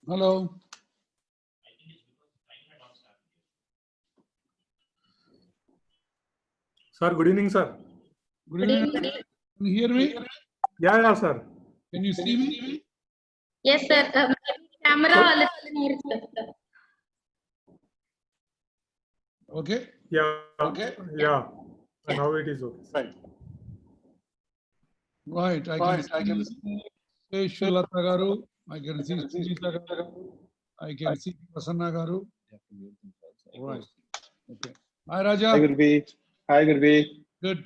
Hello. Sir, good evening, sir. Good evening. Can you hear me? Yeah, sir. Can you see me? Yes, sir. Camera a little more, sir. Okay. Yeah. Yeah. Now it is okay. Right. I can see Shulata Garu. I can see Sunita Garu. I can see Prasanna Garu. Right. Okay. Hi, Raja. Hi, Gurbi. Hi, Gurbi. Good.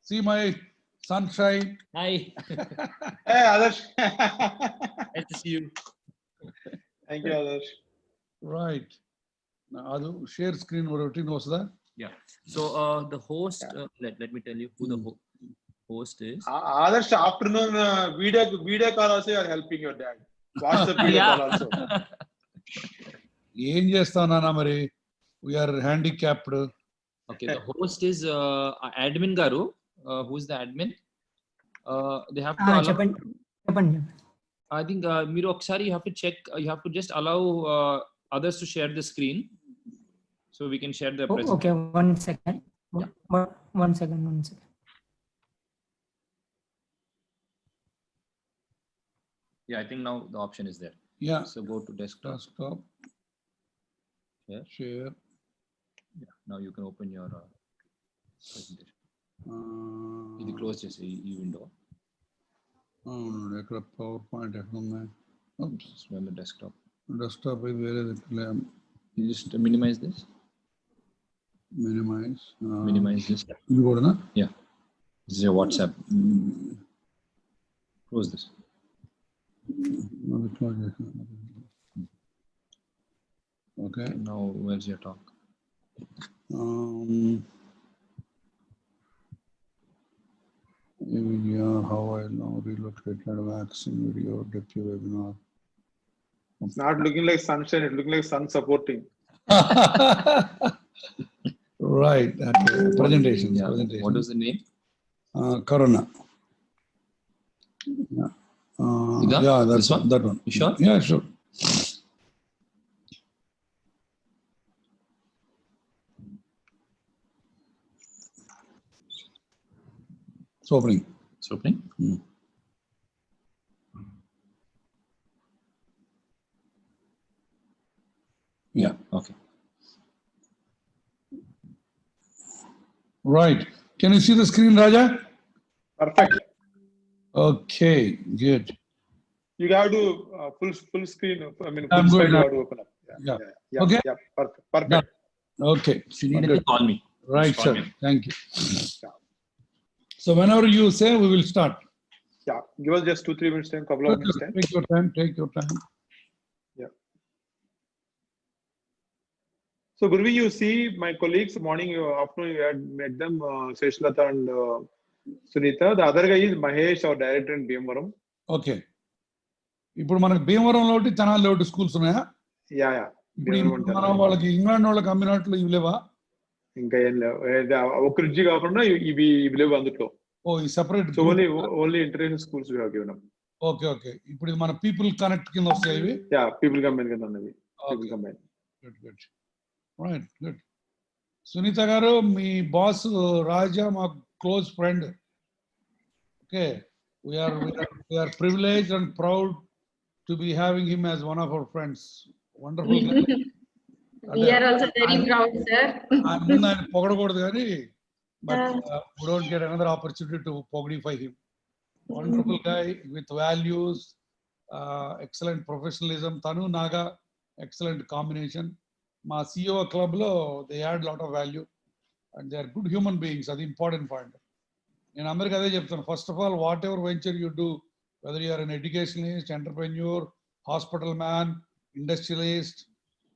See my sunshine. Hi. Hey, Adarsh. Nice to see you. Thank you, Adarsh. Right. Now, Adu, share screen routine was that? Yeah. So the host, let me tell you who the host is. Adarsh, afternoon video call also you are helping your dad. WhatsApp video call also. ఏం చేస్తావు నాన్న మరి we are handicapped. Okay, the host is admin Garu. Who's the admin? They have to allow, I think మీరు ఒకసారి you have to check, you have to just allow others to share the screen so we can share the presentation. Okay, 1 second. Yeah. 1 second. Yeah, I think now the option is there. Yeah. So go to desktop. Desktop. Share. Yeah. Now you can open your presentation. ఇది close చేసి ఈ window. ఎక్కడ power point ఎక్కడ ఉన్నాయి? On the desktop. Desktop ఇది వేరే You just minimize this. minimize this. ఇది కూడానా? Yeah. This is your WhatsApp. Close this. Okay. Now where's your talk? Yeah, how I now relocated vaccine video debut webinar. It's not looking like sunshine, it's looking like sun supporting. Right. Okay. Presentation. Yeah. What is the name? Corona. Yeah. Yeah, This one? that one. You sure? Yeah, sure. It's opening. It's opening. Yeah. Okay. Right. Can you see the screen, Raja? Perfect. Okay, good. You have to full screen. I mean, I'm full good screen you now. have to open up. Yeah. Okay. Yeah. Perfect. Done. Okay. If you need anything, call me. Right, Just call sir. me. Thank you. Yeah. So whenever you say, we will start. Yeah. Give us just 2-3 minutes time, couple of minutes time. Take your time. Take your time. Yeah. So, Gurvi, you see my colleagues morning, afternoon, you had met them, Seshlata and Sunita. The other guy is Mahesh, our director in BMWaram. Okay. ఇప్పుడు మనకు భీమవరంలో ఒకటి తెనాలిలో ఒకటి schools ఉన్నాయా? Yeah. ఇప్పుడు మన వాళ్ళకి ఇంగ్లాండ్ వాళ్ళకి అమ్మినట్లు ఇవి లేవా? ఇంకా ఏం లేవు. ఒక రిడ్జి కాకుండా ఇవి లేవు అందులో. ఓ ఈ separate. So only international schools we have given up. Okay okay. ఇప్పుడు ఇది మన పీపుల్ కనెక్ట్ కింద వస్తాయి ఇవి? యా, పీపుల్ కంబైన్ కింద ఉన్నవి. People combine. Good. Right, good. Sunitha garu, మీ బాస్ రాజా మా close friend. Okay. We are privileged and proud to be having him as one of our friends. Wonderful guy. We are also very proud, sir. ముందు ఆయన పొగడకూడదు కానీ, but we don't get another opportunity to pogify him. Wonderful guy with values, excellent professionalism. Tanu Naga, excellent combination. మా CEO club lo they add lot of value and they are good human beings. That's the important point. నేను అందరికీ అదే చెప్తాను. First of all, whatever venture you do, whether you are an educationalist, entrepreneur, hospital man, industrialist,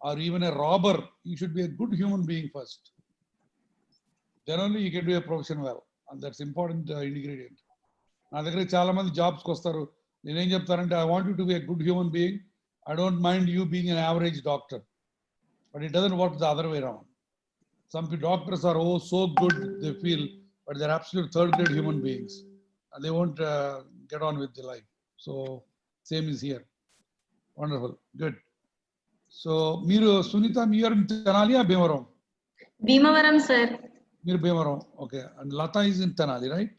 or even a robber, you should be a good human being first. Then only you can do a profession well. And that's important ingredient. నా దగ్గర చాలా మంది జాబ్స్కి వస్తారు. నేనేం చెప్తానంటే, I want you to be a good human being. I don't mind you being an average doctor, but it doesn't work the other way around. Some doctors are so good they feel, but they're absolute third-grade human beings, and they won't get on with their life. So same is here. Wonderful. Good. So, మీరు సునీత మీరు Tenali Bhimavaram? Bhimavaram, sir. మీరు Bhimavaram. Okay. And Lata is in Tenali, right?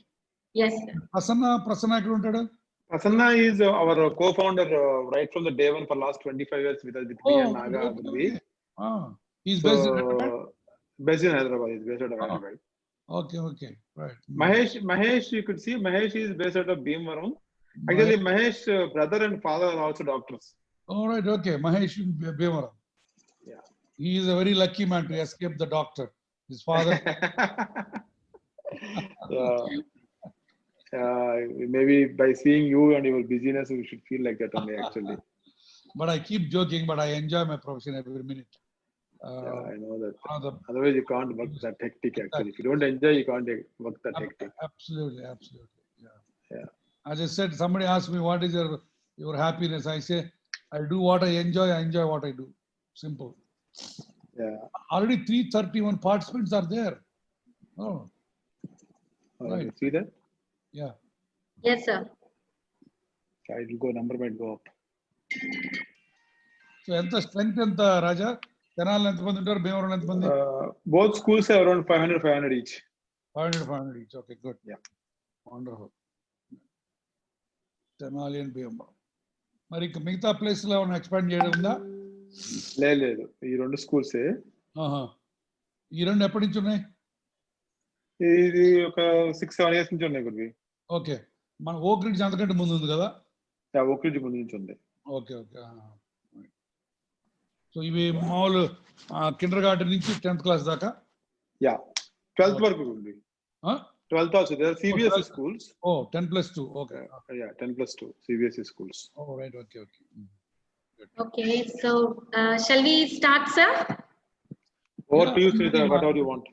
Yes, sir. Prasanna ఎక్కడ ఉంటాడు? Prasanna is our co-founder right from the day one for last 25 years with us, with me and Naga. Okay. He's based in Hyderabad? Based in Hyderabad. He's based out of Hyderabad. Okay. Right. Mahesh, you could see Mahesh is based out of Bhimavaram. Actually, Mahesh brother and father are also doctors. All right. Okay. Mahesh in Bhimavaram. Yeah. He is a very lucky man to escape the doctor. His father. Maybe by seeing you and your busyness, we should feel like that only actually. But I keep joking, but I enjoy my profession every minute. I know that. Otherwise, you can't work that hectic actually. If you don't enjoy, you can't work that hectic. Absolutely. Yeah. As I said, somebody asked me, what is your happiness? I say, I do what I enjoy what I do. Simple. Yeah. Already 331 participants are there. Oh. Right. You see that? Yeah. Yes, sir. It will go, number might go up. So, strength ఎంత రాజా? తెనాలి ఎంతమంది ఉంటారు? భీమవరం ఎంతమంది? Both schools are around 500 each. 500 each. Okay, good. Yeah. Wonderful. Tenali and Bhimavaram. మరి మిగతా place లో ఏమైనా expand చేయడం ఉందా? లేదు ఈ రెండు స్కూల్స్. ఈ రెండు ఎప్పటి నుంచి ఉన్నాయి? ఇది ఒక 6-7 years నుంచి ఉన్నాయి గురువి. ఓకే. మన ఓక్ రిడ్జ్ అంతకంటే ముందు ఉంది కదా? ఓక్ రిడ్జ్ ముందు నుంచి ఉంది. ఓకే. సో ఇవి మామూలు కిండర్ గార్డెన్ నుంచి 10th క్లాస్ దాకా? యా, 12th వరకు ఉంది. 12th also there are CBSE schools. 10+2. Okay. Yeah, 10+2 CBSE schools. Right. Okay. Okay, so shall we start, sir? Over to you, Sunita, whatever you want.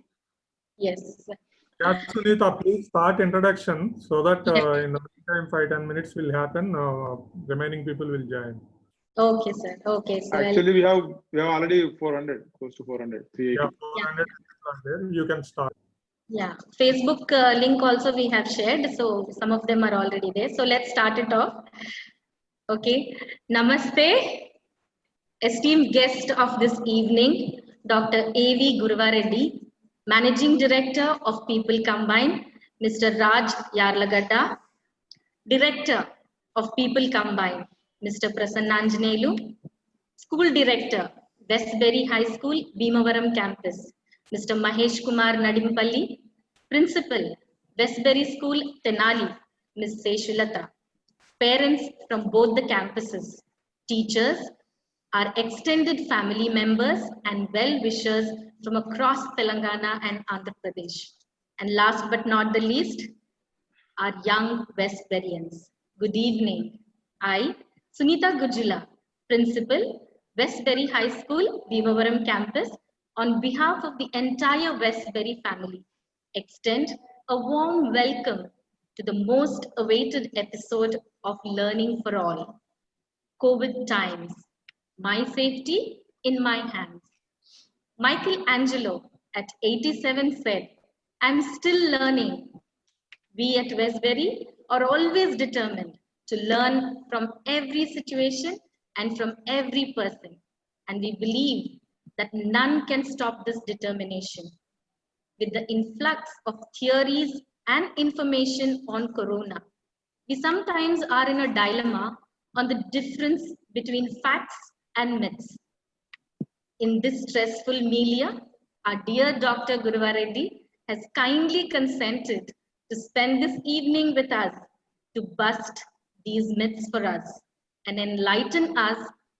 Yes, sir. Yeah, Sunita, please start introduction so that in the meantime 5-10 minutes will happen. Remaining people will join. Okay, sir. Okay, so Actually, we have already 400, close to 400. 380. Yeah, 400 people are there. You can start. yeah, Facebook link also we have shared, so some of them are already there. So let's start it off. Okay, Namaste, esteemed guest of this evening, Dr. A.V. Guruvareddy, Managing Director of People Combine, Mr. Raj Yarlagadda, Director of People Combine, Mr. Prasannanjanelu, School Director, Westbury High School, Bhimavaram Campus, Mr. Mahesh Kumar Nadimpalli, Principal, Westbury School, Tenali, Ms. Seshulata, parents from both the campuses, teachers, our extended family members and well-wishers from across Telangana and Andhra Pradesh. And last but not the least, our young Westburians. Good evening. I, Sunita Gujula, Principal, Westbury High School, Bhimavaram Campus, on behalf of the entire Westbury family, extend a warm welcome to the most awaited episode of Learning for All. COVID times, my safety in my hands. Michelangelo at 87 said, I'm still learning. We at Westbury are always determined to learn from every situation and from every person. And we believe that none can stop this determination. With the influx of theories and information on Corona, we sometimes are in a dilemma on the difference between facts and myths. In this stressful milieu, our dear Dr. Guruvareddy has kindly consented to spend this evening with us to bust these myths for us and enlighten us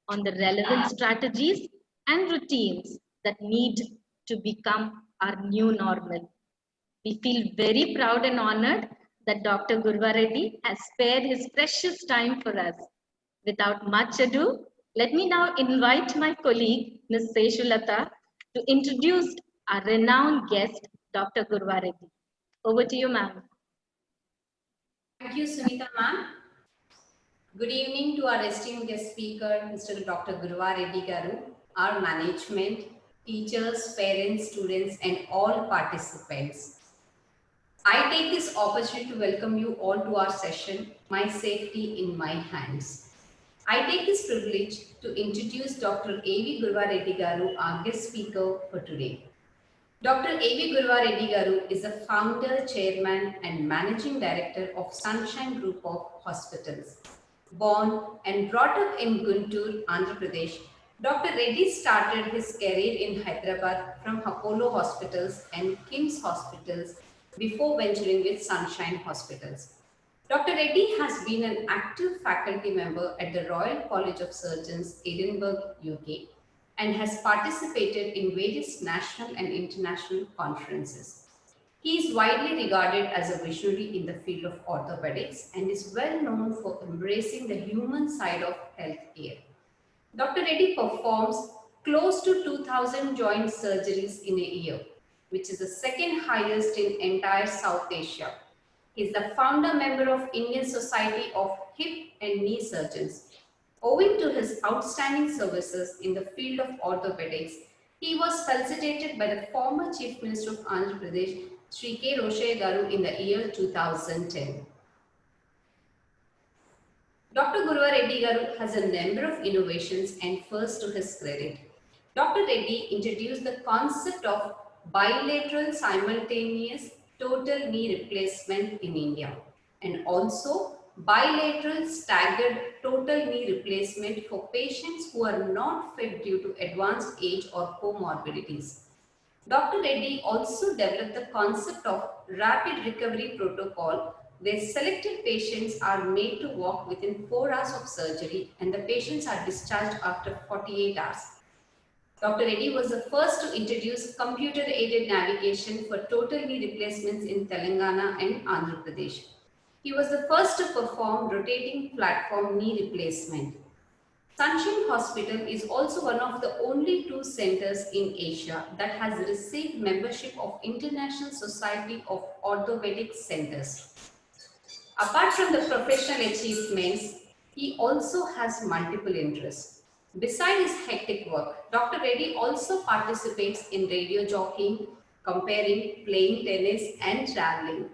on the relevant strategies and routines that need to become our new normal. We feel very proud and honored that Dr. Guruvareddy has spared his precious time for us. Without much ado, let me now invite my colleague, Ms. Seshulata, to introduce our renowned guest, Dr. Guruvareddy. Over to you, ma'am. Thank you, Sunita ma'am. Good evening to our esteemed guest speaker, Mr. Dr. Guruvareddy Garu, our management, teachers, parents, students, and all participants. I take this opportunity to welcome you all to our session, My Safety in My Hands. I take this privilege to introduce Dr. A.V. Gurva Reddy Garu, our guest speaker for today. Dr. A.V. Gurva Reddy Garu is the founder, chairman, and managing director of Sunshine Group of Hospitals. Born and brought up in Guntur, Andhra Pradesh, Dr. Reddy started his career in Hyderabad from Apollo Hospitals and KIMS Hospitals before venturing with Sunshine Hospitals. Dr. Reddy has been an active faculty member at the Royal College of Surgeons, Edinburgh, UK, and has participated in various national and international conferences. He is widely regarded as a visionary in the field of orthopedics and is well known for embracing the human side of healthcare. Dr. Reddy performs close to 2,000 joint surgeries in a year, which is the second highest in entire South Asia. He is the founder member of Indian Society of Hip and Knee Surgeons. Owing to his outstanding services in the field of orthopedics, he was felicitated by the former Chief Minister of Andhra Pradesh, Sri K. Roshaya Garu, in the year 2010. Dr. Gurva Reddy Garu has a number of innovations and first to his credit. Dr. Reddy introduced the concept of bilateral simultaneous total knee replacement in India and also bilateral staggered total knee replacement for patients who are not fit due to advanced age or comorbidities. Dr. Reddy also developed the concept of rapid recovery protocol where selected patients are made to walk within 4 hours of surgery and the patients are discharged after 48 hours. Dr. Reddy was the first to introduce computer-aided navigation for total knee replacements in Telangana and Andhra Pradesh. He was the first to perform rotating platform knee replacement. Sunshine Hospital is also one of the only 2 centers in Asia that has received membership of International Society of Orthopedic Centers. Apart from the professional achievements, he also has multiple interests. Besides his hectic work, Dr. Reddy also participates in radio jockeying, comparing, playing tennis, and traveling.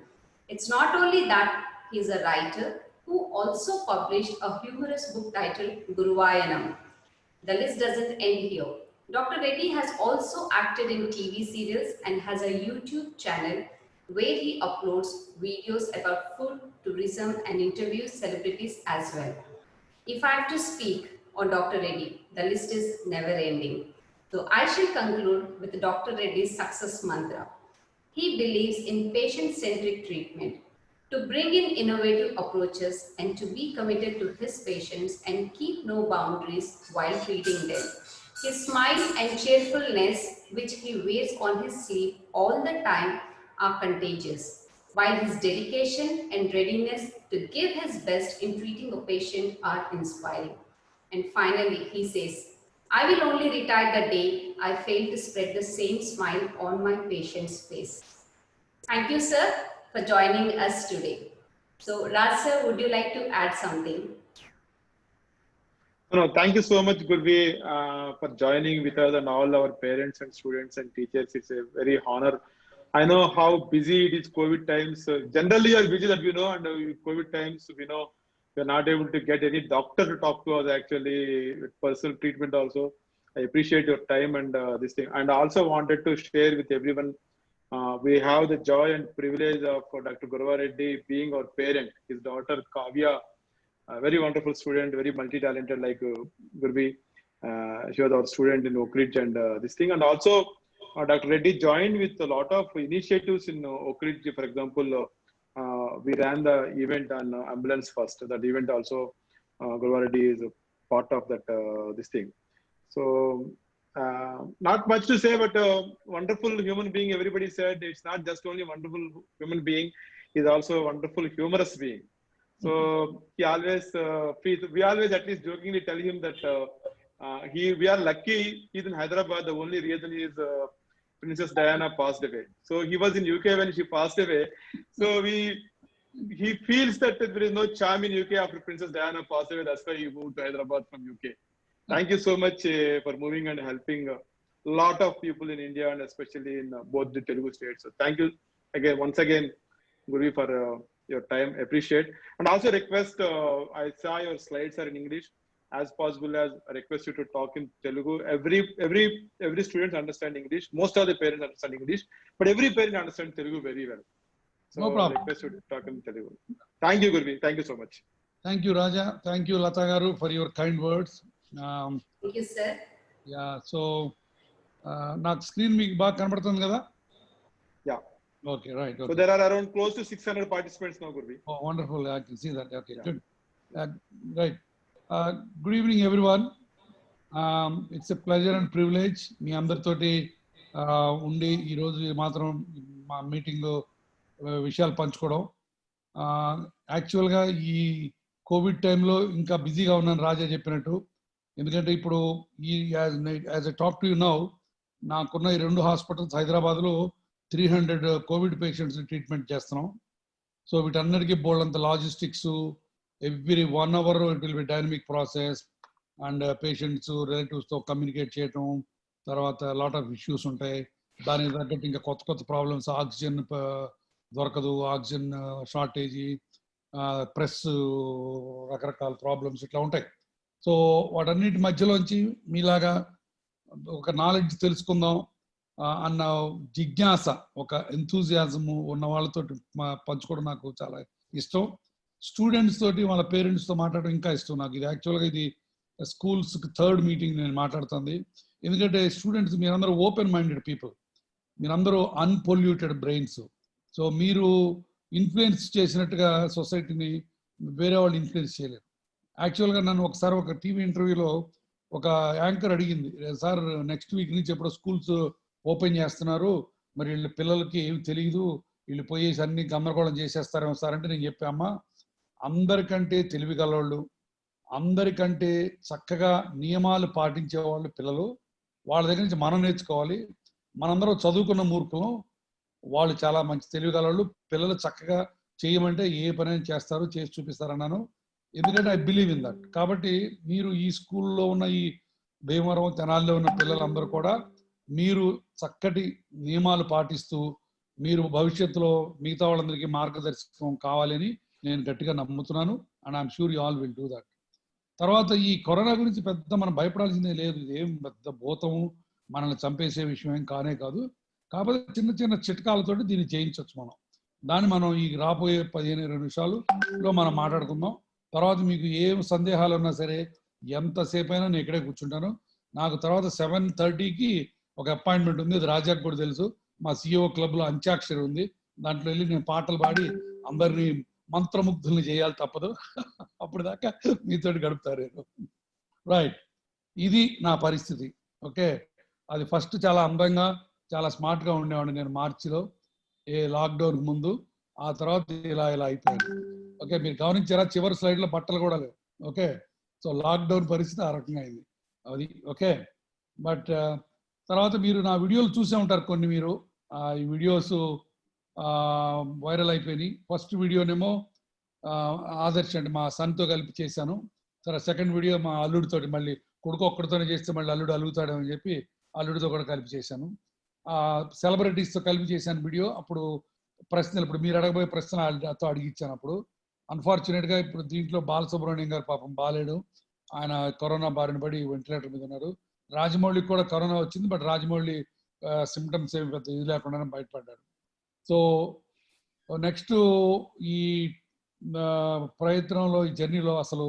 It's not only that he is a writer who also published a humorous book titled Guruvayanam. The list doesn't end here. Dr. Reddy has also acted in TV serials and has a YouTube channel where he uploads videos about food, tourism, and interviews celebrities as well. If I have to speak on Dr. Reddy, the list is never ending. So I shall conclude with Dr. Reddy's success mantra. He believes in patient-centric treatment, to bring in innovative approaches and to be committed to his patients and keep no boundaries while treating them. His smile and cheerfulness, which he wears on his sleeve all the time, are contagious, while his dedication and readiness to give his best in treating a patient are inspiring. And finally, he says, I will only retire the day I fail to spread the same smile on my patient's face. Thank you, sir, for joining us today. So, Raj sir, would you like to add something? No, thank you so much, Gurvi, for joining with us and all our parents and students and teachers. It's a very honor. I know how busy it is COVID times. Generally, you are busy that we know, and COVID times, we know we are not able to get any doctor to talk to us actually with personal treatment also. I appreciate your time and this thing. And I also wanted to share with everyone, we have the joy and privilege of Dr. Gurva Reddy being our parent. His daughter, Kavya, a very wonderful student, very multi-talented like Gurvi. She was our student in Oak Ridge and this thing. And also, Dr. Reddy joined with a lot of initiatives in Oak Ridge. For example, we ran the event on ambulance first. That event also, Gurva Reddy is a part of that this thing. So not much to say, but wonderful human being. Everybody said it's not just only wonderful human being; he's also a wonderful humorous being. So he always we always at least jokingly tell him that we are lucky he's in Hyderabad. The only reason is Princess Diana passed away. So he was in UK when she passed away. So he feels that there is no charm in UK after Princess Diana passed away. That's why he moved to Hyderabad from UK. Thank you so much for moving and helping a lot of people in India and especially in both the Telugu states. So thank you again, once again, Gurvi, for your time. Appreciate. And also request, I saw your slides are in English. as possible as I request you to talk in Telugu. Every student understand English. Most of the parents understand English, but every parent understands Telugu very well. So No problem. I request you to talk in Telugu. Thank you, Gurvi. Thank you so much. Thank you, Raja. Thank you, Lata Garu, for your kind words. Thank you, sir. Yeah, so నాకు screen మీకు బాగా కనబడుతుంది కదా? Yeah. Okay, right. Okay. So there are around close to 600 participants now, Gurvi. Oh, wonderful. I can see that. Okay, Yeah. good. Right. Good evening, everyone. It's a pleasure and privilege. మీ అందరితోటి ఉండి ఈరోజు మాత్రం మా మీటింగ్లో విషయాలు పంచుకోవడం. యాక్చువల్గా ఈ కోవిడ్ టైంలో ఇంకా బిజీగా ఉన్నాను రాజా చెప్పినట్టు. ఎందుకంటే ఇప్పుడు ఈ as I talk to you now నాకున్న ఈ 2 హాస్పిటల్స్ హైదరాబాద్లో 300 కోవిడ్ పేషెంట్స్ ట్రీట్మెంట్ చేస్తున్నాం. సో వీటన్నిటికీ బోల్డంత logistics, every 1 hour it will be dynamic process and patients రిలేటివ్స్తో కమ్యూనికేట్ చేయటం, తర్వాత లాట్ ఆఫ్ ఇష్యూస్ ఉంటాయి. దానికి తగ్గట్టు ఇంకా కొత్త ప్రాబ్లమ్స్, ఆక్సిజన్ దొరకదు, ఆక్సిజన్ షార్టేజీ, ప్రెస్ రకరకాల ప్రాబ్లమ్స్ ఇట్లా ఉంటాయి. సో వాటన్నిటి మధ్యలోంచి మీలాగా ఒక నాలెడ్జ్ తెలుసుకుందాం అన్న జిజ్ఞాస, ఒక ఎంతూజియాజము ఉన్న వాళ్ళతో పంచుకోవడం నాకు చాలా ఇష్టం. స్టూడెంట్స్ తోటి వాళ్ళ పేరెంట్స్తో మాట్లాడడం ఇంకా ఇష్టం నాకు. ఇది యాక్చువల్గా ఇది స్కూల్స్కి 3rd మీటింగ్ నేను మాట్లాడుతుంది. ఎందుకంటే స్టూడెంట్స్ మీరందరూ ఓపెన్ మైండెడ్ పీపుల్, మీరందరూ అన్పొల్యూటెడ్ బ్రెయిన్స్. సో మీరు ఇన్ఫ్లుయెన్స్ చేసినట్టుగా సొసైటీని వేరే వాళ్ళు ఇన్ఫ్లుయెన్స్ చేయలేరు. యాక్చువల్గా నన్ను ఒకసారి ఒక టీవీ ఇంటర్వ్యూలో ఒక యాంకర్ అడిగింది, సార్ నెక్స్ట్ వీక్ నుంచి ఎప్పుడో స్కూల్స్ ఓపెన్ చేస్తున్నారు, మరి వీళ్ళ పిల్లలకి ఏమి తెలియదు, వీళ్ళు పోయేసి అన్ని గందరగోళం చేసేస్తారేమో సార్ అంటే నేను చెప్పామ్మా, అందరికంటే తెలివి గలవాళ్ళు, అందరికంటే చక్కగా నియమాలు పాటించే వాళ్ళు పిల్లలు. వాళ్ళ దగ్గర నుంచి మనం నేర్చుకోవాలి. మనందరం చదువుకున్న మూర్ఖులం, వాళ్ళు చాలా మంచి తెలివి గలవాళ్ళు. పిల్లలు చక్కగా చేయమంటే ఏ పని చేస్తారు, చేసి చూపిస్తారన్నాను. ఎందుకంటే ఐ బిలీవ్ ఇన్ దట్. కాబట్టి మీరు ఈ స్కూల్లో ఉన్న ఈ భీమవరం తెనాలిలో ఉన్న పిల్లలందరూ కూడా మీరు చక్కటి నియమాలు పాటిస్తూ మీరు భవిష్యత్తులో మిగతా వాళ్ళందరికీ మార్గదర్శకం కావాలని నేను గట్టిగా నమ్ముతున్నాను. And I'm sure you all will do that. తర్వాత ఈ కరోనా గురించి పెద్ద మనం భయపడాల్సిందే లేదు. ఇదేం పెద్ద భూతము, మనల్ని చంపేసే విషయం ఏం కానే కాదు. కాకపోతే చిన్న చిట్కాలతోటి దీన్ని చేయించవచ్చు మనం. దాన్ని మనం ఈ రాబోయే 15-20 నిమిషాలలో మనం మాట్లాడుకుందాం. తర్వాత మీకు ఏం సందేహాలు ఉన్నా సరే ఎంతసేపు అయినా నేను ఇక్కడే కూర్చుంటాను. నాకు తర్వాత 7:30కి ఒక అపాయింట్మెంట్ ఉంది, అది రాజాకు కూడా తెలుసు. మా సిఇఓ క్లబ్లో అంత్యాక్షరి ఉంది, దాంట్లో వెళ్ళి నేను పాటలు పాడి అందరినీ మంత్రముగ్ధుల్ని చేయాలి, తప్పదు. అప్పుడు దాకా మీతో గడుపుతారు. రైట్, ఇది నా పరిస్థితి. ఓకే, అది ఫస్ట్ చాలా అందంగా చాలా స్మార్ట్గా ఉండేవాడిని నేను మార్చిలో, ఏ లాక్డౌన్ ముందు. ఆ తర్వాత ఇలా అయిపోయింది. ఓకే, మీరు గమనించారా, చివరి స్లైడ్లో బట్టలు కూడా లేవు. ఓకే, సో లాక్డౌన్ పరిస్థితి ఆ రకంగా అయింది అది. ఓకే, బట్ తర్వాత మీరు నా వీడియోలు చూసే ఉంటారు కొన్ని. మీరు ఈ వీడియోస్ వైరల్ అయిపోయినాయి. ఫస్ట్ వీడియోనేమో ఆదర్శ్ అంటే మా సన్తో కలిపి చేశాను. తర్వాత సెకండ్ వీడియో మా అల్లుడితోటి, మళ్ళీ కొడుకు ఒక్కడితోనే చేస్తే మళ్ళీ అల్లుడు అలుగుతాడని చెప్పి అల్లుడితో కూడా కలిపి చేశాను. సెలబ్రిటీస్తో కలిపి చేశాను వీడియో. అప్పుడు ప్రశ్నలు, ఇప్పుడు మీరు అడగబోయే ప్రశ్నలతో అడిగిచ్చాను. అప్పుడు అన్ఫార్చునేట్గా ఇప్పుడు దీంట్లో బాలసుబ్రహ్మణ్యం గారు పాపం బాలేడు, ఆయన కరోనా బారిన పడి వెంటిలేటర్ మీద ఉన్నారు. రాజమౌళికి కూడా కరోనా వచ్చింది, బట్ రాజమౌళి సిమ్టమ్స్ ఏమి పెద్ద ఇది లేకుండానే బయటపడ్డాడు. సో నెక్స్ట్ ఈ ప్రయత్నంలో, ఈ జర్నీలో అసలు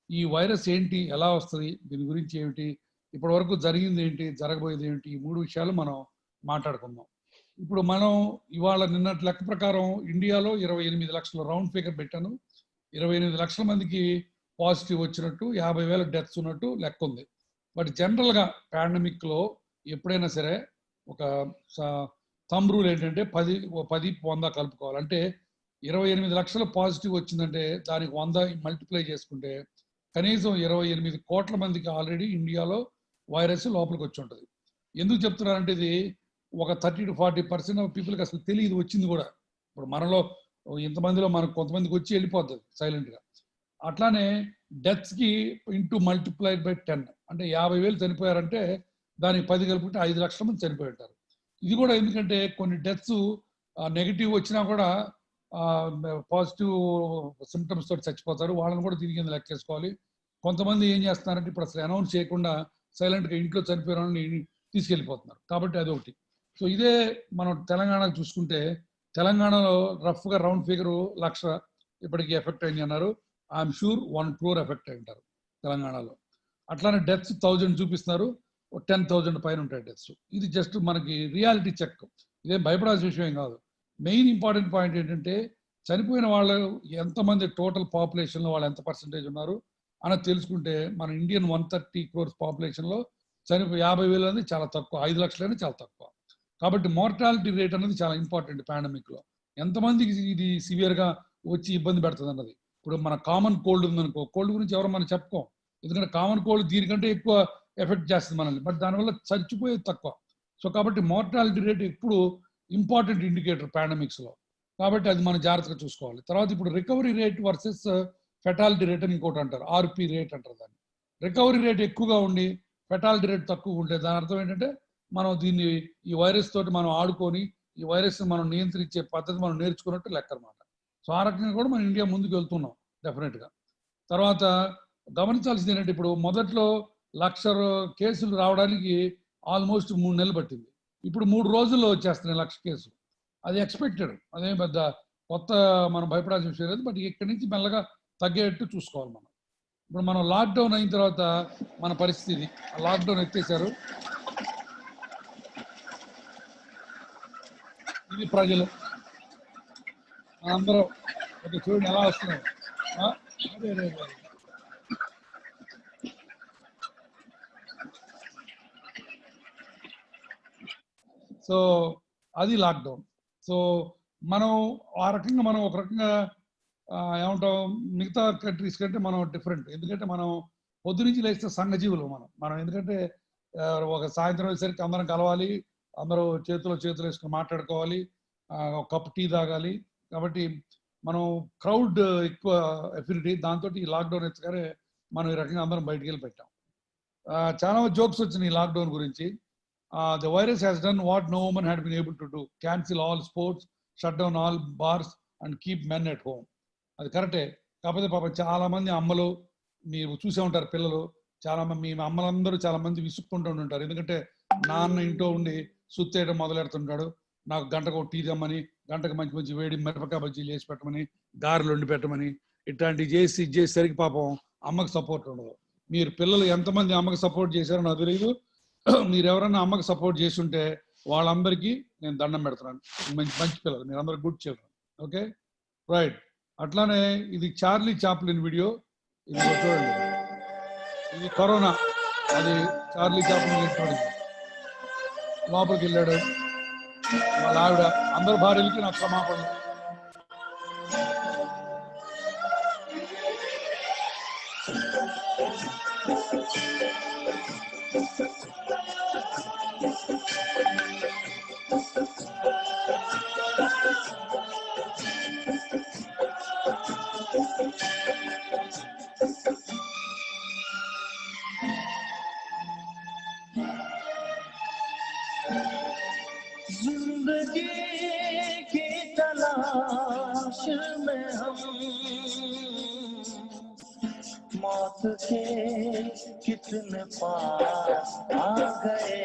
ఈ వైరస్ ఏంటి, ఎలా వస్తుంది, దీని గురించి ఏమిటి, ఇప్పటి వరకు జరిగింది ఏంటి, జరగబోయేది ఏంటి, ఈ 3 విషయాలు మనం మాట్లాడుకుందాం. ఇప్పుడు మనం ఇవాళ నిన్నటి లెక్క ప్రకారం ఇండియాలో 28 లక్షల రౌండ్ ఫిగర్ పెట్టాను. 28 లక్షల మందికి పాజిటివ్ వచ్చినట్టు, 50,000 డెత్స్ ఉన్నట్టు లెక్క ఉంది. బట్ జనరల్గా పాండమిక్లో ఎప్పుడైనా సరే ఒక థంబ్ రూల్ ఏంటంటే 10-100 కలుపుకోవాలి. అంటే 28 లక్షల పాజిటివ్ వచ్చిందంటే దానికి 100 మల్టిప్లై చేసుకుంటే కనీసం 28 కోట్ల మందికి ఆల్రెడీ ఇండియాలో వైరస్ లోపలికి వచ్చి ఉంటుంది. ఎందుకు చెప్తున్నారంటే ఇది ఒక 30-40% ఆఫ్ పీపుల్కి అసలు తెలియదు వచ్చింది కూడా. ఇప్పుడు మనలో ఇంతమందిలో మనకు కొంతమందికి వచ్చి వెళ్ళిపోతుంది సైలెంట్గా. అట్లానే డెత్స్కి ఇంటూ మల్టిప్లైడ్ బై 10, అంటే 50,000 చనిపోయారంటే దానికి 10 కలుపుకుంటే 5 లక్షల మంది చనిపోయి ఉంటారు. ఇది కూడా ఎందుకంటే కొన్ని డెత్స్ నెగిటివ్ వచ్చినా కూడా పాజిటివ్ సిమ్టమ్స్ తోటి చచ్చిపోతారు, వాళ్ళని కూడా దీని కింద లెక్కేసుకోవాలి. కొంతమంది ఏం చేస్తున్నారంటే ఇప్పుడు అసలు అనౌన్స్ చేయకుండా సైలెంట్గా ఇంట్లో చనిపోయిన వాళ్ళని తీసుకెళ్ళిపోతున్నారు. కాబట్టి అదొకటి. సో ఇదే మనం తెలంగాణకు చూసుకుంటే తెలంగాణలో రఫ్గా రౌండ్ ఫిగర్ 1,00,000 ఇప్పటికి ఎఫెక్ట్ అయింది అన్నారు. ఐఎమ్ షూర్ 1 crore ఎఫెక్ట్ అయి ఉంటారు తెలంగాణలో. అట్లానే డెత్స్ 1000 చూపిస్తున్నారు, 10,000 పైన ఉంటాయి డెత్స్. ఇది జస్ట్ మనకి రియాలిటీ చెక్, ఇదేం భయపడాల్సిన విషయం ఏం కాదు. మెయిన్ ఇంపార్టెంట్ పాయింట్ ఏంటంటే చనిపోయిన వాళ్ళు ఎంతమంది టోటల్ పాపులేషన్లో వాళ్ళు ఎంత పర్సెంటేజ్ ఉన్నారు అని తెలుసుకుంటే మన ఇండియన్ 130 crores పాపులేషన్లో 50,000 అనేది చాలా తక్కువ, 5 లక్షలు అనేది చాలా తక్కువ. కాబట్టి మోర్టాలిటీ రేట్ అనేది చాలా ఇంపార్టెంట్ పాండమిక్లో. ఎంతమందికి ఇది సివియర్గా వచ్చి ఇబ్బంది పెడుతుంది అన్నది. ఇప్పుడు మన కామన్ కోల్డ్ ఉందనుకో, కోల్డ్ గురించి ఎవరు మనం చెప్పుకోం, ఎందుకంటే కామన్ కోల్డ్ దీనికంటే ఎక్కువ ఎఫెక్ట్ చేస్తుంది మనల్ని, బట్ దానివల్ల చచ్చిపోయేది తక్కువ. సో కాబట్టి మోర్టాలిటీ రేట్ ఎప్పుడు ఇంపార్టెంట్ ఇండికేటర్ పాండమిక్స్లో. కాబట్టి అది మనం జాగ్రత్తగా చూసుకోవాలి. తర్వాత ఇప్పుడు recovery rate versus fatality rate అని ఇంకోటి అంటారు, ఆర్పి రేట్ అంటారు దాన్ని. రికవరీ రేట్ ఎక్కువగా ఉండి ఫెటాలిటీ రేట్ తక్కువ ఉంటే దాని అర్థం ఏంటంటే మనం దీన్ని ఈ వైరస్ తోటి మనం ఆడుకొని ఈ వైరస్ మనం నియంత్రించే పద్ధతి మనం నేర్చుకున్నట్టు లెక్క అనమాట. సో ఆ రకంగా కూడా మనం ఇండియా ముందుకు వెళ్తున్నాం డెఫినెట్గా. తర్వాత గమనించాల్సింది ఏంటంటే ఇప్పుడు మొదట్లో 1,00,000 కేసులు రావడానికి ఆల్మోస్ట్ 3 నెలలు పట్టింది. ఇప్పుడు 3 రోజుల్లో వచ్చేస్తున్నాయి 1,00,000 కేసులు. అది ఎక్స్పెక్టెడ్, అదేం పెద్ద కొత్త మనం భయపడాల్సిన విషయం లేదు. బట్ ఇక్కడి నుంచి మెల్లగా తగ్గేట్టు చూసుకోవాలి మనం. ఇప్పుడు మనం లాక్డౌన్ అయిన తర్వాత మన పరిస్థితి, లాక్డౌన్ ఎత్తేసారు, ఇది ప్రజలు అందరూ ఓకే చూడండి ఎలా వస్తున్నారు. సో అది లాక్డౌన్. సో మనం ఆ రకంగా మనం ఒక రకంగా ఏమంటాం, మిగతా కంట్రీస్ కంటే మనం డిఫరెంట్. ఎందుకంటే మనం పొద్దు నుంచి లేస్తే సంఘజీవులు మనం ఎందుకంటే ఒక సాయంత్రం వచ్చేసరికి అందరం కలవాలి, అందరూ చేతులు వేసుకుని మాట్లాడుకోవాలి, ఒక కప్ టీ తాగాలి. కాబట్టి మనం క్రౌడ్ ఎక్కువ ఎఫినిటీ, దాంతో ఈ లాక్డౌన్ ఎత్తగానే మనం ఈ రకంగా అందరం బయటికి వెళ్ళి పెట్టాం. చాలా జోక్స్ వచ్చినాయి ఈ లాక్డౌన్ గురించి. The virus has done what no woman had been able to do, cancel all sports, shut down all bars and keep men at home. అది కరెక్టే. కాకపోతే పాపం చాలా మంది అమ్మలు, మీరు చూసే ఉంటారు, పిల్లలు చాలా మంది, మీ అమ్మలందరూ చాలా మంది విసుక్కుంటూ ఉంటారు. ఎందుకంటే నాన్న ఇంట్లో ఉండి సుత్తేయడం మొదలెడుతుంటాడు, నాకు గంటకు టీ తెమ్మని, గంటకు మంచి మంచి వేడి మిరపకాయ బజ్జీలు వేసి పెట్టమని, గారెలు వండి పెట్టమని, ఇట్లాంటివి చేసేసరికి పాపం అమ్మకి సపోర్ట్ ఉండదు. మీరు పిల్లలు ఎంతమంది అమ్మకి సపోర్ట్ చేశారో నాకు తెలియదు. మీరు ఎవరైనా అమ్మకి సపోర్ట్ చేసి ఉంటే వాళ్ళందరికీ నేను దండం పెడుతున్నాను. మంచి పిల్లలు, మీరు అందరూ గుడ్ చిల్డ్రన్. Okay right. అట్లానే ఇది చార్లీ చాప్లిన్ వీడియో, ఇది చూడండి. ఇది కరోనా, అది చార్లీ చాప్లిన్ చూడండి, లోపలికి వెళ్ళాడు, వాళ్ళ ఆవిడ, అందరు భార్యలకి నాకు క్షమాపణ. जिंदगी की तलाश में हम मौत के कितने पास आ गए,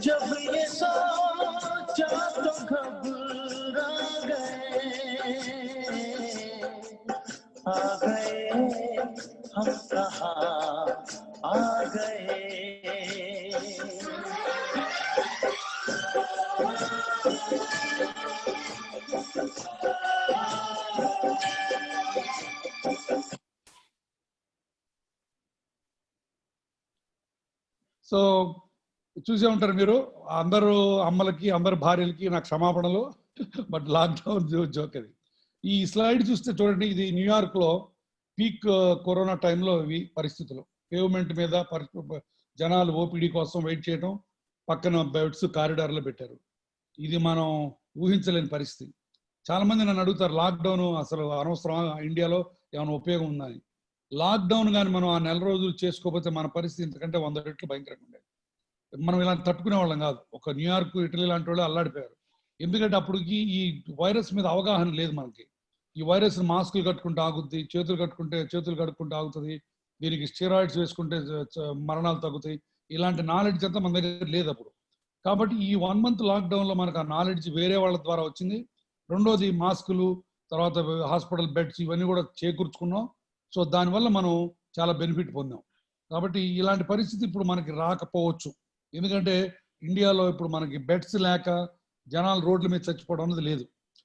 जब ये सोचा तो घबरा गए, आ गए हम कहाँ आ गए। సో చూసే ఉంటారు మీరు, అందరూ అమ్మలకి అందరు భార్యలకి నా క్షమాపణలు. బట్ లాక్డౌన్ జోక్ అది. ఈ స్లైడ్ చూస్తే చూడండి, ఇది న్యూయార్క్లో పీక్ కరోనా టైంలో ఇవి పరిస్థితులు. పేవ్మెంట్ మీద జనాలు ఓపీడీ కోసం వెయిట్ చేయడం, పక్కన బెడ్స్ కారిడార్లో పెట్టారు. ఇది మనం ఊహించలేని పరిస్థితి. చాలా మంది నన్ను అడుగుతారు, లాక్డౌన్ అసలు అనవసరం, ఇండియాలో ఏమైనా ఉపయోగం ఉందని. లాక్డౌన్ కానీ మనం ఆ 4 రోజులు చేసుకోకపోతే మన పరిస్థితి ఇంతకంటే 100 రెట్లు భయంకరంగా ఉండేది. మనం ఇలా తట్టుకునే వాళ్ళం కాదు. ఒక న్యూయార్క్, ఇటలీ లాంటి వాళ్ళు అల్లాడిపోయారు. ఎందుకంటే అప్పటికి ఈ వైరస్ మీద అవగాహన లేదు మనకి. ఈ వైరస్ మాస్కులు కట్టుకుంటే ఆగుద్ది, చేతులు కట్టుకుంటే ఆగుతుంది, దీనికి స్టెరాయిడ్స్ వేసుకుంటే మరణాలు తగ్గుతాయి, ఇలాంటి నాలెడ్జ్ అంతా మన దగ్గర లేదు అప్పుడు. కాబట్టి ఈ 1 month లాక్డౌన్లో మనకు ఆ నాలెడ్జ్ వేరే వాళ్ళ ద్వారా వచ్చింది. రెండోది మాస్కులు, తర్వాత హాస్పిటల్ బెడ్స్ ఇవన్నీ కూడా చేకూర్చుకున్నాం. సో దానివల్ల మనం చాలా బెనిఫిట్ పొందాం. కాబట్టి ఇలాంటి పరిస్థితి ఇప్పుడు మనకి రాకపోవచ్చు. ఎందుకంటే ఇండియాలో ఇప్పుడు మనకి బెడ్స్ లేక జనాలు రోడ్ల మీద చచ్చిపోవడం అనేది లేదు,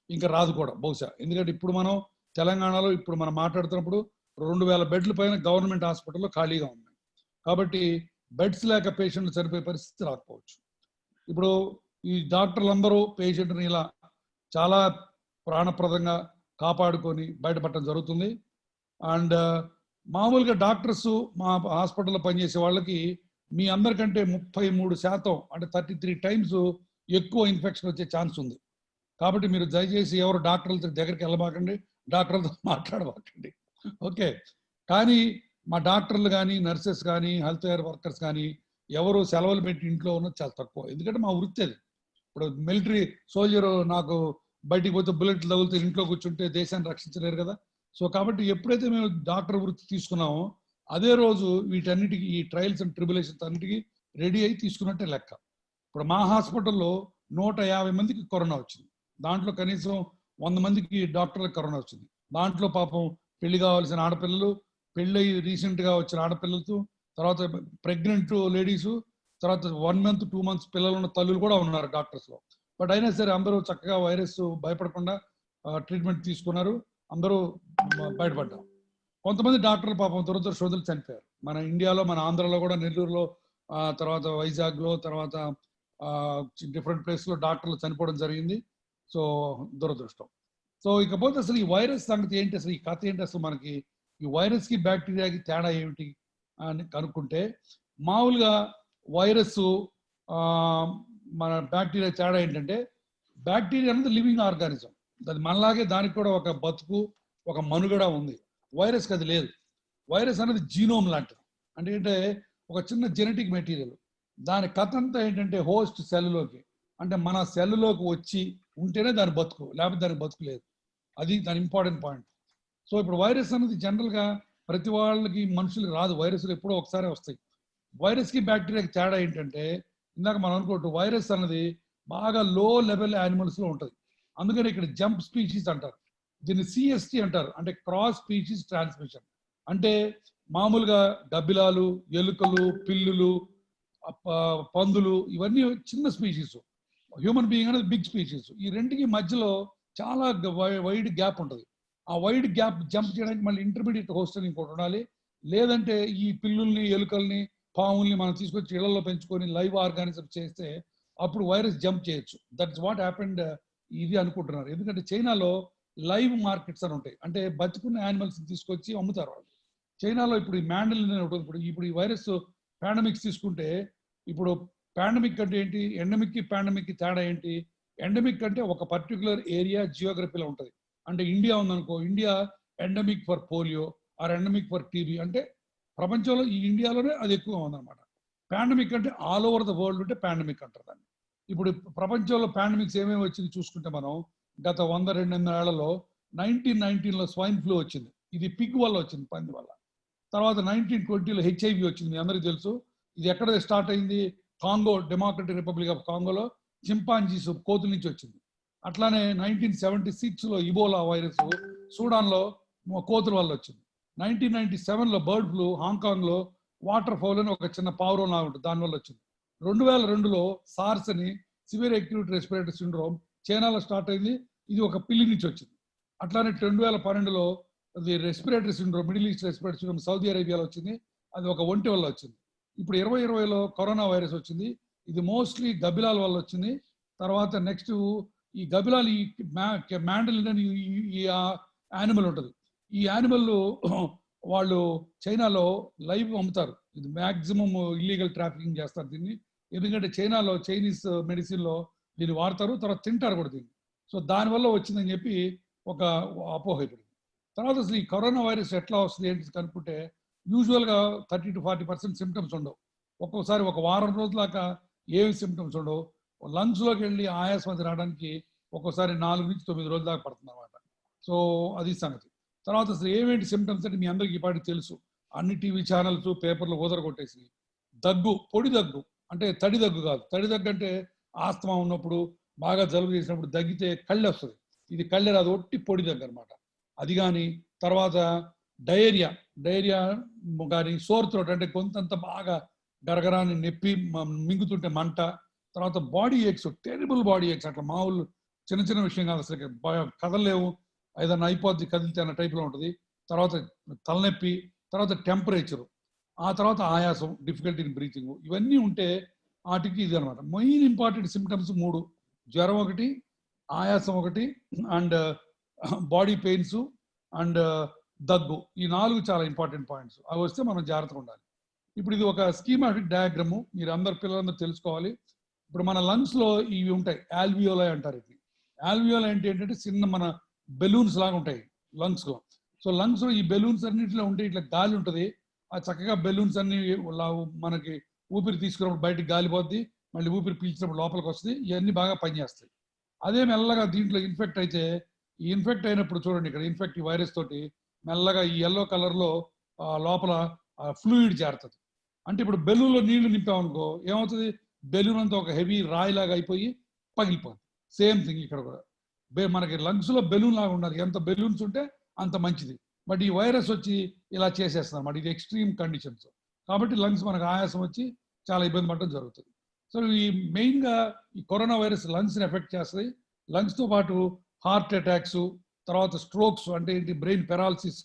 ఇంకా రాదు కూడా బహుశా. ఎందుకంటే ఇప్పుడు మనం తెలంగాణలో ఇప్పుడు మనం మాట్లాడుతున్నప్పుడు 2000 బెడ్ల పైన గవర్నమెంట్ హాస్పిటల్లో ఖాళీగా ఉన్నాయి. కాబట్టి బెడ్స్ లేక పేషెంట్లు చనిపోయే పరిస్థితి రాకపోవచ్చు. ఇప్పుడు ఈ డాక్టర్లు అందరూ పేషెంట్ని ఇలా చాలా ప్రాణప్రదంగా కాపాడుకొని బయటపడటం జరుగుతుంది. అండ్ మామూలుగా డాక్టర్స్ మా హాస్పిటల్లో పనిచేసే వాళ్ళకి మీ అందరికంటే 33% అంటే 33 times ఎక్కువ ఇన్ఫెక్షన్ వచ్చే ఛాన్స్ ఉంది. కాబట్టి మీరు దయచేసి ఎవరు డాక్టర్ల దగ్గరికి వెళ్ళబాకండి, డాక్టర్లతో మాట్లాడబాకండి. ఓకే. కానీ మా డాక్టర్లు కానీ, నర్సెస్ కానీ, హెల్త్ కేర్ వర్కర్స్ కానీ ఎవరు సెలవులు పెట్టి ఇంట్లో ఉన్నది చాలా తక్కువ. ఎందుకంటే మా వృత్తి అది. ఇప్పుడు మిలిటరీ సోల్జరు నాకు బయటికి పోతే బుల్లెట్లు తగులుతూ ఇంట్లో కూర్చుంటే దేశాన్ని రక్షించలేరు కదా. సో కాబట్టి ఎప్పుడైతే మేము డాక్టర్ వృత్తి తీసుకున్నామో అదే రోజు వీటన్నిటికీ, ఈ ట్రయల్స్ అండ్ ట్రిబులేషన్స్ అన్నిటికీ రెడీ అయ్యి తీసుకున్నట్టే లెక్క. ఇప్పుడు మా హాస్పిటల్లో 150 మందికి కరోనా వచ్చింది. దాంట్లో కనీసం 100 మందికి డాక్టర్లకు కరోనా వచ్చింది. దాంట్లో పాపం పెళ్లి కావాల్సిన ఆడపిల్లలు, పెళ్ళి రీసెంట్గా వచ్చిన ఆడపిల్లలతో, తర్వాత ప్రెగ్నెంట్ లేడీసు, తర్వాత 1 month 2 months పిల్లలు ఉన్న తల్లులు కూడా ఉన్నారు డాక్టర్స్లో. బట్ అయినా సరే అందరూ చక్కగా వైరస్ భయపడకుండా ట్రీట్మెంట్ తీసుకున్నారు, అందరూ బయటపడ్డారు. కొంతమంది డాక్టర్లు పాపం దురదృష్టవంతులు చనిపోయారు. మన ఇండియాలో, మన ఆంధ్రలో కూడా, నెల్లూరులో, తర్వాత వైజాగ్లో, తర్వాత డిఫరెంట్ ప్లేస్లో డాక్టర్లు చనిపోవడం జరిగింది. సో దురదృష్టం. సో ఇకపోతే అసలు ఈ వైరస్ సంగతి ఏంటి, అసలు ఈ కథ ఏంటి, అసలు మనకి ఈ వైరస్కి బ్యాక్టీరియాకి తేడా ఏమిటి అని కనుక్కుంటే, మామూలుగా వైరస్ మన బ్యాక్టీరియా తేడా ఏంటంటే, బ్యాక్టీరియా అనేది లివింగ్ ఆర్గానిజం. అది మనలాగే దానికి కూడా ఒక బతుకు, ఒక మనుగడ ఉంది. వైరస్కి అది లేదు. వైరస్ అనేది జీనోమ్ లాంటిది. అంటే ఒక చిన్న జెనెటిక్ మెటీరియల్. దాని కథ అంతా ఏంటంటే హోస్ట్ సెల్లోకి, అంటే మన సెల్లోకి వచ్చి ఉంటేనే దాని బతుకు, లేకపోతే దానికి బతుకు లేదు. అది దాని ఇంపార్టెంట్ పాయింట్. సో ఇప్పుడు వైరస్ అనేది జనరల్గా ప్రతి వాళ్ళకి, మనుషులకి రాదు. వైరస్లు ఎప్పుడో ఒకసారి వస్తాయి. వైరస్కి బ్యాక్టీరియాకి తేడా ఏంటంటే, ఇందాక మనం అనుకోవట్టు వైరస్ అనేది బాగా లో లెవెల్ యానిమల్స్లో ఉంటుంది. అందుకని ఇక్కడ జంప్ స్పీషీస్ అంటారు. దీన్ని CST అంటారు, అంటే క్రాస్ స్పీషీస్ ట్రాన్స్మిషన్. అంటే మామూలుగా గబ్బిలాలు, ఎలుకలు, పిల్లులు, పందులు ఇవన్నీ చిన్న స్పీషీస్. హ్యూమన్ బీయింగ్ అనేది బిగ్ స్పీషీస్. ఈ రెండుకి మధ్యలో చాలా వైడ్ గ్యాప్ ఉంటుంది. ఆ వైడ్ గ్యాప్ జంప్ చేయడానికి మళ్ళీ ఇంటర్మీడియట్ హోస్ట్ అని ఇంకోటి ఉండాలి. లేదంటే ఈ పిల్లుల్ని, ఎలుకల్ని, పాముల్ని మనం తీసుకొచ్చి ఇళ్లలో పెంచుకొని లైవ్ ఆర్గానిజం చేస్తే అప్పుడు వైరస్ జంప్ చేయొచ్చు. That's what happened. ఇది అనుకుంటున్నారు. ఎందుకంటే చైనాలో లైవ్ మార్కెట్స్ అని ఉంటాయి. అంటే బతుకున్న యానిమల్స్ తీసుకొచ్చి అమ్ముతారు వాళ్ళు. చైనాలో ఇప్పుడు ఈ మ్యాండలిన్ అని ఉంటుంది. ఇప్పుడు ఈ వైరస్ పాండమిక్స్ తీసుకుంటే, ఇప్పుడు పాండమిక్ అంటే ఏంటి, ఎండమిక్కి పాండమిక్కి తేడా ఏంటి? ఎండమిక్ అంటే ఒక పర్టికులర్ ఏరియా జియోగ్రఫీలో ఉంటుంది. అంటే ఇండియా ఉందనుకో, India endemic for polio or endemic for TB. అంటే ప్రపంచంలో ఈ ఇండియాలోనే అది ఎక్కువగా ఉందన్నమాట. పాండమిక్ అంటే ఆల్ ఓవర్ ద వరల్డ్ ఉంటే పాండమిక్ అంటారు దాన్ని. ఇప్పుడు ప్రపంచంలో పాండమిక్స్ ఏమేమి వచ్చింది చూసుకుంటే, మనం గత 100-200 ఏళ్లలో 1919లో స్వైన్ ఫ్లూ వచ్చింది. ఇది పిగ్ వల్ల వచ్చింది, పంది వల్ల. తర్వాత 1920లో HIV వచ్చింది, మీ అందరికీ తెలుసు. ఇది ఎక్కడ స్టార్ట్ అయింది? కాంగో, డెమోక్రటిక్ రిపబ్లిక్ ఆఫ్ కాంగోలో చింపాంజీస్, కోతుల నుంచి వచ్చింది. అట్లానే 1976లో ఇబోలా వైరస్ సూడాన్లో కోతుల వల్ల వచ్చింది. 1997లో బర్డ్ ఫ్లూ హాంకాంగ్లో వాటర్ ఫౌల్ అని ఒక చిన్న పావురం లాగా ఉంటుంది, దానివల్ల వచ్చింది. 2002లో సార్స్ అని, సివియర్ అక్యూట్ రెస్పిరేటరీ సిండ్రోమ్, చైనాలో స్టార్ట్ అయింది. ఇది ఒక పిల్లి నుంచి వచ్చింది. అట్లానే 2012లో అది respiratory syndrome, Middle East respiratory syndrome Saudi అరేబియాలో వచ్చింది. అది ఒక ఒంటి వల్ల వచ్చింది. ఇప్పుడు 2020లో కరోనా వైరస్ వచ్చింది. ఇది మోస్ట్లీ గబ్బిలాల వల్ల వచ్చింది. తర్వాత నెక్స్ట్ ఈ గబ్బిలాలు, ఈ మ్యాండలిన్ అని ఈ యానిమల్ ఉంటుంది. ఈ యానిమల్ వాళ్ళు చైనాలో లైవ్ అమ్ముతారు. ఇది మ్యాక్సిమం ఇల్లీగల్ ట్రాఫికింగ్ చేస్తారు దీన్ని. ఎందుకంటే చైనాలో చైనీస్ మెడిసిన్లో దీన్ని వాడతారు, తర్వాత తింటారు కూడా దీన్ని. సో దానివల్ల వచ్చిందని చెప్పి ఒక అపోహ ఇప్పుడు. తర్వాత అసలు ఈ కరోనా వైరస్ ఎట్లా వస్తుంది ఏంటి కనుక్కుంటే, యూజువల్గా 30 to 40% సిమ్టమ్స్ ఉండవు. ఒక్కోసారి ఒక వారం రోజుల దాకా ఏమి సిమ్టమ్స్ ఉండవు. లంగ్స్లోకి వెళ్ళి ఆయాసం అది రావడానికి ఒక్కోసారి 4 నుంచి 9 రోజుల దాకా పడుతుంది అన్నమాట. సో అది సంగతి. తర్వాత అసలు ఏమేంటి సిమ్టమ్స్ అంటే మీ అందరికి ఈ పాటికి తెలుసు, అన్ని టీవీ ఛానల్స్ పేపర్లు కొట్టేసి దగ్గు, పొడి దగ్గు, అంటే తడి దగ్గు కాదు. తడి దగ్గు అంటే ఆస్తమా ఉన్నప్పుడు బాగా జలుబు చేసినప్పుడు దగ్గితే కళ్ళె వస్తుంది, ఇది కళ్ళె రాదు, ఒట్టి పొడి దగ్గు అనమాట అది. కానీ తర్వాత డయేరియా కానీ సోర్ థ్రోట్ అంటే కొంతంత బాగా గరగరాన్ని నొప్పి మింగుతుంటే మంట. తర్వాత body X, terrible body X, అట్లా మామూలు చిన్న చిన్న విషయం కాదు, అసలు కదలేవు, ఏదన్నా అయిపోద్ది కదిలితే అన్న టైప్లో ఉంటుంది. తర్వాత తలనొప్పి, తర్వాత టెంపరేచరు, ఆ తర్వాత ఆయాసం, డిఫికల్టీ ఇన్ బ్రీతింగ్, ఇవన్నీ ఉంటే వాటికి ఇది అనమాట. మెయిన్ ఇంపార్టెంట్ సిమ్టమ్స్ 3: జ్వరం ఒకటి, ఆయాసం ఒకటి, అండ్ బాడీ పెయిన్స్ అండ్ దగ్గు. ఈ 4 చాలా ఇంపార్టెంట్ పాయింట్స్. అవి వస్తే మనం జాగ్రత్తగా ఉండాలి. ఇప్పుడు ఇది ఒక స్కీమాటిక్ డయాగ్రాము, మీరు పిల్లలందరూ తెలుసుకోవాలి. ఇప్పుడు మన లంగ్స్ లో ఇవి ఉంటాయి, ఆల్వియోలై అంటారు. ఇది ఆల్వియోలై ఏంటంటే చిన్న మన బెలూన్స్ లాగా ఉంటాయి లంగ్స్ లో. సో లంగ్స్ లో ఈ బెలూన్స్ అన్నింటిలో ఉంటే ఇట్లా గాలి ఉంటుంది, ఆ చక్కగా బెలూన్స్ అన్ని మనకి ఊపిరి తీసుకున్నప్పుడు బయటకు గాలి పోద్ది, మళ్ళీ ఊపిరి పీల్చినప్పుడు లోపలికి వస్తుంది, ఇవన్నీ బాగా పనిచేస్తాయి. అదే మెల్లగా దీంట్లో ఇన్ఫెక్ట్ అయితే, ఈ ఇన్ఫెక్ట్ అయినప్పుడు చూడండి ఇక్కడ ఇన్ఫెక్టివ్ వైరస్ తోటి మెల్లగా ఈ ఎల్లో కలర్ లో లోపల ఫ్లూయిడ్ చేరుతుంది. అంటే ఇప్పుడు బెలూన్లో నీళ్లు నింపామనుకో ఏమవుతుంది, బెలూన్ అంతా ఒక హెవీ రాయి లాగా అయిపోయి పగిలిపోతుంది. సేమ్ థింగ్ ఇక్కడ కూడా మనకి లంగ్స్ లో బెలూన్ లాగా ఉండాలి, ఎంత బెలూన్స్ ఉంటే అంత మంచిది. బట్ ఈ వైరస్ వచ్చి ఇలా చేసేస్తుంది అన్నమాట, ఇది ఎక్స్ట్రీమ్ కండిషన్స్. కాబట్టి లంగ్స్ మనకు ఆయాసం వచ్చి చాలా ఇబ్బంది పడడం జరుగుతుంది. సో ఈ మెయిన్గా ఈ కరోనా వైరస్ లంగ్స్ని ఎఫెక్ట్ చేస్తుంది. లంగ్స్తో పాటు హార్ట్ అటాక్స్, తర్వాత స్ట్రోక్స్ అంటే ఏంటి బ్రెయిన్ పెరాలసిస్,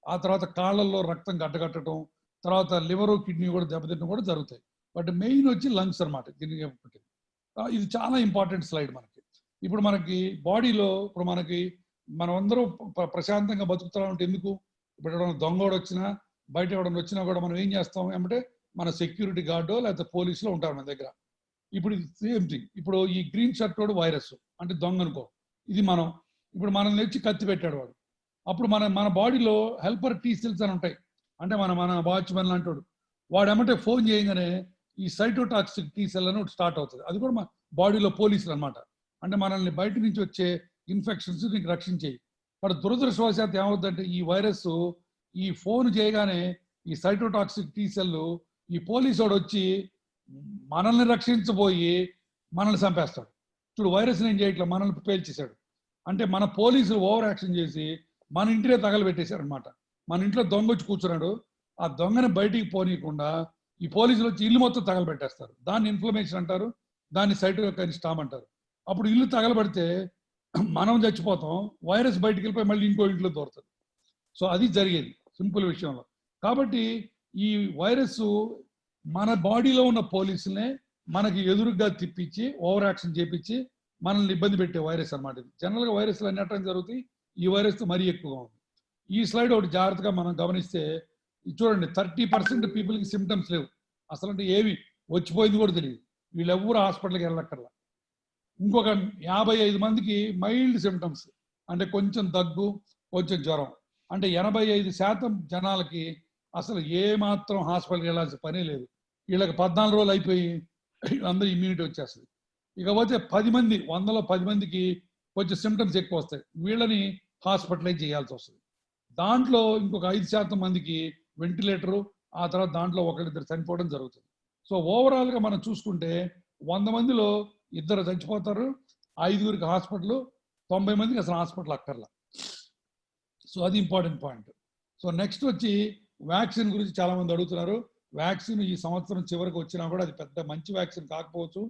ఆ తర్వాత కాళ్ళల్లో రక్తం గడ్డగట్టడం, తర్వాత లివర్ కిడ్నీ కూడా దెబ్బతిట్టడం కూడా జరుగుతాయి. బట్ మెయిన్ వచ్చి లంగ్స్ అనమాట దీనికి. ఇది చాలా ఇంపార్టెంట్ స్లైడ్ మనకి. ఇప్పుడు మనకి బాడీలో ఇప్పుడు మనం అందరూ ప్రశాంతంగా బతుకుతున్నాం అంటే ఎందుకు? ఇప్పుడు ఎవరైనా దొంగోడు వచ్చినా బయట ఎవరైనా వచ్చినా కూడా మనం ఏం చేస్తాం ఏమంటే మన సెక్యూరిటీ గార్డో లేకపోతే పోలీసులో ఉంటారు మన దగ్గర. ఇప్పుడు సేమ్ థింగ్, ఇప్పుడు ఈ గ్రీన్ షర్ట్ వాడు వైరస్ అంటే దొంగ అనుకో, ఇది మనం ఇప్పుడు మనం తెచ్చి కత్తి పెట్టాడు వాడు, అప్పుడు మన బాడీలో హెల్పర్ టీ సెల్స్ అని ఉంటాయి, అంటే మన వాచ్మెన్ లాంటి వాడు ఏమంటే ఫోన్ చేయగానే ఈ సైటోటాక్సిక్ టీ సెల్ అని స్టార్ట్ అవుతుంది. అది కూడా మన బాడీలో పోలీసులు అనమాట, అంటే మనల్ని బయట నుంచి వచ్చే ఇన్ఫెక్షన్స్ నీకు రక్షించేయి. బట్ దురదృష్టవశాత్తు ఏమవుతుందంటే ఈ వైరస్ ఈ ఫోన్ చేయగానే ఈ సైటోటాక్సిక్ టీ సెల్ ఈ పోలీసు వాడు వచ్చి మనల్ని రక్షించబోయి మనల్ని చంపేస్తాడు. చూడు వైరస్ని ఏం చేయట్లా, మనల్ని పేల్చేశాడు. అంటే మన పోలీసులు ఓవర్ యాక్షన్ చేసి మన ఇంటినే తగలబెట్టేశారు అనమాట. మన ఇంట్లో దొంగ వచ్చి కూర్చున్నాడు, ఆ దొంగని బయటికి పోనీయకుండా ఈ పోలీసులు వచ్చి ఇల్లు మొత్తం తగలబెట్టేస్తారు. దాన్ని ఇన్ఫ్లమేషన్ అంటారు, దాన్ని సైటోకైన్ స్టామ్ అంటారు. అప్పుడు ఇల్లు తగలబడితే మనం చచ్చిపోతాం, వైరస్ బయటికి వెళ్ళిపోయి మళ్ళీ ఇంకో ఇంట్లో దొరుకుతుంది. సో అది జరిగేది సింపుల్ విషయంలో. కాబట్టి ఈ వైరస్ మన బాడీలో ఉన్న పోలీసులనే మనకి ఎదురుగా తిప్పించి ఓవర్ యాక్షన్ చేపించి మనల్ని ఇబ్బంది పెట్టే వైరస్ అనమాట. ఇది జనరల్గా వైరస్లు అన్ని అట్టడం జరుగుతాయి, ఈ వైరస్ మరీ ఎక్కువగా ఉంది. ఈ స్లైడ్ ఒకటి జాగ్రత్తగా మనం గమనిస్తే చూడండి, 30% పీపుల్కి సిమ్టమ్స్ లేవు అసలు, అంటే ఏవి వచ్చిపోయింది కూడా తెలియదు, వీళ్ళెవ్వరూ హాస్పిటల్కి వెళ్ళక్కర్లా. ఇంకొక 55 మందికి మైల్డ్ సిమ్టమ్స్, అంటే కొంచెం దగ్గు కొంచెం జ్వరం. అంటే 85% జనాలకి అసలు ఏమాత్రం హాస్పిటల్కి వెళ్ళాల్సిన పనే లేదు. వీళ్ళకి 14 రోజులు అయిపోయి అందరూ ఇమ్యూనిటీ వచ్చేస్తుంది. ఇకపోతే 10 మంది 100లో 10 మందికి కొంచెం సిమ్టమ్స్ ఎక్కువ వస్తాయి, వీళ్ళని హాస్పిటలైజ్ చేయాల్సి వస్తుంది. దాంట్లో ఇంకొక 5% మందికి వెంటిలేటరు, ఆ తర్వాత దాంట్లో ఒకరిద్దరు చనిపోవడం జరుగుతుంది. సో ఓవరాల్గా మనం చూసుకుంటే 100 మందిలో 2 చచ్చిపోతారు, 5గురికి హాస్పిటల్, 90 మందికి అసలు హాస్పిటల్ అక్కర్లా. సో అది ఇంపార్టెంట్ పాయింట్. సో నెక్స్ట్ వచ్చి వ్యాక్సిన్ గురించి చాలా మంది అడుగుతున్నారు. వ్యాక్సిన్ ఈ సంవత్సరం చివరికి వచ్చినా కూడా అది పెద్ద మంచి వ్యాక్సిన్ కాకపోవచ్చు.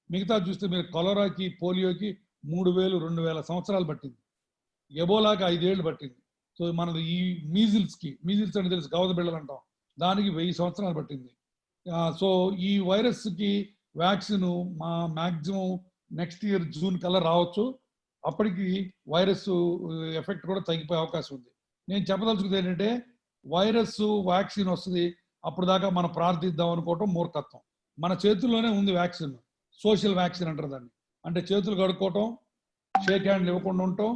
మిగతా చూస్తే మీరు కలరాకి, పోలియోకి 3000-2000 సంవత్సరాలు పట్టింది, ఎబోలాకి 5 ఏళ్ళు పట్టింది. సో మనది ఈ మీజిల్స్ అని తెలుసు, గవద బిళ్ళలు అంటాం, దానికి 1000 సంవత్సరాలు పట్టింది. సో ఈ వైరస్కి vaccine maximum next year June కల్లా రావచ్చు. అప్పటికి వైరస్ ఎఫెక్ట్ కూడా తగ్గిపోయే అవకాశం ఉంది. నేను చెప్పదలుచుకుంది ఏంటంటే వైరస్ వ్యాక్సిన్ వస్తుంది, అప్పుడు దాకా మనం ప్రార్థిద్దాం అనుకోవటం మూర్ఖత్వం. మన చేతుల్లోనే ఉంది వ్యాక్సిన్, సోషల్ వ్యాక్సిన్ అంటారు దాన్ని. అంటే చేతులు కడుక్కోవటం, షేక్ హ్యాండ్లు ఇవ్వకుండా ఉండటం,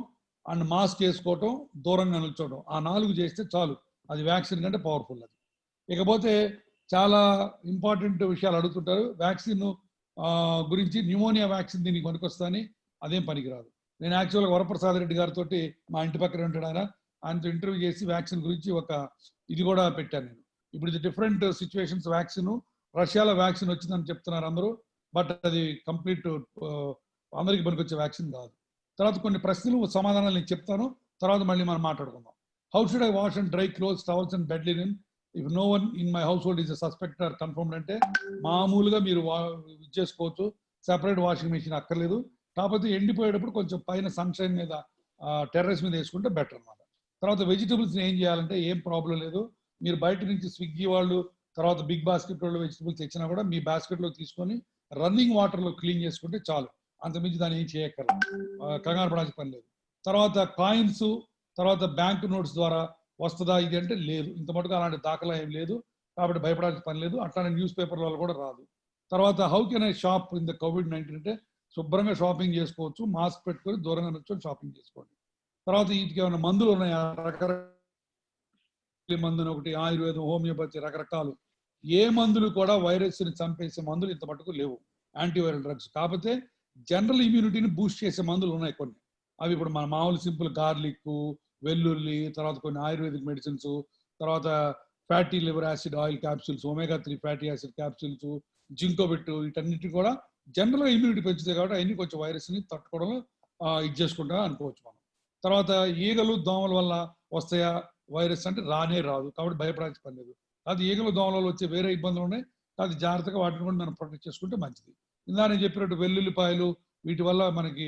అండ్ మాస్క్ వేసుకోవటం, దూరంగా నిల్చోవడం, ఆ 4 చేస్తే చాలు, అది వ్యాక్సిన్ కంటే పవర్ఫుల్ అది. ఇకపోతే చాలా ఇంపార్టెంట్ విషయాలు అడుగుతుంటారు వ్యాక్సిన్ గురించి. న్యూమోనియా వ్యాక్సిన్ దీనికి పనికొస్తుందని, అదేం పనికిరాదు. నేను యాక్చువల్గా వరప్రసాద్ రెడ్డి గారితో మా ఇంటి పక్కన ఉంటాడు ఆయనతో ఇంటర్వ్యూ చేసి వ్యాక్సిన్ గురించి ఒక ఇది కూడా పెట్టాను నేను. ఇప్పుడు ఇది డిఫరెంట్ సిచ్యువేషన్స్ వ్యాక్సిన్. రష్యాలో వ్యాక్సిన్ వచ్చిందని చెప్తున్నారు అందరూ, బట్ అది కంప్లీట్ అందరికి పనికొచ్చే వ్యాక్సిన్ కాదు. తర్వాత కొన్ని ప్రశ్నలు సమాధానాలు నేను చెప్తాను, తర్వాత మళ్ళీ మనం మాట్లాడుకుందాం. How should I wash and dry clothes, towels and bed linen if no one in my household is suspect or confirmed? అంటే మామూలుగా మీరు చేసుకోవచ్చు, సెపరేట్ వాషింగ్ మెషిన్ అక్కర్లేదు. కాకపోతే ఎండిపోయేటప్పుడు కొంచెం పైన సన్షైన్ మీద టెర్రస్ మీద వేసుకుంటే బెటర్ అన్నమాట. తర్వాత వెజిటబుల్స్ ఏం చేయాలంటే ఏం ప్రాబ్లం లేదు, మీరు బయట నుంచి స్విగ్గీ వాళ్ళు తర్వాత బిగ్ బాస్కెట్ వాళ్ళు వెజిటబుల్స్ తెచ్చినా కూడా మీ బాస్కెట్లో తీసుకొని రన్నింగ్ వాటర్లో క్లీన్ చేసుకుంటే చాలు, అంతమించి దాన్ని ఏం చేయక్కర్లేదు, కంగారు పడాల్సిన పని లేదు. తర్వాత కాయిన్స్, తర్వాత బ్యాంక్ నోట్స్ ద్వారా వస్తుందా ఇది అంటే లేదు, ఇంత మటుకు అలాంటి దాఖలా ఏం లేదు, కాబట్టి భయపడాల్సిన పని లేదు. అట్లానే న్యూస్ పేపర్ వాళ్ళు కూడా రాదు. తర్వాత how can I shop in the COVID-19 అంటే శుభ్రంగా షాపింగ్ చేసుకోవచ్చు, మాస్క్ పెట్టుకొని దూరంగా నుంచొని షాపింగ్ చేసుకోండి. తర్వాత వీటికి ఏమైనా మందులు ఉన్నాయా, రకరకాల మందులు, ఒకటి ఆయుర్వేదం, హోమియోపతి, రకరకాలు. ఏ మందులు కూడా వైరస్ని చంపేసే మందులు ఇంత మటుకు లేవు, యాంటీవైరల్ డ్రగ్స్. కాకపోతే జనరల్ ఇమ్యూనిటీని బూస్ట్ చేసే మందులు ఉన్నాయి కొన్ని. అవి ఇప్పుడు మన మామూలు సింపుల్ గార్లిక్, వెల్లుల్లి, తర్వాత కొన్ని ఆయుర్వేదిక్ మెడిసిన్స్, తర్వాత fatty liver acid oil capsules, omega-3 fatty acid capsules, జింకోబిట్, వీటన్నిటి కూడా జనరల్గా ఇమ్యూనిటీ పెంచుతాయి కాబట్టి అవన్నీ కొంచెం వైరస్ని తట్టుకోవడం ఇది చేసుకుంటా అనుకోవచ్చు మనం. తర్వాత ఈగలు దోమల వల్ల వస్తాయా వైరస్ అంటే రానే రాదు, కాబట్టి భయపడాల్సిన పని లేదు. అది ఈగలు దోమల వల్ల వచ్చే వేరే ఇబ్బందులు ఉన్నాయి, అది జాగ్రత్తగా వాటిని కూడా మనం ప్రొటెక్ట్ చేసుకుంటే మంచిది. ఇందా నేను చెప్పినట్టు వెల్లుల్లిపాయలు వీటి వల్ల మనకి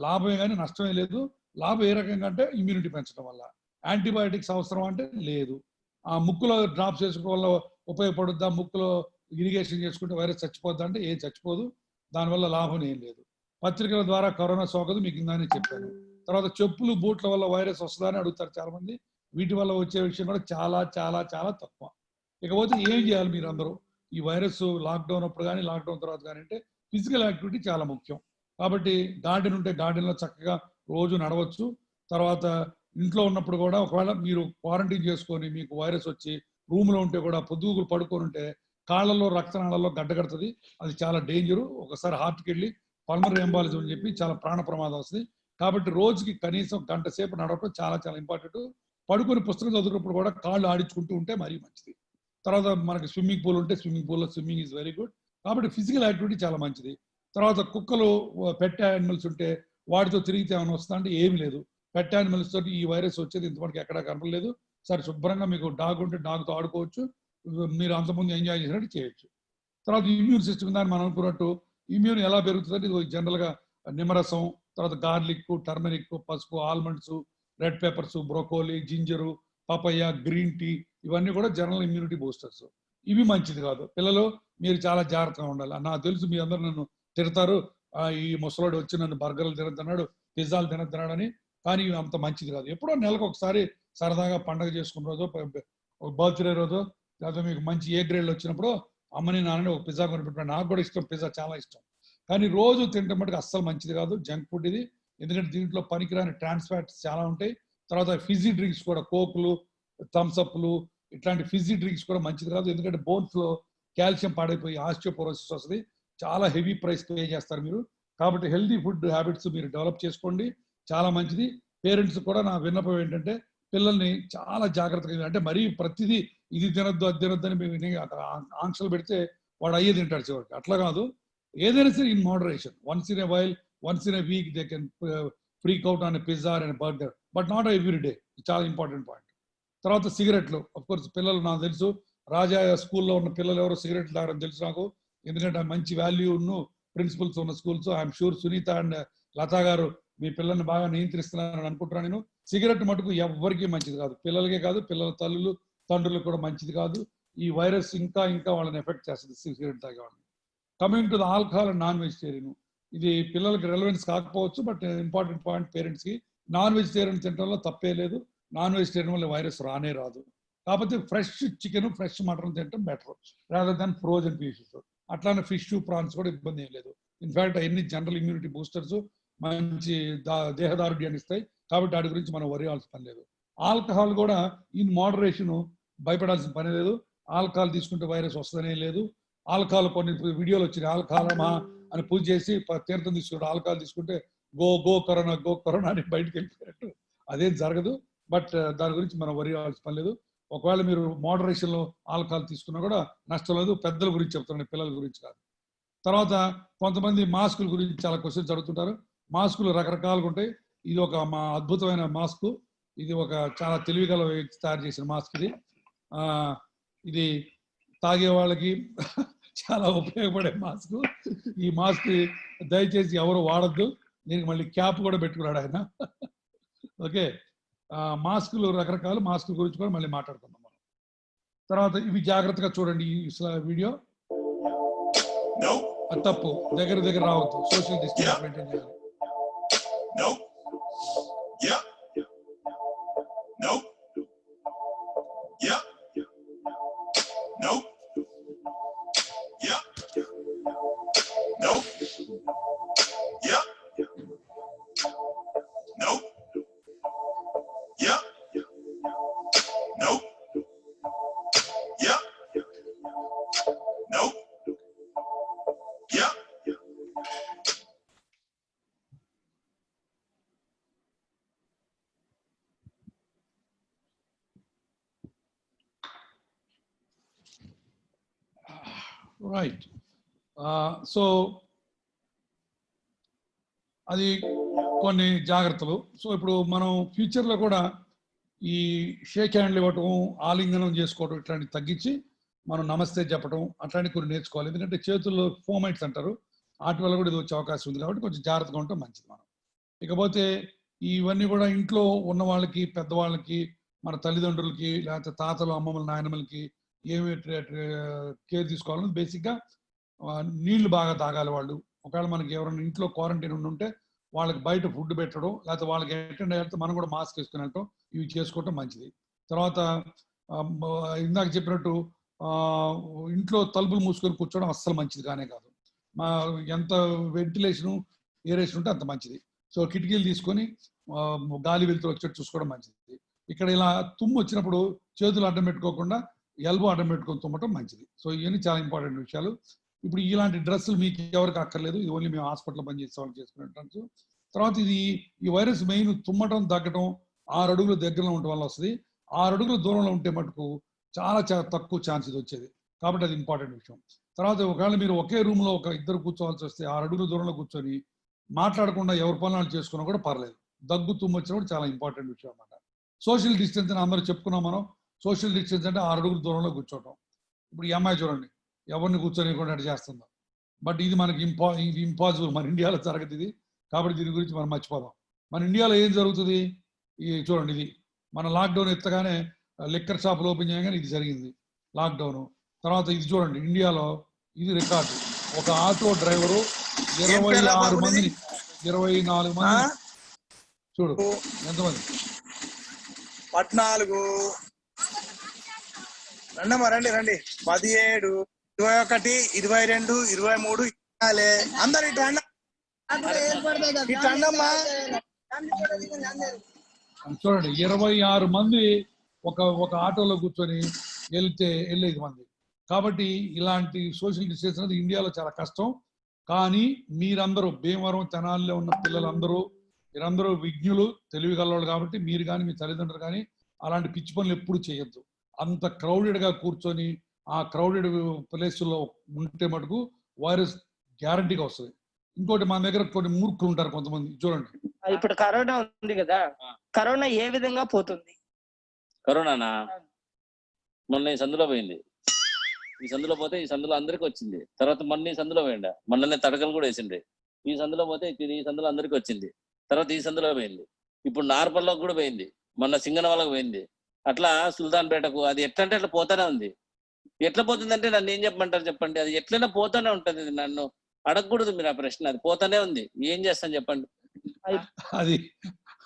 లాభమే కానీ నష్టమే లేదు. లాభం ఏ రకంగా అంటే ఇమ్యూనిటీ పెంచడం వల్ల. యాంటీబయాటిక్స్ అవసరం అంటే లేదు. ఆ ముక్కులో డ్రాప్స్ వేసుకోవడం వల్ల ఉపయోగపడుద్దా, ముక్కులో ఇరిగేషన్ చేసుకుంటే వైరస్ చచ్చిపోద్దా అంటే ఏం చచ్చిపోదు, దానివల్ల లాభం ఏం లేదు. పత్రికల ద్వారా కరోనా సోకదు, మీకు ఇందానే చెప్పాను. తర్వాత చెప్పులు బూట్ల వల్ల వైరస్ వస్తుందా అని అడుగుతారు చాలా మంది, వీటి వల్ల వచ్చే విషయం కూడా చాలా చాలా చాలా తక్కువ. ఇకపోతే ఏం చేయాలి మీరు అందరూ ఈ వైరస్ లాక్డౌన్ అప్పుడు కానీ లాక్డౌన్ తర్వాత కానీ అంటే ఫిజికల్ యాక్టివిటీ చాలా ముఖ్యం. కాబట్టి గార్డెన్ ఉంటే గార్డెన్లో చక్కగా రోజు నడవచ్చు. తర్వాత ఇంట్లో ఉన్నప్పుడు కూడా ఒకవేళ మీరు క్వారంటైన్ చేసుకొని మీకు వైరస్ వచ్చి రూమ్లో ఉంటే కూడా పొద్దుగులు పడుకొని ఉంటే కాళ్ళలో రక్తనాళాల్లో గడ్డగడుతుంది, అది చాలా డేంజరు. ఒకసారి హార్ట్కి వెళ్ళి పల్మనరీ ఎంబాలిజం అని చెప్పి చాలా ప్రాణ ప్రమాదం వస్తుంది. కాబట్టి రోజుకి కనీసం గంట సేపు నడవడం చాలా చాలా ఇంపార్టెంట్. పడుకొని పుస్తకం చదువుకున్నప్పుడు కూడా కాళ్ళు ఆడించుకుంటూ ఉంటే మరీ మంచిది. తర్వాత మనకి స్విమ్మింగ్ పూల్ ఉంటే స్విమ్మింగ్ పూల్లో స్విమ్మింగ్ ఈజ్ వెరీ గుడ్. కాబట్టి ఫిజికల్ యాక్టివిటీ చాలా మంచిది. తర్వాత కుక్కలు, పెట్ యానిమల్స్ ఉంటే వాటితో తిరిగితే ఏమైనా వస్తుందా అంటే ఏమి లేదు. పెట్ యానిమల్స్ తోటి ఈ వైరస్ వచ్చేది ఇంతవరకు ఎక్కడా కనపడలేదు. సరే శుభ్రంగా మీకు డాగ్ ఉంటే డాగ్తో ఆడుకోవచ్చు, మీరు అంతకుముందు ఎంజాయ్ చేసినట్టు చేయొచ్చు. తర్వాత ఇమ్యూన్ సిస్టమ్ దాన్ని మనం అనుకున్నట్టు ఇమ్యూన్ ఎలా పెరుగుతుందంటే ఇది జనరల్గా నిమ్మరసం, తర్వాత గార్లిక్, టర్మరిక్, పసుపు, almonds, red peppers, broccoli, ginger, papaya, green tea, ఇవన్నీ కూడా జనరల్ ఇమ్యూనిటీ బూస్టర్స్. ఇవి మంచిది కాదు. పిల్లలు మీరు చాలా జాగ్రత్తగా ఉండాలి. నాకు తెలుసు మీ అందరూ నన్ను తిడతారు, ఈ ముసలోడు వచ్చి నన్ను బర్గర్లు తినద్దన్నాడు, పిజ్జాలు తినద్దన్నాడు అని, కానీ ఇవి అంత మంచిది కాదు. ఎప్పుడో నెలకు ఒకసారి సరదాగా పండగ చేసుకున్న రోజు, బర్త్డే రోజు, లేకపోతే మీకు మంచి ఏ గ్రేడ్లు వచ్చినప్పుడు అమ్మని నాన్నని ఒక పిజ్జా కొనిపెట్టాను. నాకు కూడా ఇష్టం, పిజ్జా చాలా ఇష్టం. కానీ రోజు తినడం మటుకు అస్సలు మంచిది కాదు, జంక్ ఫుడ్ ఇది. ఎందుకంటే దీంట్లో పనికిరాని ట్రాన్స్ ఫ్యాట్స్ చాలా ఉంటాయి. తర్వాత ఫిజీ డ్రింక్స్ కూడా, కోక్లు, థమ్స్అప్లు, ఇట్లాంటి ఫిజీ డ్రింక్స్ కూడా మంచిది కాదు. ఎందుకంటే బోన్స్లో కాల్షియం పాడైపోయి ఆస్టియోపోరోసిస్ వస్తుంది, చాలా హెవీ ప్రైస్ పే చేస్తారు మీరు. కాబట్టి హెల్దీ ఫుడ్ హ్యాబిట్స్ మీరు డెవలప్ చేసుకోండి, చాలా మంచిది. పేరెంట్స్ కూడా నా విన్నపం ఏంటంటే పిల్లల్ని చాలా జాగ్రత్తగా, అంటే మరీ ప్రతిదీ ఇది తినొద్దు అది తినొద్దు అని మేము ఆంక్షలు పెడితే వాడు అయ్యే తింటాడు చివరికి. అట్లా కాదు, ఏదైనా సరే in moderation. Once in a while, once in a week they can freak out on a pizza and burger, but not every day. చాలా ఇంపార్టెంట్ పాయింట్. తర్వాత సిగరెట్లు, అఫ్ కోర్స్ పిల్లలు నాకు తెలుసు, రాజా స్కూల్లో ఉన్న పిల్లలు ఎవరో సిగరెట్లు తాగడం తెలుసు నాకు, ఎందుకంటే మంచి వాల్యూను ప్రిన్సిపల్స్ ఉన్న schools. I'm sure Sunitha and Latha garu మీ పిల్లల్ని బాగా నియంత్రిస్తున్నారని అనుకుంటున్నాను నేను. సిగరెట్ మటుకు ఎవ్వరికీ మంచిది కాదు, పిల్లలకే కాదు, పిల్లల తల్లులు తండ్రులకు కూడా మంచిది కాదు. ఈ వైరస్ ఇంకా ఇంకా వాళ్ళని ఎఫెక్ట్ చేస్తుంది సిగరెట్ తాగేవాళ్ళని. Coming to the alcohol and non vegetarian, ఇది పిల్లలకి రెలవెన్స్ కాకపోవచ్చు, బట్ ఇంపార్టెంట్ పాయింట్ పేరెంట్స్కి. నాన్ వెజిటేరియన్ తినడంలో తప్పే లేదు, నాన్ వెజిటేరియన్ వల్ల వైరస్ రానే రాదు. కాకపోతే ఫ్రెష్ చికెన్, ఫ్రెష్ మటన్ తినడం better rather than frozen pieces. అట్లానే ఫిష్, ప్రాన్స్ కూడా ఇబ్బంది ఏం లేదు. ఇన్ఫాక్ట్ అవన్నీ జనరల్ ఇమ్యూనిటీ బూస్టర్స్, మంచి దేహదారుడ్యాన్ని ఇస్తాయి. కాబట్టి వాటి గురించి మనం వరి అవ్వాల్సిన పని లేదు. ఆల్కహాల్ కూడా ఇన్ మోడరేషన్, భయపడాల్సిన పని లేదు. ఆల్కహాల్ తీసుకుంటే వైరస్ వస్తుందనే లేదు. ఆల్కహాల్ కొన్ని వీడియోలు వచ్చినాయి, ఆల్కహాల్ అని పూజ చేసి తీర్థం తీసుకుంటే ఆల్కహాల్ తీసుకుంటే గో కరోనా అని బయటకు వెళ్ళిపోయినట్టు అదేం జరగదు. బట్ దాని గురించి మనం వరి అవ్వాల్సిన పని లేదు. ఒకవేళ మీరు మోడరేషన్లో ఆల్కహాల్ తీసుకున్నా కూడా నష్టం లేదు. పెద్దల గురించి చెప్తున్నాను, పిల్లల గురించి కాదు. తర్వాత కొంతమంది మాస్కుల గురించి చాలా క్వశ్చన్స్ అడుగుతుంటారు. మాస్కులు రకరకాలుగా ఉంటాయి. ఇది ఒక మా అద్భుతమైన మాస్క్. ఇది ఒక చాలా తెలివిగల వ్యక్తి తయారు చేసిన మాస్క్. ఇది తాగే వాళ్ళకి చాలా ఉపయోగపడే మాస్క్. ఈ మాస్క్ దయచేసి ఎవరు వాడద్దు. దీనికి మళ్ళీ క్యాప్ కూడా పెట్టుకున్నాడు ఆయన. ఓకే, మాస్కులు రకరకాల మాస్కుల గురించి కూడా మళ్ళీ మాట్లాడుకుందాం మనం. తర్వాత ఇవి జాగ్రత్తగా చూడండి. ఈ వీడియో అది తప్పు, దగ్గర రావద్దు. సోషల్ డిస్టెన్స్ మెయింటైన్ చేయాలి. రైట్. సో అది కొన్ని జాగ్రత్తలు. సో ఇప్పుడు మనం ఫ్యూచర్లో కూడా ఈ షేక్ హ్యాండ్లు ఇవ్వటం, ఆలింగనం చేసుకోవడం ఇట్లాంటివి తగ్గించి మనం నమస్తే చెప్పడం అట్లాంటివి కొన్ని నేర్చుకోవాలి. ఎందుకంటే చేతుల్లో ఫోమైట్స్ అంటారు, వాటి వల్ల కూడా ఇది వచ్చే అవకాశం ఉంది. కాబట్టి కొంచెం జాగ్రత్తగా ఉండటం మంచిది మనం. ఇకపోతే ఇవన్నీ కూడా ఇంట్లో ఉన్న వాళ్ళకి, పెద్దవాళ్ళకి, మన తల్లిదండ్రులకి, లేకపోతే తాతలు, అమ్మమ్మలు, నాయనమ్మలకి ఏమి కేర్ తీసుకోవాలని బేసిక్గా నీళ్లు బాగా తాగాలి వాళ్ళు. ఒకవేళ మనకి ఎవరైనా ఇంట్లో క్వారంటైన్ ఉంటే వాళ్ళకి బయట ఫుడ్ పెట్టడం, లేకపోతే వాళ్ళకి అటెండ్ అయ్యాక మనం కూడా మాస్క్ వేసుకుని వెళ్ళటం, ఇవి చేసుకోవటం మంచిది. తర్వాత ఇందాక చెప్పినట్టు ఇంట్లో తలుపులు మూసుకొని కూర్చోవడం అస్సలు మంచిది కానే కాదు. ఎంత వెంటిలేషను, ఏరేషన్ ఉంటే అంత మంచిది. సో కిటికీలు తీసుకొని గాలి వెళ్తూ వచ్చేట్టు చూసుకోవడం మంచిది. ఇక్కడ ఇలా తుమ్ము వచ్చినప్పుడు చేతులు అడ్డం పెట్టుకోకుండా ఎల్బో అడ్డం పెట్టుకొని తుమ్మటం మంచిది. సో ఇవన్నీ చాలా ఇంపార్టెంట్ విషయాలు. ఇప్పుడు ఇలాంటి డ్రెస్సులు మీకు ఎవరికి అక్కర్లేదు, ఇది ఓన్లీ మేము హాస్పిటల్లో పనిచేసే వాళ్ళు చేసుకునే డ్రెస్. తర్వాత ఈ వైరస్ మెయిన్ తుమ్మటం, తగ్గటం 6 అడుగుల దగ్గరలో ఉండటం వల్ల వస్తుంది. 6 అడుగుల దూరంలో ఉంటే మటుకు చాలా తక్కువ ఛాన్స్ ఇది వచ్చేది. కాబట్టి అది ఇంపార్టెంట్ విషయం. తర్వాత ఒకవేళ మీరు ఒకే రూమ్లో ఒక ఇద్దరు కూర్చోవాల్సి వస్తే 6 అడుగుల దూరంలో కూర్చొని మాట్లాడకుండా ఎవరి పనులు చేసుకున్నా కూడా పర్లేదు. దగ్గు తుమ్ము వచ్చినా కూడా చాలా ఇంపార్టెంట్ విషయం అన్నమాట. సోషల్ డిస్టెన్స్ అని అందరూ చెప్పుకున్నాం మనం. సోషల్ డిస్టెన్స్ అంటే 6 అడుగుల దూరంలో కూర్చోవటం. ఇప్పుడు ఈ అమ్మాయి చూడండి, ఎవరిని కూర్చొని చేస్తుందో. బట్ ఇది మనకి ఇది ఇంపాసిబుల్. మన ఇండియాలో జరగదు ఇది. కాబట్టి దీని గురించి మనం మర్చిపోదాం. మన ఇండియాలో ఏం జరుగుతుంది చూడండి. ఇది మన లాక్డౌన్ ఎత్తగానే లిక్కర్ షాపులు ఓపెన్ చేయగానే ఇది జరిగింది, లాక్డౌన్. తర్వాత ఇది చూడండి, ఇండియాలో ఇది రికార్డు. ఒక ఆటో డ్రైవరు 26 మందిని 24 మంది చూడు ఎంతమంది 14 రండి 17 21 22 23 అందరు చూడండి 26 మంది ఒక ఆటోలో కూర్చొని వెళ్ళేది మంది. కాబట్టి ఇలాంటి సోషల్ డిస్టెన్స్ అనేది ఇండియాలో చాలా కష్టం. కానీ మీరందరూ భీమవరం, తెనాలిలో ఉన్న పిల్లలందరూ మీరందరూ విజ్ఞులు, తెలివిగలవాళ్ళు. కాబట్టి మీరు కానీ మీ తల్లిదండ్రులు కానీ అలాంటి పిచ్చి పనులు ఎప్పుడు చేయొద్దు. అంత క్రౌడెడ్గా కూర్చొని ఆ క్రౌడెడ్ ప్లేస్లో ఉంటే మటుకు వైరస్ గ్యారంటీగా వస్తుంది. ఇంకోటి మన దగ్గర కొన్ని మూర్ఖులు ఉంటారు కొంతమంది. చూడండి, ఇప్పుడు కరోనా ఉంది కదా, కరోనా ఏ విధంగా పోతుంది? కరోనానా మొన్న ఈ సందులో పోయింది. ఈ సందులో పోతే ఈ సందులో అందరికి వచ్చింది. తర్వాత మొన్న ఈ సందులో పోయిండ, మొన్ననే తడకలు కూడా వేసిండే. ఈ సందులో పోతే ఈ సందులో అందరికి వచ్చింది. తర్వాత ఈ సందులో పోయింది. ఇప్పుడు నార్పల్లోకి కూడా పోయింది, మొన్న సింగనవాళ్ళకు పోయింది. అట్లా సుల్తాన్పేటకు అది ఎట్లా అంటే అట్లా పోతానే ఉంది. ఎట్లా పోతుందంటే నన్ను ఏం చెప్పమంటారు చెప్పండి? అది ఎట్లైనా పోతానే ఉంటుంది. నన్ను అడగకూడదు మీరు ఆ ప్రశ్న. అది పోతానే ఉంది, ఏం చేస్తాను చెప్పండి? అది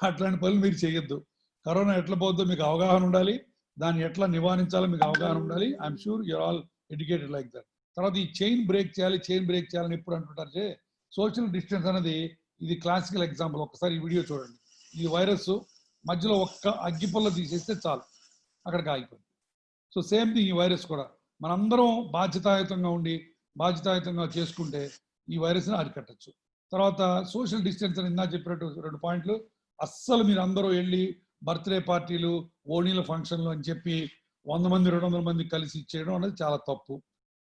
అట్లాంటి పనులు మీరు చేయొద్దు. కరోనా ఎట్లా పోతుందో మీకు అవగాహన ఉండాలి, దాన్ని ఎట్లా నివారించాలో మీకు అవగాహన ఉండాలి. I'm sure you are all educated like that. తర్వాత ఈ చైన్ బ్రేక్ చేయాలని ఎప్పుడు అంటుంటారు. సోషల్ డిస్టెన్స్ అనేది ఇది క్లాసికల్ ఎగ్జాంపుల్. ఒకసారి ఈ వీడియో చూడండి. ఈ వైరస్ మధ్యలో ఒక్క అగ్గిపుల్ల తీసేస్తే చాలు, అక్కడికి ఆగిపోయింది. సో సేమ్ థింగ్ ఈ వైరస్ కూడా. మనందరం బాధ్యతాయుతంగా ఉండి బాధ్యతాయుతంగా చేసుకుంటే ఈ వైరస్ని అరికట్టచ్చు. తర్వాత సోషల్ డిస్టెన్స్ అని ఇందా చెప్పినట్టు 2 పాయింట్లు. అస్సలు మీరు అందరూ వెళ్ళి బర్త్డే పార్టీలు, ఓణీల ఫంక్షన్లు అని చెప్పి 100 మంది 200 మంది కలిసి ఇచ్చేయడం అనేది చాలా తప్పు.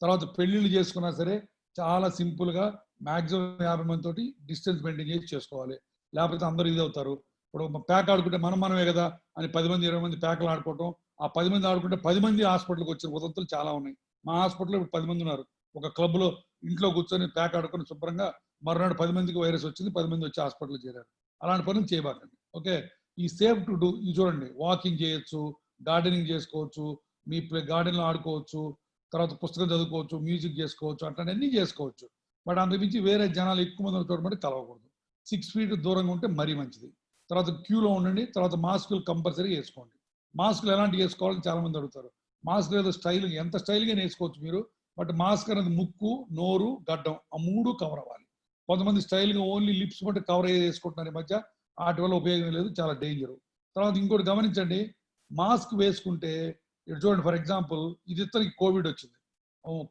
తర్వాత పెళ్లిళ్ళు చేసుకున్నా సరే చాలా సింపుల్గా మాక్సిమం 50 మంది తోటి డిస్టెన్స్ మెయింటైన్ చేసి చేసుకోవాలి. లేకపోతే అందరూ ఇది అవుతారు. ఇప్పుడు ప్యాక్ ఆడుకుంటే మనమే కదా అని 10 మంది 20 మంది ప్యాక్లు ఆడుకోవటం, ఆ 10 మంది ఆడుకుంటే 10 మంది హాస్పిటల్కి వచ్చిన ఉదంతులు చాలా ఉన్నాయి. మా హాస్పిటల్లో ఇప్పుడు 10 మంది ఉన్నారు. ఒక క్లబ్లో ఇంట్లో కూర్చొని ప్యాక్ ఆడుకొని శుభ్రంగా మరునాడు 10 మందికి వైరస్ వచ్చింది, 10 మంది వచ్చి హాస్పిటల్ చేరారు. అలాంటి పనులు చేయబాకండి. ఓకే, ఈ సేఫ్ టు డూ ఇది చూడండి. వాకింగ్ చేయొచ్చు, గార్డెనింగ్ చేసుకోవచ్చు, మీ గార్డెన్లో ఆడుకోవచ్చు, తర్వాత పుస్తకం చదువుకోవచ్చు, మ్యూజిక్ చేసుకోవచ్చు, అట్లాంటివన్నీ చేసుకోవచ్చు. బట్ అంతకుమించి వేరే జనాలు ఎక్కువ మంది ఉన్న చోట మట్టి కలవకూడదు. 6 feet దూరంగా ఉంటే మరీ మంచిది. తర్వాత క్యూలో ఉండండి. తర్వాత మాస్కులు కంపల్సరీ వేసుకోండి. మాస్కులు ఎలాంటి వేసుకోవాలని చాలా మంది అడుగుతారు. మాస్క్ ఏదో స్టైల్, ఎంత స్టైల్గా వేసుకోవచ్చు మీరు, బట్ మాస్క్ అనేది ముక్కు, నోరు, గడ్డం ఆ 3 కవర్ అవ్వాలి. కొంతమంది స్టైల్గా ఓన్లీ లిప్స్ బట్టి కవర్ వేసుకుంటున్నారు ఈ మధ్య. వాటి వల్ల ఉపయోగం లేదు, చాలా డేంజర్. తర్వాత ఇంకోటి గమనించండి, మాస్క్ వేసుకుంటే ఇటు చూడండి. ఫర్ ఎగ్జాంపుల్ ఇది ఇతనికి కోవిడ్ వచ్చింది,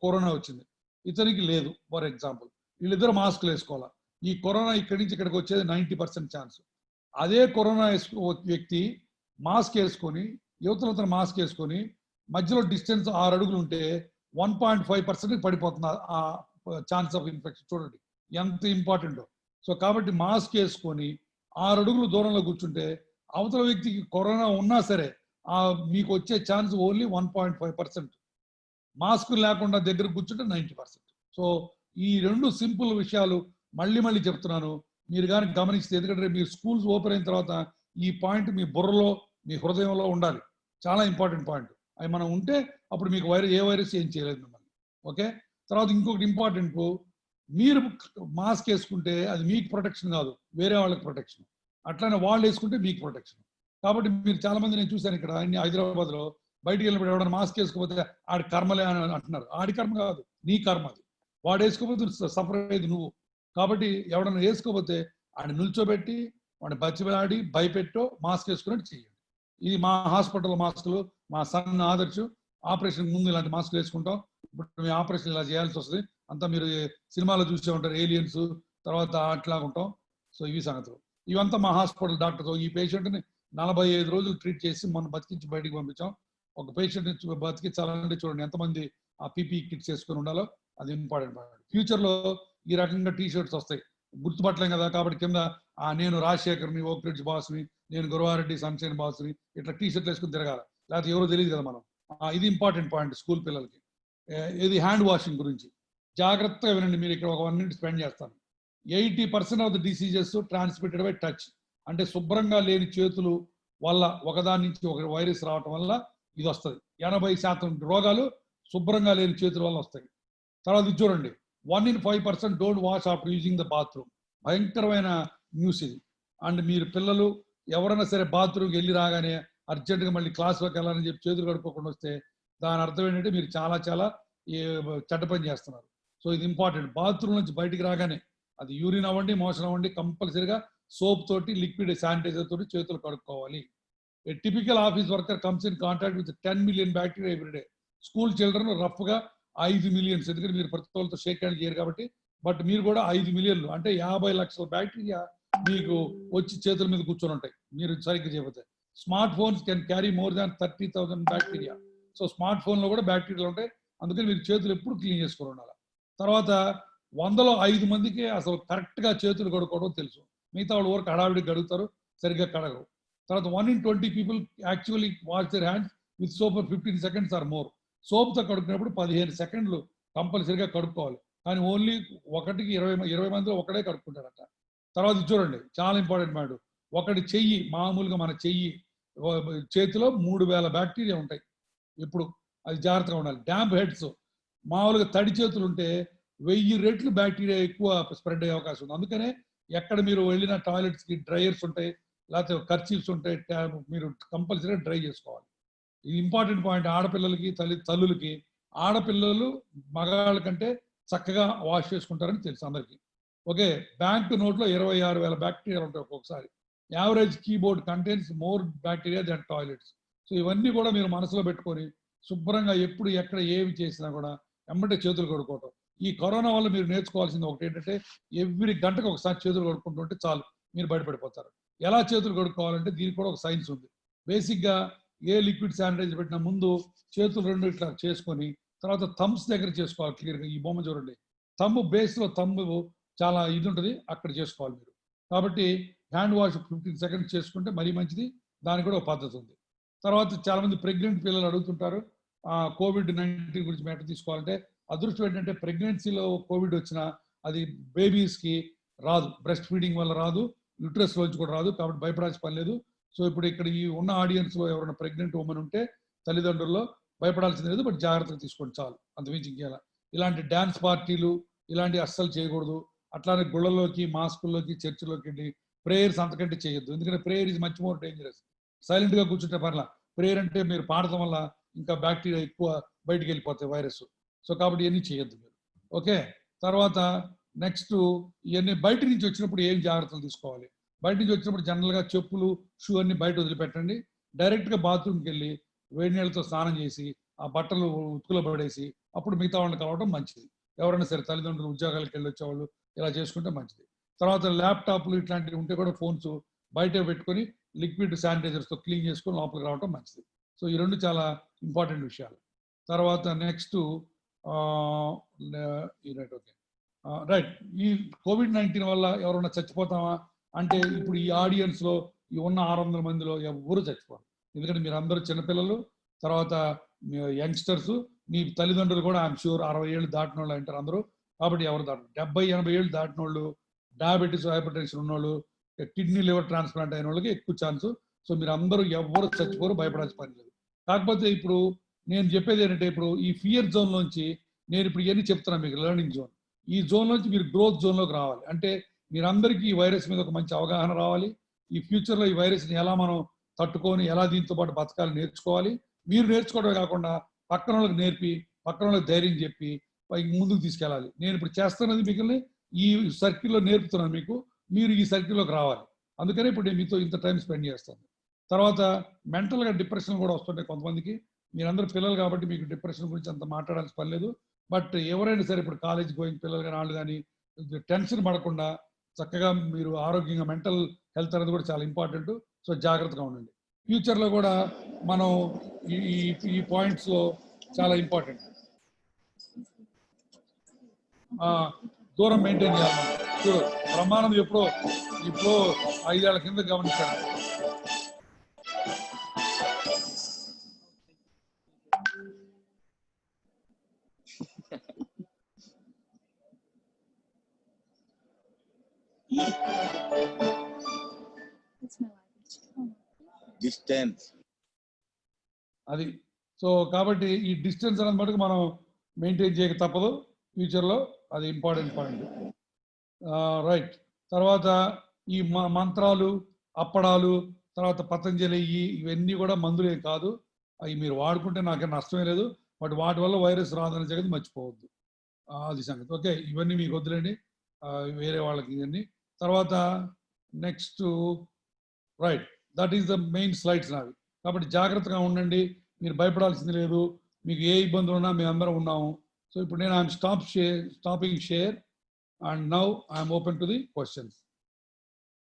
కరోనా వచ్చింది, ఇతనికి లేదు. ఫర్ ఎగ్జాంపుల్ వీళ్ళిద్దరు మాస్క్లు వేసుకోవాలా. ఈ కరోనా ఇక్కడి నుంచి ఇక్కడికి వచ్చేది 90% ఛాన్స్. అదే కరోనా వ్యక్తి మాస్క్ వేసుకొని యువతలతో మాస్క్ వేసుకొని మధ్యలో డిస్టెన్స్ 6 అడుగులు ఉంటే 1.5% పడిపోతుంది ఆ ఛాన్స్ ఆఫ్ ఇన్ఫెక్షన్. చూడండి ఎంత ఇంపార్టెంటో. సో కాబట్టి మాస్క్ వేసుకొని 6 అడుగులు దూరంలో కూర్చుంటే అవతల వ్యక్తికి కరోనా ఉన్నా సరే మీకు వచ్చే ఛాన్స్ ఓన్లీ 1.5%. మాస్క్ లేకుండా దగ్గర కూర్చుంటే 90%. సో ఈ 2 సింపుల్ విషయాలు మళ్ళీ చెప్తున్నాను. మీరు కానీ గమనిస్తే, ఎందుకంటే మీరు స్కూల్స్ ఓపెన్ అయిన తర్వాత ఈ పాయింట్ మీ బుర్రలో, మీ హృదయంలో ఉండాలి. చాలా ఇంపార్టెంట్ పాయింట్. అవి మనం ఉంటే అప్పుడు మీకు ఏ వైరస్ ఏం చేయలేదు మిమ్మల్ని. ఓకే, తర్వాత ఇంకొకటి ఇంపార్టెంట్, మీరు మాస్క్ వేసుకుంటే అది మీకు ప్రొటెక్షన్ కాదు, వేరే వాళ్ళకి ప్రొటెక్షన్. అట్లానే వాళ్ళు వేసుకుంటే మీకు ప్రొటెక్షన్. కాబట్టి మీరు చాలా మంది నేను చూశాను ఇక్కడ హైదరాబాద్లో బయటికి వెళ్ళినప్పుడు ఎవరైనా మాస్క్ వేసుకోకపోతే ఆడి కర్మలే అని అంటున్నారు. ఆడి కర్మ కాదు, నీ కర్మ అది. వాడు వేసుకోకపోతే సఫర్ అయ్యేది నువ్వు. కాబట్టి ఎవడన్నా వేసుకోకపోతే ఆడిని నిల్చోబెట్టి వాడిని బచ్చిలాడి భయపెట్టో మాస్క్ వేసుకున్నట్టు చేయండి. ఇది మా హాస్పిటల్ మాస్కులు. మా సన్ ఆదర్శ్ ఆపరేషన్ ముందు ఇలాంటి మాస్కులు వేసుకుంటాం. ఇప్పుడు మీ ఆపరేషన్ ఇలా చేయాల్సి వస్తుంది. అంతా మీరు సినిమాలో చూసే ఉంటారు, ఏలియన్స్ తర్వాత అట్లా ఉంటాం. సో ఇవి సంగతులు. ఇవంతా మా హాస్పిటల్ డాక్టర్తో ఈ పేషెంట్ని 45 రోజులు ట్రీట్ చేసి మొన్న బతికించి బయటికి పంపించాం. ఒక పేషెంట్ని బతికించాలంటే చూడండి ఎంతమంది ఆ పీపీ కిట్స్ వేసుకొని ఉండాలో. అది ఇంపార్టెంట్. ఫ్యూచర్లో ఈ రకంగా టీ-షర్ట్స్ వస్తాయి, గుర్తుపట్టలేం కదా. కాబట్టి కింద నేను రాజశేఖర్ని, ఓక్రిడ్జ్ బాస్ని, నేను గురువారెడ్డి సన్షైన్ బాస్ని, ఇట్లా టీ-షర్ట్లు వేసుకుని తిరగాలి. లేకపోతే ఎవరో తెలియదు కదా మనం. ఇది ఇంపార్టెంట్ పాయింట్ స్కూల్ పిల్లలకి. ఇది హ్యాండ్ వాషింగ్ గురించి జాగ్రత్తగా వినండి. మీరు ఇక్కడ ఒక 1 minute స్పెండ్ చేస్తాను. 80% of the diseases transmitted by touch. అంటే శుభ్రంగా లేని చేతులు వల్ల ఒకదాని నుంచి ఒక వైరస్ రావటం వల్ల ఇది వస్తుంది. 80% రోగాలు శుభ్రంగా లేని చేతుల వల్ల వస్తాయి. తర్వాత ఇది చూడండి, 1 in 5% don't wash after using the bathroom. భయంకరమైన న్యూస్ ఇది. అండ్ మీరు పిల్లలు ఎవరైనా సరే బాత్రూమ్కి వెళ్ళి రాగానే అర్జెంటుగా మళ్ళీ క్లాస్లోకి వెళ్ళాలని చెప్పి చేతులు కడుక్కోకుండా వస్తే దాని అర్థం ఏంటంటే మీరు చాలా చెడ్డ పని చేస్తున్నారు. సో ఇది ఇంపార్టెంట్. బాత్రూమ్ నుంచి బయటికి రాగానే అది యూరిన్ అవ్వండి, మోషన్ అవ్వండి, కంపల్సరీగా సోప్ తోటి లిక్విడ్ శానిటైజర్ తోటి చేతులు కడుక్కోవాలి. ఏ typical office worker comes in contact with 10 million bacteria everyday. School children రఫ్గా 5 million. ఎందుకంటే మీరు ప్రతి ఒక్కరితో షేక్ హ్యాండ్ చేయరు కాబట్టి. బట్ మీరు కూడా 5 million అంటే 50 లక్షల బ్యాక్టీరియా మీకు వచ్చి చేతుల మీద కూర్చొని ఉంటాయి మీరు సరిగ్గా చేయకపోతే. Smart phones can carry more than 30,000 bacteria. So smart ఫోన్లో కూడా బ్యాక్టీరియాలు ఉంటాయి. అందుకని మీరు చేతులు ఎప్పుడు క్లీన్ చేసుకొని ఉండాలి. తర్వాత 100లో 5 మందికి అసలు కరెక్ట్గా చేతులు కడుక్కోవడం తెలుసు. మిగతా వాళ్ళు ఊరికి హడావిడికి కడుగుతారు, సరిగ్గా కడగరు. తర్వాత 1 in 20 people actually wash their hands with soap for 15 seconds or more. సోప్తో కడుక్కున్నప్పుడు 15 సెకండ్లు కంపల్సరీగా కడుక్కోవాలి. కానీ ఓన్లీ 1కి 20 మందిలో ఒకడే కడుక్కుంటారట. తర్వాత చూడండి చాలా ఇంపార్టెంట్ మాట, ఒకటి చెయ్యి, మామూలుగా మన చేతిలో 3000 బ్యాక్టీరియా ఉంటాయి. ఇప్పుడు అది జాగ్రత్తగా ఉండాలి. డ్యాంప్ హెడ్స్, మామూలుగా తడి చేతులు ఉంటే 1000 రెట్లు బ్యాక్టీరియా ఎక్కువ స్ప్రెడ్ అయ్యే అవకాశం ఉంది. అందుకనే ఎక్కడ మీరు వెళ్ళిన టాయిలెట్స్కి డ్రైయర్స్ ఉంటాయి, లేకపోతే కర్చీఫ్స్ ఉంటాయి, మీరు కంపల్సరీగా డ్రై చేసుకోవాలి. ఇది ఇంపార్టెంట్ పాయింట్. ఆడపిల్లలకి తల్లులకి, ఆడపిల్లలు మగాళ్ళ కంటే చక్కగా వాష్ చేసుకుంటారని తెలుసు అందరికీ. ఓకే, బ్యాంక్ నోట్లో 26,000 బ్యాక్టీరియా ఉంటాయి ఒక్కొక్కసారి. Average keyboard contains more bacteria than toilets. So ఇవన్నీ కూడా మీరు మనసులో పెట్టుకొని శుభ్రంగా ఎప్పుడు ఎక్కడ ఏవి చేసినా కూడా ఎమ్మటే చేతులు కడుక్కోవటం. ఈ కరోనా వల్ల మీరు నేర్చుకోవాల్సింది ఒకటి ఏంటంటే ఎవ్రీ గంటకు ఒకసారి చేతులు కడుక్కుంటుంటే చాలు, మీరు బయటపడిపోతారు. ఎలా చేతులు కడుక్కోవాలంటే దీనికి కూడా ఒక సైన్స్ ఉంది. బేసిక్గా ఏ లిక్విడ్ శానిటైజర్ పెట్టిన ముందు చేతులు రెండు ఇట్లా చేసుకొని తర్వాత థమ్స్ దగ్గర చేసుకోవాలి క్లియర్గా. ఈ బొమ్మ చూడండి, థంబ్ బేస్లో థంబ్ చాలా ఇది ఉంటుంది, అక్కడ చేసుకోవాలి మీరు. కాబట్టి హ్యాండ్ వాష్ 15 సెకండ్స్ చేసుకుంటే మరీ మంచిది. దానికి కూడా ఒక పద్ధతి ఉంది. తర్వాత చాలామంది ప్రెగ్నెంట్ పిల్లలు అడుగుతుంటారు COVID-19 గురించి మ్యాటర్ తీసుకోవాలంటే. అదృష్టం ఏంటంటే ప్రెగ్నెన్సీలో కోవిడ్ వచ్చినా అది బేబీస్కి రాదు, బ్రెస్ట్ ఫీడింగ్ వల్ల రాదు, యూట్రస్ లోంచి కూడా రాదు, కాబట్టి భయపడాల్సిన పని లేదు. సో ఇప్పుడు ఇక్కడ ఈ ఉన్న ఆడియన్స్లో ఎవరైనా ప్రెగ్నెంట్ ఉమెన్ ఉంటే తల్లిదండ్రుల్లో భయపడాల్సింది లేదు, బట్ జాగ్రత్తగా తీసుకోండి చాలు, అంతమించి ఇంకేలా. ఇలాంటి డ్యాన్స్ పార్టీలు ఇలాంటివి అస్సలు చేయకూడదు. అట్లానే గుళ్ళలోకి, మాస్కుల్లోకి, చర్చిలోకి వెళ్ళి ప్రేయర్స్ అంతకంటే చేయొద్దు. ఎందుకంటే prayer is much more dangerous. సైలెంట్గా కూర్చుంటే పర్లా, ప్రేయర్ అంటే మీరు పాడటం వల్ల ఇంకా బ్యాక్టీరియా ఎక్కువ బయటికి వెళ్ళిపోతాయి, వైరస్. సో కాబట్టి ఇవన్నీ చేయొద్దు మీరు. ఓకే, తర్వాత నెక్స్ట్ ఇవన్నీ బయట నుంచి వచ్చినప్పుడు ఏం జాగ్రత్తలు తీసుకోవాలి. బయట నుంచి వచ్చినప్పుడు జనరల్గా చెప్పులు, షూ అన్ని బయట వదిలిపెట్టండి. డైరెక్ట్గా బాత్రూమ్కి వెళ్ళి వేడి నీళ్ళతో స్నానం చేసి ఆ బట్టలు ఉతుకులో పడేసి అప్పుడు మిగతా వాళ్ళని కలవడం మంచిది. ఎవరైనా సరే తల్లిదండ్రులు ఉద్యోగాలకు వెళ్ళి వచ్చేవాళ్ళు ఇలా చేసుకుంటే మంచిది. తర్వాత ల్యాప్టాప్లు ఇట్లాంటివి ఉంటే కూడా ఫోన్స్ బయట పెట్టుకొని లిక్విడ్ శానిటైజర్స్తో క్లీన్ చేసుకొని లోపలికి రావడం మంచిది. సో ఈ రెండు చాలా ఇంపార్టెంట్ విషయాలు. తర్వాత నెక్స్ట్ ఓకే రైట్, ఈ COVID-19 వల్ల ఎవరైనా చచ్చిపోతామా అంటే ఇప్పుడు ఈ ఆడియన్స్లో ఈ ఉన్న 600 మందిలో ఎవరు చచ్చిపోరు. ఎందుకంటే మీరు అందరూ చిన్నపిల్లలు, తర్వాత యంగ్స్టర్స్, మీ తల్లిదండ్రులు కూడా ఐఎమ్ షూర్ 60 ఏళ్ళు దాటిన వాళ్ళు అంటారు అందరూ. కాబట్టి ఎవరు దాటరు. 70-80 ఏళ్ళు దాటిన వాళ్ళు, డయాబెటీస్, హైపర్ టెన్షన్ ఉన్నోళ్ళు, కిడ్నీ లివర్ ట్రాన్స్ప్లాంట్ అయిన వాళ్ళకి ఎక్కువ ఛాన్స్. సో మీరు అందరూ ఎవరు చచ్చిపోరు, భయపడాల్సిన పని లేదు. కాకపోతే ఇప్పుడు నేను చెప్పేది ఏంటంటే ఇప్పుడు ఈ ఫియర్ జోన్లోంచి నేను ఇప్పుడు ఇవన్నీ చెప్తున్నాను మీకు, లెర్నింగ్ జోన్. ఈ జోన్లోంచి మీరు గ్రోత్ జోన్లోకి రావాలి. అంటే మీరందరికీ ఈ వైరస్ మీద ఒక మంచి అవగాహన రావాలి. ఈ ఫ్యూచర్లో ఈ వైరస్ని ఎలా మనం తట్టుకొని ఎలా దీంతో పాటు బతకాలి నేర్చుకోవాలి. మీరు నేర్చుకోవడమే కాకుండా పక్కన వాళ్ళకి నేర్పి, పక్కన వాళ్ళకి ధైర్యం చెప్పి ముందుకు తీసుకెళ్ళాలి. నేను ఇప్పుడు చేస్తున్నది మిగిలిన ఈ సర్కిల్లో నేర్పుతున్నాను మీకు, మీరు ఈ సర్కిల్లోకి రావాలి. అందుకనే ఇప్పుడు నేను మీతో ఇంత టైం స్పెండ్ చేస్తాను. తర్వాత మెంటల్గా డిప్రెషన్ కూడా వస్తుంటాయి కొంతమందికి. మీరందరూ పిల్లలు కాబట్టి మీకు డిప్రెషన్ గురించి అంత మాట్లాడాల్సిన పని లేదు. బట్ ఎవరైనా సరే ఇప్పుడు కాలేజ్ గోయింగ్ పిల్లలు కానీ వాళ్ళు కానీ టెన్షన్ పడకుండా చక్కగా మీరు ఆరోగ్యంగా, మెంటల్ హెల్త్ అనేది కూడా చాలా ఇంపార్టెంట్. సో జాగ్రత్తగా ఉండండి. ఫ్యూచర్లో కూడా మనం ఈ పాయింట్స్లో చాలా ఇంపార్టెంట్. దూరం మెయింటైన్ చేయాలి. చూడు బ్రహ్మానందం ఎప్పుడో 5 ఏళ్ల కింద గమనించాడు. డిస్టెన్స్ అది. సో కాబట్టి ఈ డిస్టెన్స్ అనేది మటుకు మనం మెయింటైన్ చేయక తప్పదు ఫ్యూచర్లో, అది ఇంపార్టెంట్ పాయింట్. రైట్. తర్వాత ఈ మంత్రాలు, అప్పడాలు, తర్వాత పతంజలి ఇవన్నీ కూడా మందులే కాదు. అవి మీరు వాడుకుంటే నాకేం నష్టమే లేదు, బట్ వాటి వల్ల వైరస్ రాదనే జగతి మర్చిపోవద్దు. అది సంగతి. ఓకే, ఇవన్నీ మీకు వద్దులేండి, వేరే వాళ్ళకి ఇవన్నీ. తర్వాత next right, that is the main slides నావి. కాబట్టి జాగ్రత్తగా ఉండండి, మీరు భయపడాల్సింది లేదు. మీకు ఏ ఇబ్బందులు ఉన్నా మేము అందరం ఉన్నాము. సో ఇప్పుడు నేను I'm stopping share and now I'm open to the questions.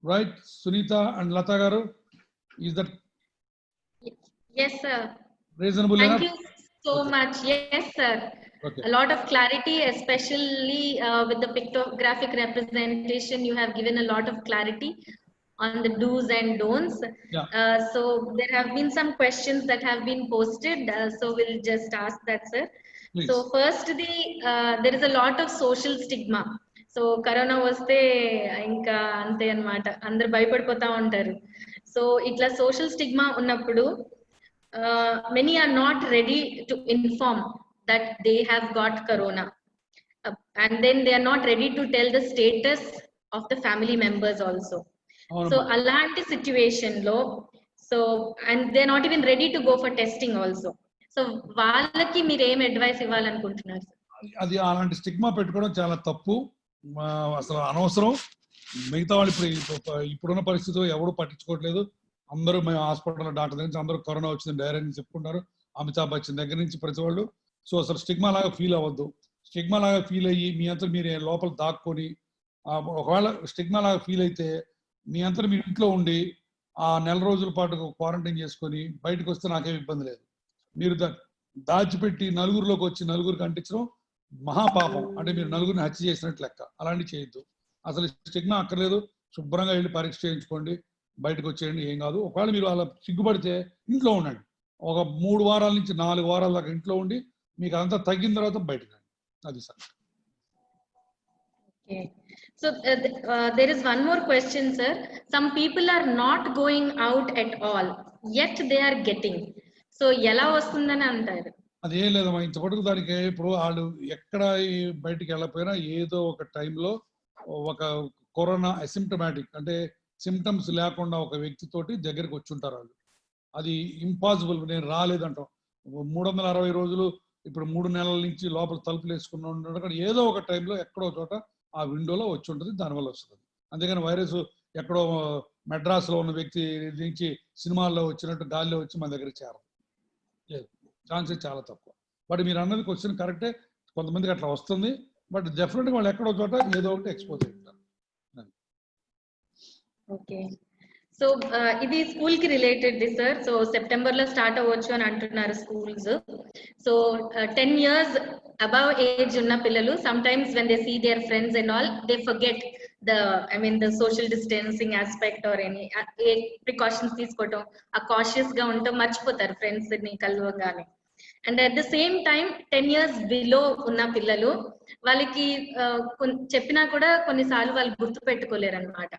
Right, Sunitha and Latha garu, is that yes sir reasonable thank enough? you so much. Yes sir. Okay. A lot of clarity, especially with the pictographic representation. You have given a lot of clarity on the do's and don'ts. Yeah. So there have been some questions that have been posted, so we'll just ask that, sir. Please. So first, there is a lot of social stigma. So corona vaste inka ante anamata, andaru bhayapadipoతా ఉంటారు. So itla social stigma ఉన్నప్పుడు many are not ready to inform that they have got corona, and then they are not ready to tell the status of the family members also. So alanti situation lo, so and they are not even ready to go for testing also. So వాళ్ళకి మీరు ఏం advice ఇవ్వాలనుకుంటున్నారు? అది అలాంటి stigma పెట్టుకోవడం చాలా తప్పు, అసలు అనవసరం. మిగతా వాళ్ళు ఇప్పుడున్న పరిస్థితిలో ఎవరు పట్టించుకోవట్లేదు. అందరూ మేము హాస్పిటల్లో డాక్టర్ దగ్గర నుంచి అందరూ కరోనా వచ్చింది డైరెక్ట్ చెప్పుకుంటారు, అమితాబ్ బచ్చన్ దగ్గర నుంచి ప్రతి వాళ్ళు. సో అసలు స్టిగ్మా లాగా ఫీల్ అవ్వద్దు. స్టిగ్మా లాగా ఫీల్ అయ్యి మీ అంతా మీరు లోపల దాక్కొని ఒకవేళ స్టిగ్మా లాగా ఫీల్ అయితే మీ అంతా మీరు ఇంట్లో ఉండి ఆ నెల రోజుల పాటు క్వారంటైన్ చేసుకొని బయటకు వస్తే నాకేం ఇబ్బంది లేదు. మీరు దాచిపెట్టి నలుగురిలోకి వచ్చి నలుగురికి అంటించడం మహాపాపం. అంటే మీరు నలుగురిని హత్య చేసినట్టు లెక్క. అలాంటివి చేయొద్దు. అసలు స్టిగ్మా అక్కర్లేదు. శుభ్రంగా వెళ్ళి పరీక్ష చేయించుకోండి, బయటకు వచ్చేయండి, ఏం కాదు. ఒకవేళ మీరు అలా సిగ్గుపడితే ఇంట్లో ఉండండి. ఒక 3 వారాల నుంచి 4 వారాల దాకా ఇంట్లో ఉండి మీకు అంతా తగ్గిన తర్వాత బయటకు రండి. అది sir. Okay. So there is one more question, sir. Some people are not going out at all, yet they are getting. So ఎలా వస్తుందని అంటారు? అదేం లేదమ్మా, ఇంతవరకు దానికి ఇప్పుడు వాళ్ళు ఎక్కడ బయటికి వెళ్ళకపోయినా ఏదో ఒక టైంలో ఒక కరోనా అసిమ్టమాటిక్ అంటే సిమ్టమ్స్ లేకుండా ఒక వ్యక్తితోటి దగ్గరికి వచ్చి ఉంటారు వాళ్ళు. అది ఇంపాసిబుల్. నేను రాలేదంటాం. 360 రోజులు ఇప్పుడు 3 నెలల నుంచి లోపల తలుపులు వేసుకుని ఉండడం ఏదో ఒక టైంలో ఎక్కడో చోట ఆ విండోలో వచ్చి ఉంటుంది, దానివల్ల వస్తుంది. అంతేగాని వైరస్ ఎక్కడో మెడ్రాస్లో ఉన్న వ్యక్తి నుంచి సినిమాల్లో వచ్చినట్టు గాలిలో వచ్చి మన దగ్గర చేరదు. లేదు, ఛాన్సెస్ చాలా తక్కువ. బట్ మీరు అన్నది క్వశ్చన్ కరెక్టే, కొంతమందికి అట్లా వస్తుంది. బట్ డెఫినెట్గా వాళ్ళు ఎక్కడో చోట ఏదో ఒకటి ఎక్స్పోజ్ అవుతారు. ఓకే. సో ఇది స్కూల్ కి రిలేటెడ్ సార్. సో సెప్టెంబర్ లో స్టార్ట్ అవ్వచ్చు అని అంటున్నారు schools. So 10 years above age ఉన్న పిల్లలు sometimes when they see their friends and all they forget the social distancing aspect or any precautions తీసుకోవటం, ఆ cautious గా ఉండటం మర్చిపోతారు ఫ్రెండ్స్ ని కలవగానే. And at the same time 10 years below ఉన్న పిల్లలు వాళ్ళకి చెప్పినా కూడా కొన్నిసార్లు వాళ్ళు గుర్తు పెట్టుకోలేరు అనమాట.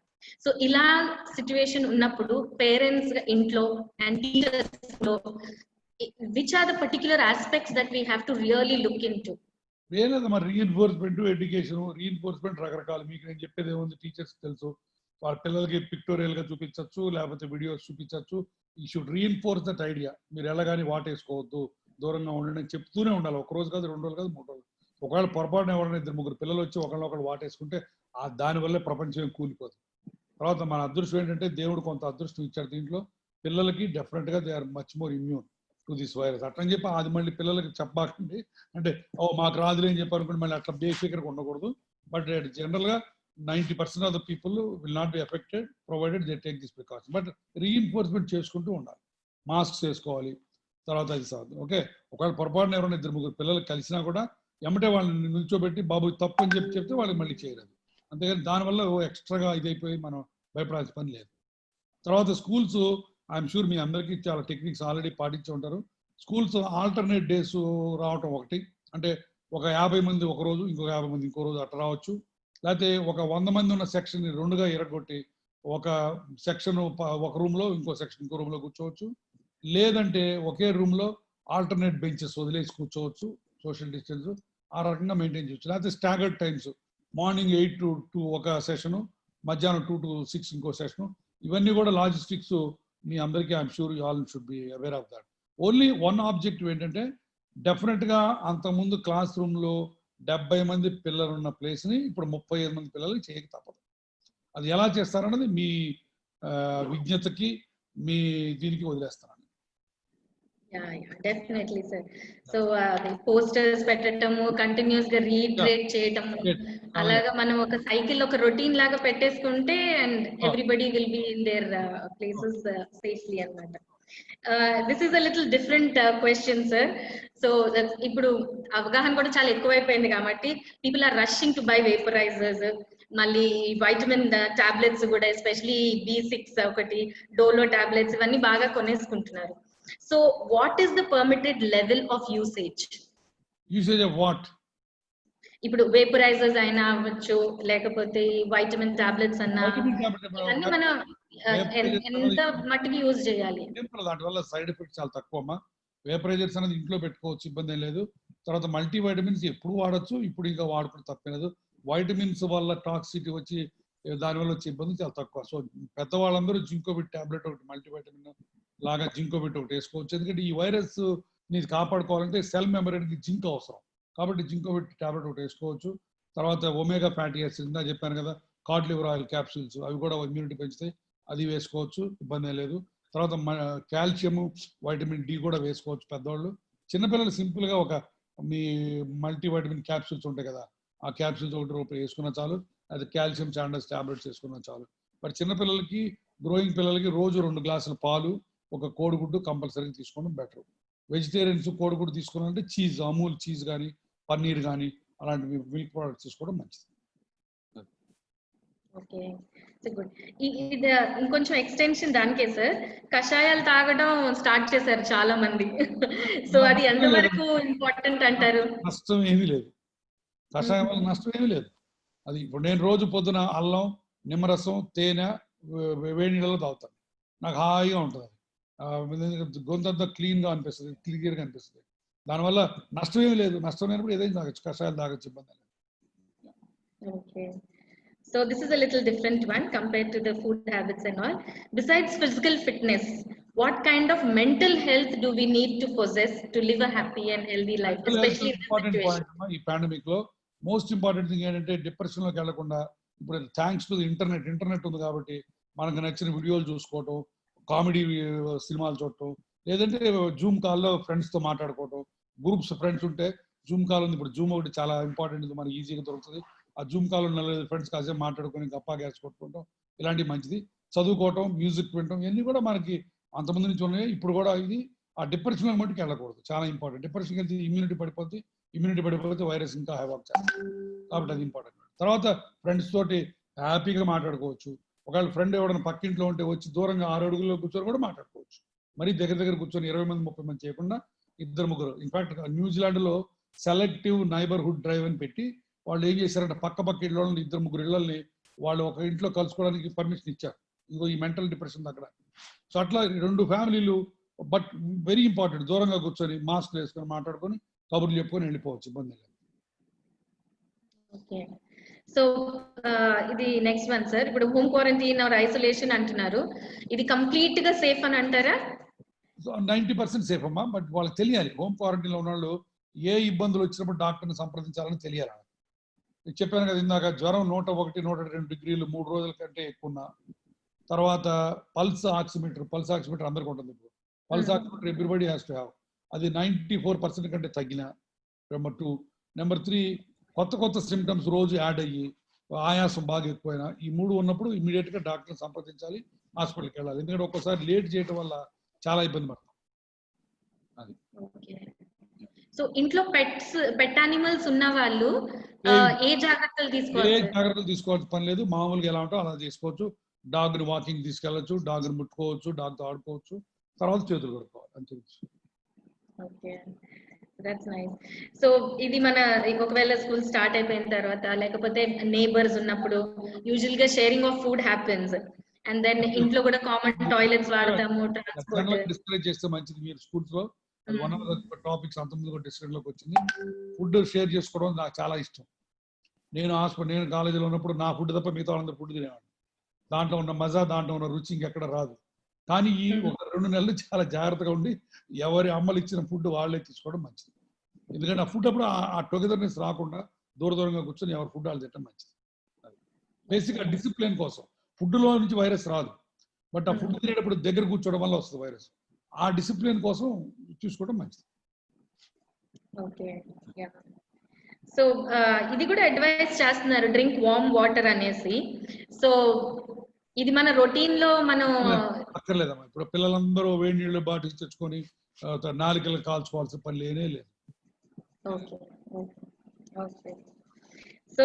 సో ఇలా సిచ్యువేషన్ ఉన్నప్పుడు పేరెంట్స్ ఇంట్లో అండ్ టీచర్స్ లో which are the particular aspects that we have to really look into? వేరేది మరి రీఎన్ఫోర్స్మెంట్, ఎడ్యుకేషన్. రీఎన్ఫోర్స్మెంట్ రకరకాలు. మీకు నేను చెప్పేది ఏముంది, టీచర్స్ తెలుసు. వాళ్ళ పిల్లలకి పిక్టోరియల్ గా చూపించవచ్చు, లేకపోతే వీడియోస్ చూపించవచ్చు. ఈ షుడ్ రీఎన్ఫోర్స్ దట్ ఐడియా. మీరు ఎలాగాని వాటేసుకోవద్దు, దూరంగా ఉండండి అని చెప్తూనే ఉండాలి. 1 రోజు కాదు, 2 రోజులు కాదు, 3 రోజులు. ఒకవేళ పొరపాటున ఎవరైనా 2-3 పిల్లలు వచ్చి ఒకళ్ళొకళ్ళు వాటేసుకుంటే దానివల్లే ప్రపంచం కూలిపోతుంది. తర్వాత మన అదృష్టం ఏంటంటే దేవుడు కొంత అదృష్టం ఇచ్చాడు దీంట్లో. పిల్లలకి డెఫినెట్ గా they are much more immune to this virus. అట్లని చెప్పి అది మళ్ళీ పిల్లలకి చెప్పాకండి, అంటే మాకు రాదులే అని చెప్పి అనుకుంటే మళ్ళీ అట్లా బేఫికర్గా ఉండకూడదు. బట్ జనరల్ గా 90% of the people will not be affected provided they take this precaution. But reinforcement చేసుకుంటూ ఉండాలి. మాస్క్స్ వేసుకోవాలి. తర్వాత అది సార్ ఓకే. ఒకవేళ పొరపాటున ఎవరైనా 2-3 పిల్లలు కలిసినా కూడా ఎమ్మటే వాళ్ళని నిల్చోబెట్టి బాబు తప్పు అని చెప్తే వాళ్ళకి మళ్ళీ చేయలేదు. అంతేగాని దానివల్ల ఎక్స్ట్రాగా ఇదైపోయి మనం భయపడాల్సిన పని లేదు. తర్వాత స్కూల్స్ ఐఎమ్ షూర్ మీ అందరికీ చాలా టెక్నిక్స్ ఆల్రెడీ పాటించి ఉంటారు. స్కూల్స్ ఆల్టర్నేట్ డేస్ రావటం ఒకటి. అంటే ఒక 50 మంది ఒక రోజు, ఇంకొక 50 మంది ఇంకో రోజు అట్లా రావచ్చు. లేకపోతే ఒక 100 మంది ఉన్న సెక్షన్ 2గా ఎరగొట్టి ఒక సెక్షన్ ఒక రూమ్ లో, ఇంకో సెక్షన్ ఇంకో రూమ్ లో కూర్చోవచ్చు. లేదంటే ఒకే రూమ్ లో ఆల్టర్నేట్ బెంచెస్ వదిలేసి కూర్చోవచ్చు, సోషల్ డిస్టెన్స్ ఆ రకంగా మెయింటైన్ చేయొచ్చు. లేకపోతే స్టాగర్డ్ టైమ్స్, మార్నింగ్ 8 to 2 ఒక సెషను, మధ్యాహ్నం 2 to 6 ఇంకో సెషను. ఇవన్నీ కూడా లాజిస్టిక్స్ మీ అందరికీ I'm sure you all should be aware of that. Only one objective ఏంటంటే డెఫినెట్ గా అంతకుముందు క్లాస్ రూమ్ లో 70 మంది పిల్లలు ఉన్న ప్లేస్ ని ఇప్పుడు 35 మంది పిల్లలకి చేయక తప్పదు. అది ఎలా చేస్తారన్నది మీ విజ్ఞతకి, మీ దీనికి వదిలేస్తాను. Definitely sir. సో పోస్టర్స్ పెట్టడము, కంటిన్యూస్ గా రీట్రేట్ చేయటము, అలాగా మనం ఒక సైకిల్ ఒక రొటీన్ లాగా పెట్టేసుకుంటే and everybody will be in their places safely అన్నమాట. This is a little different question sir. So ఇప్పుడు అవగాహన కూడా చాలా ఎక్కువైపోయింది కాబట్టి people are rushing to buy vaporisers, మళ్ళీ వైటమిన్ టాబ్లెట్స్ కూడా ఎస్పెషలీ B6 ఒకటి, డోలో టాబ్లెట్స్ ఇవన్నీ బాగా కొనేసుకుంటున్నారు. So what is the permitted level of usage? Usage of what? ఇప్పుడు వేపరైజర్స్ అయినా అవ్వచ్చు, లేకపోతే వైటమిన్ టాబ్లెట్స్ అన్నా, ఇవన్నీ మనం ఎంత మట్టికి యూజ్ చేయాలి? దాని వల్ల సైడ్ ఎఫెక్ట్స్ చాలా తక్కువ అమ్మా. వేపరైజర్స్ అనేది ఇంట్లో పెట్టుకోవచ్చు, ఇబ్బంది ఏం లేదు. తర్వాత మల్టీ వైటమిన్స్ ఎప్పుడు వాడచ్చు, ఇప్పుడు ఇంకా వాడుకుంటే తప్పలేదు. వైటమిన్స్ వల్ల టాక్సిటీ వచ్చి దానివల్ల వచ్చే ఇబ్బంది చాలా తక్కువ. సో పెద్దవాళ్ళందరూ జింకోబిట్ టాబ్లెట్ ఒకటి, మల్టీ వైటమిన్ లాగా జింకోబిట్ ఒకటి వేసుకోవచ్చు. ఎందుకంటే ఈ వైరస్ ని కాపాడుకోవాలంటే సెల్ మెంబ్రేన్కి జింక్ అవసరం కాబట్టి జింకోబిట్ టాబ్లెట్ ఒకటి వేసుకోవచ్చు. తర్వాత ఒమేగా ఫ్యాటీ యాసిడ్ ఇందా చెప్పాను కదా, కాడ్ లివర్ ఆయిల్ క్యాప్సూల్స్, అవి కూడా ఇమ్యూనిటీ పెంచుతాయి, అది వేసుకోవచ్చు, ఇబ్బంది లేదు. తర్వాత కాల్షియం, వైటమిన్ D కూడా వేసుకోవచ్చు పెద్దవాళ్ళు. చిన్నపిల్లలు సింపుల్ గా ఒక మీ మల్టీవైటమిన్ క్యాప్సూల్స్ ఉంటాయి కదా, ఆ క్యాప్సూల్స్ ఒకటి రూపాయి వేసుకున్నా చాలు, అది కాల్షియం చాండల్స్ టాబ్లెట్స్ వేసుకున్నా చాలు. బట్ చిన్నపిల్లలకి, గ్రోయింగ్ పిల్లలకి రోజు 2 గ్లాసుల పాలు, ఒక కోడిగుడ్డు కంపల్సరీగా తీసుకోవడం బెటర్. వెజిటేరియన్స్ కోడిగుడ్డు తీసుకున్నారంటే చీజ్, అమూల్ చీజ్ కానీ, పన్నీర్ కానీ అలాంటి మిల్క్ ప్రోడక్ట్స్ తీసుకోవడం మంచిది. Okay, good. ఇది ఇంకొంచెం ఎక్స్టెన్షన్ దానికే సార్, కషాయాలు తాగడం స్టార్ట్ చేశారు చాలా మంది. సో అది ఎంతవరకు ఇంపార్టెంట్ అంటారు? నష్టం ఏమీ లేదు, కషాయం వల్ల నష్టం ఏమీ లేదు. అది ఇప్పుడు నేను రోజు పొద్దున అల్లం, నిమ్మరసం, తేనె వేడి నీళ్ళలో తాగుతాను, నాకు హాయిగా ఉంటుంది. గొంతంతా క్లీన్గా అనిపిస్తుంది, క్లియర్గా అనిపిస్తుంది. దానివల్ల నష్టం ఏమీ లేదు. నష్టం లేనప్పుడు ఏదైనా తాగొచ్చు, కషాయాలు తాగొచ్చు, ఇబ్బంది లేదు. Okay, so this is a little different one compared to the food habits and all. Besides physical fitness, what kind of mental health do we need to possess to live a happy and healthy life, especially in this situation? ఈ pandemic లో most important thing ఏంటంటే depression లోకి వెళ్లకుండా, ఇప్పుడు thanks to internet ఉంది కాబట్టి మనకు నచ్చిన వీడియోలు చూసుకోవటం, కామెడీ సినిమాలు చూడటం, లేదంటే జూమ్ కాల్లో ఫ్రెండ్స్ తో మాట్లాడుకోవటం. గ్రూప్స్ ఫ్రెండ్స్ ఉంటే జూమ్ కాల్ ఉంది, ఇప్పుడు జూమ్ ఒకటి చాలా ఇంపార్టెంట్, మనకి ఈజీగా దొరుకుతుంది. ఆ జూమ్ కాల్ ఉన్న ఫ్రెండ్స్ కాసేపు మాట్లాడుకొని గప్పా గ్యాస్ కొట్టుకోవటం, ఇలాంటివి మంచిది. చదువుకోవటం, మ్యూజిక్ వినటం, ఇవన్నీ కూడా మనకి అంతమంది నుంచి ఉన్నాయి. ఇప్పుడు కూడా ఇది ఆ డిప్రెషన్ మట్టుకు వెళ్ళకూడదు, చాలా ఇంపార్టెంట్. డిప్రెషన్కి వెళ్తే ఇమ్యూనిటీ పడిపోతే వైరస్ ఇంకా హైవాక్ చేస్తుంది, కాబట్టి అది ఇంపార్టెంట్. తర్వాత ఫ్రెండ్స్ తోటి హ్యాపీగా మాట్లాడుకోవచ్చు. ఒకవేళ ఫ్రెండ్ ఎవరైనా పక్కింట్లో ఉంటే వచ్చి దూరంగా 6 అడుగుల్లో కూర్చొని కూడా మాట్లాడుకోవచ్చు. మరి దగ్గర కూర్చొని 20 మంది 30 మంది చేయకుండా 2-3. ఇన్ఫాక్ట్ న్యూజిలాండ్ లో సెలెక్టివ్ నైబర్హుడ్ డ్రైవ్ అని పెట్టి వాళ్ళు ఏం చేశారంటే పక్క ఇళ్ళ 2-3 ఇళ్ళని వాళ్ళు ఒక ఇంట్లో కలుసుకోవడానికి పర్మిషన్ ఇచ్చారు. ఇదిగో ఈ మెంటల్ డిప్రెషన్ అక్కడ. సో అట్లా 2 ఫ్యామిలీలు, బట్ వెరీ ఇంపార్టెంట్, దూరంగా కూర్చొని మాస్క్ వేసుకొని మాట్లాడుకొని కబుర్లు చెప్పుకొని వెళ్ళిపోవచ్చు, ఇబ్బంది లేదు. ఓకే, సో ఇది నెక్స్ట్ వన్ సార్. ఇప్పుడు హోమ్ క్వారంటైన్ ఆర్ ఐసోలేషన్ అంటున్నారు, ఇది కంప్లీట్ గా సేఫ్ అని అంటారా? 90% సేఫ్ అమ్మా, బట్ వాళ్ళకి తెలియాలి. హోమ్ క్వారంటైన్ లో ఉన్న వాళ్ళు ఏ ఇబ్బందులు వచ్చినప్పుడు డాక్టర్ని సంప్రదించాలని తెలియాలి. చెప్పాను కదా ఇందాక, జ్వరం 101-102 డిగ్రీలు 3 రోజుల కంటే ఎక్కువ. తర్వాత పల్స్ ఆక్సిమీటర్ అందరికి ఉంటుంది. ఇప్పుడు pulse oximeter everybody has to have. అది 94% కంటే తగ్గిన. నెంబర్ 2. నెంబర్ 3, కొత్త సిమ్టమ్స్ రోజు యాడ్ అయ్యి ఆయాసం బాగా ఎక్కువైనా, ఈ 3 ఉన్నప్పుడు ఇమీడియట్ గా డాక్టర్ సంప్రదించాలి, హాస్పిటల్కి వెళ్ళాలి. ఎందుకంటే ఒక్కసారి లేట్ చేయడం వల్ల చాలా ఇబ్బంది పడతాం. అది. సో ఇంట్లో పెట్ యానిమల్స్ ఉన్న వాళ్ళు ఏ జాగ్రత్తలు తీసుకోవాలి? ఏ జాగ్రత్తలు తీసుకోవాల్సిన పని లేదు, మామూలుగా ఎలా ఉంటో అలా చేసుకోవచ్చు. డాగ్ ని వాకింగ్ తీసుకెళ్లొచ్చు, డాగ్ ని ముట్టుకోవచ్చు, డాగ్ తో ఆడుకోవచ్చు, తర్వాత చేతులు కడుక్కోవాలి అంతే. Okay, that's nice. సో ఇది మన ఒకవేళ స్కూల్ స్టార్ట్ అయిపోయిన తర్వాత, లేకపోతే నేబర్స్ ఉన్నప్పుడు యూజువల్ గా sharing of food happens, and then ఇంట్లో కూడా కామన్ టాయిలెట్స్ వాడతాము, ట్రాన్స్పోర్ట్ డిస్కరేజ్ చేస్తే మంచిది. మీరు స్కూల్స్ లో అది వన్ ఆఫ్ ద టాపిక్స్ అంతకుముందు డిస్కషన్ లోకి వచ్చింది. ఫుడ్ షేర్ చేసుకోవడం నాకు చాలా ఇష్టం. నేను కాలేజీలో ఉన్నప్పుడు నా ఫుడ్ తప్ప మిగతా వాళ్ళందరూ ఫుడ్ తినేవాడు. దాంట్లో ఉన్న మజా, దాంట్లో ఉన్న రుచి ఇంకెక్కడ రాదు. కానీ ఈ 1-2 నెలలు చాలా జాగ్రత్తగా ఉండి ఎవరి అమ్మలు ఇచ్చిన ఫుడ్ వాళ్ళే తీసుకోవడం మంచిది. ఎందుకంటే ఆ ఫుడ్ అప్పుడు ఆ టుగెదర్నెస్ రాకుండా దూరంగా కూర్చొని ఎవరి ఫుడ్ వాళ్ళు తినడం మంచిది. బేసిక్గా డిసిప్లిన్ కోసం. ఫుడ్లో నుంచి వైరస్ రాదు, బట్ ఆ ఫుడ్ తినేటప్పుడు దగ్గర కూర్చోవడం వల్ల వస్తుంది వైరస్. ఆ డిసిప్లిన్ కోసం చూసుకోవడం మంచిది. ఓకే, సో ఇది కూడా అడ్వైస్ చేస్తున్నారు, డ్రింక్ వార్మ్ వాటర్ అనేసి. సో ఇది మన రొటీన్ లో మనం అక్కర్లేదమ్మా. ఇప్పుడు పిల్లలందరూ వేడి నీళ్ళు బాటిల్స్ తెచ్చుకొని నాలుకలు కాల్చుకోవాల్సిన పని లేదు. ఓకే, సో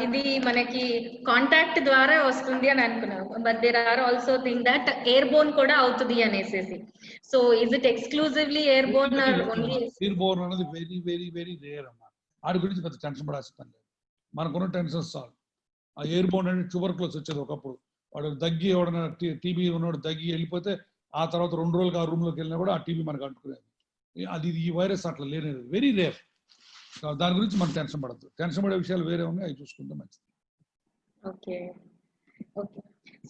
ఇది మనకి కాంటాక్ట్ ద్వారా వస్తుంది అని అనుకున్నాం, but there are also think that airborne కూడా అవుతుంది అనేసి. So is it exclusively airborne or only? Airborne అనేది వెరీ వెరీ వెరీ రేర్ అమ్మా. వాడి గురించి పెద్ద టెన్షన్ పడాల్సిన పని లేదు, మనకున్న టెన్షన్స్ చాలు. ఆ ఎయిర్ బోర్న్ అనేది ట్యూబర్క్లోసిస్ వచ్చేది ఒకప్పుడు. వాడు దగ్గి ఎవడన్నా టీబీ ఉన్నవాడు దగ్గి వెళ్ళిపోతే ఆ తర్వాత 2 రోజులకు ఆ రూమ్ లోకి వెళ్ళినా కూడా ఆ టీబీ మనకు అంటుకునేది. అది ఈ వైరస్ అట్లా లేనేది, వెరీ రేర్. దాని గురించి మనం టెన్షన్ పడద్దు. టెన్షన్ పడే విషయాలు వేరే ఉన్నాయి, అవి చూసుకుంటే మంచిది. ఓకే,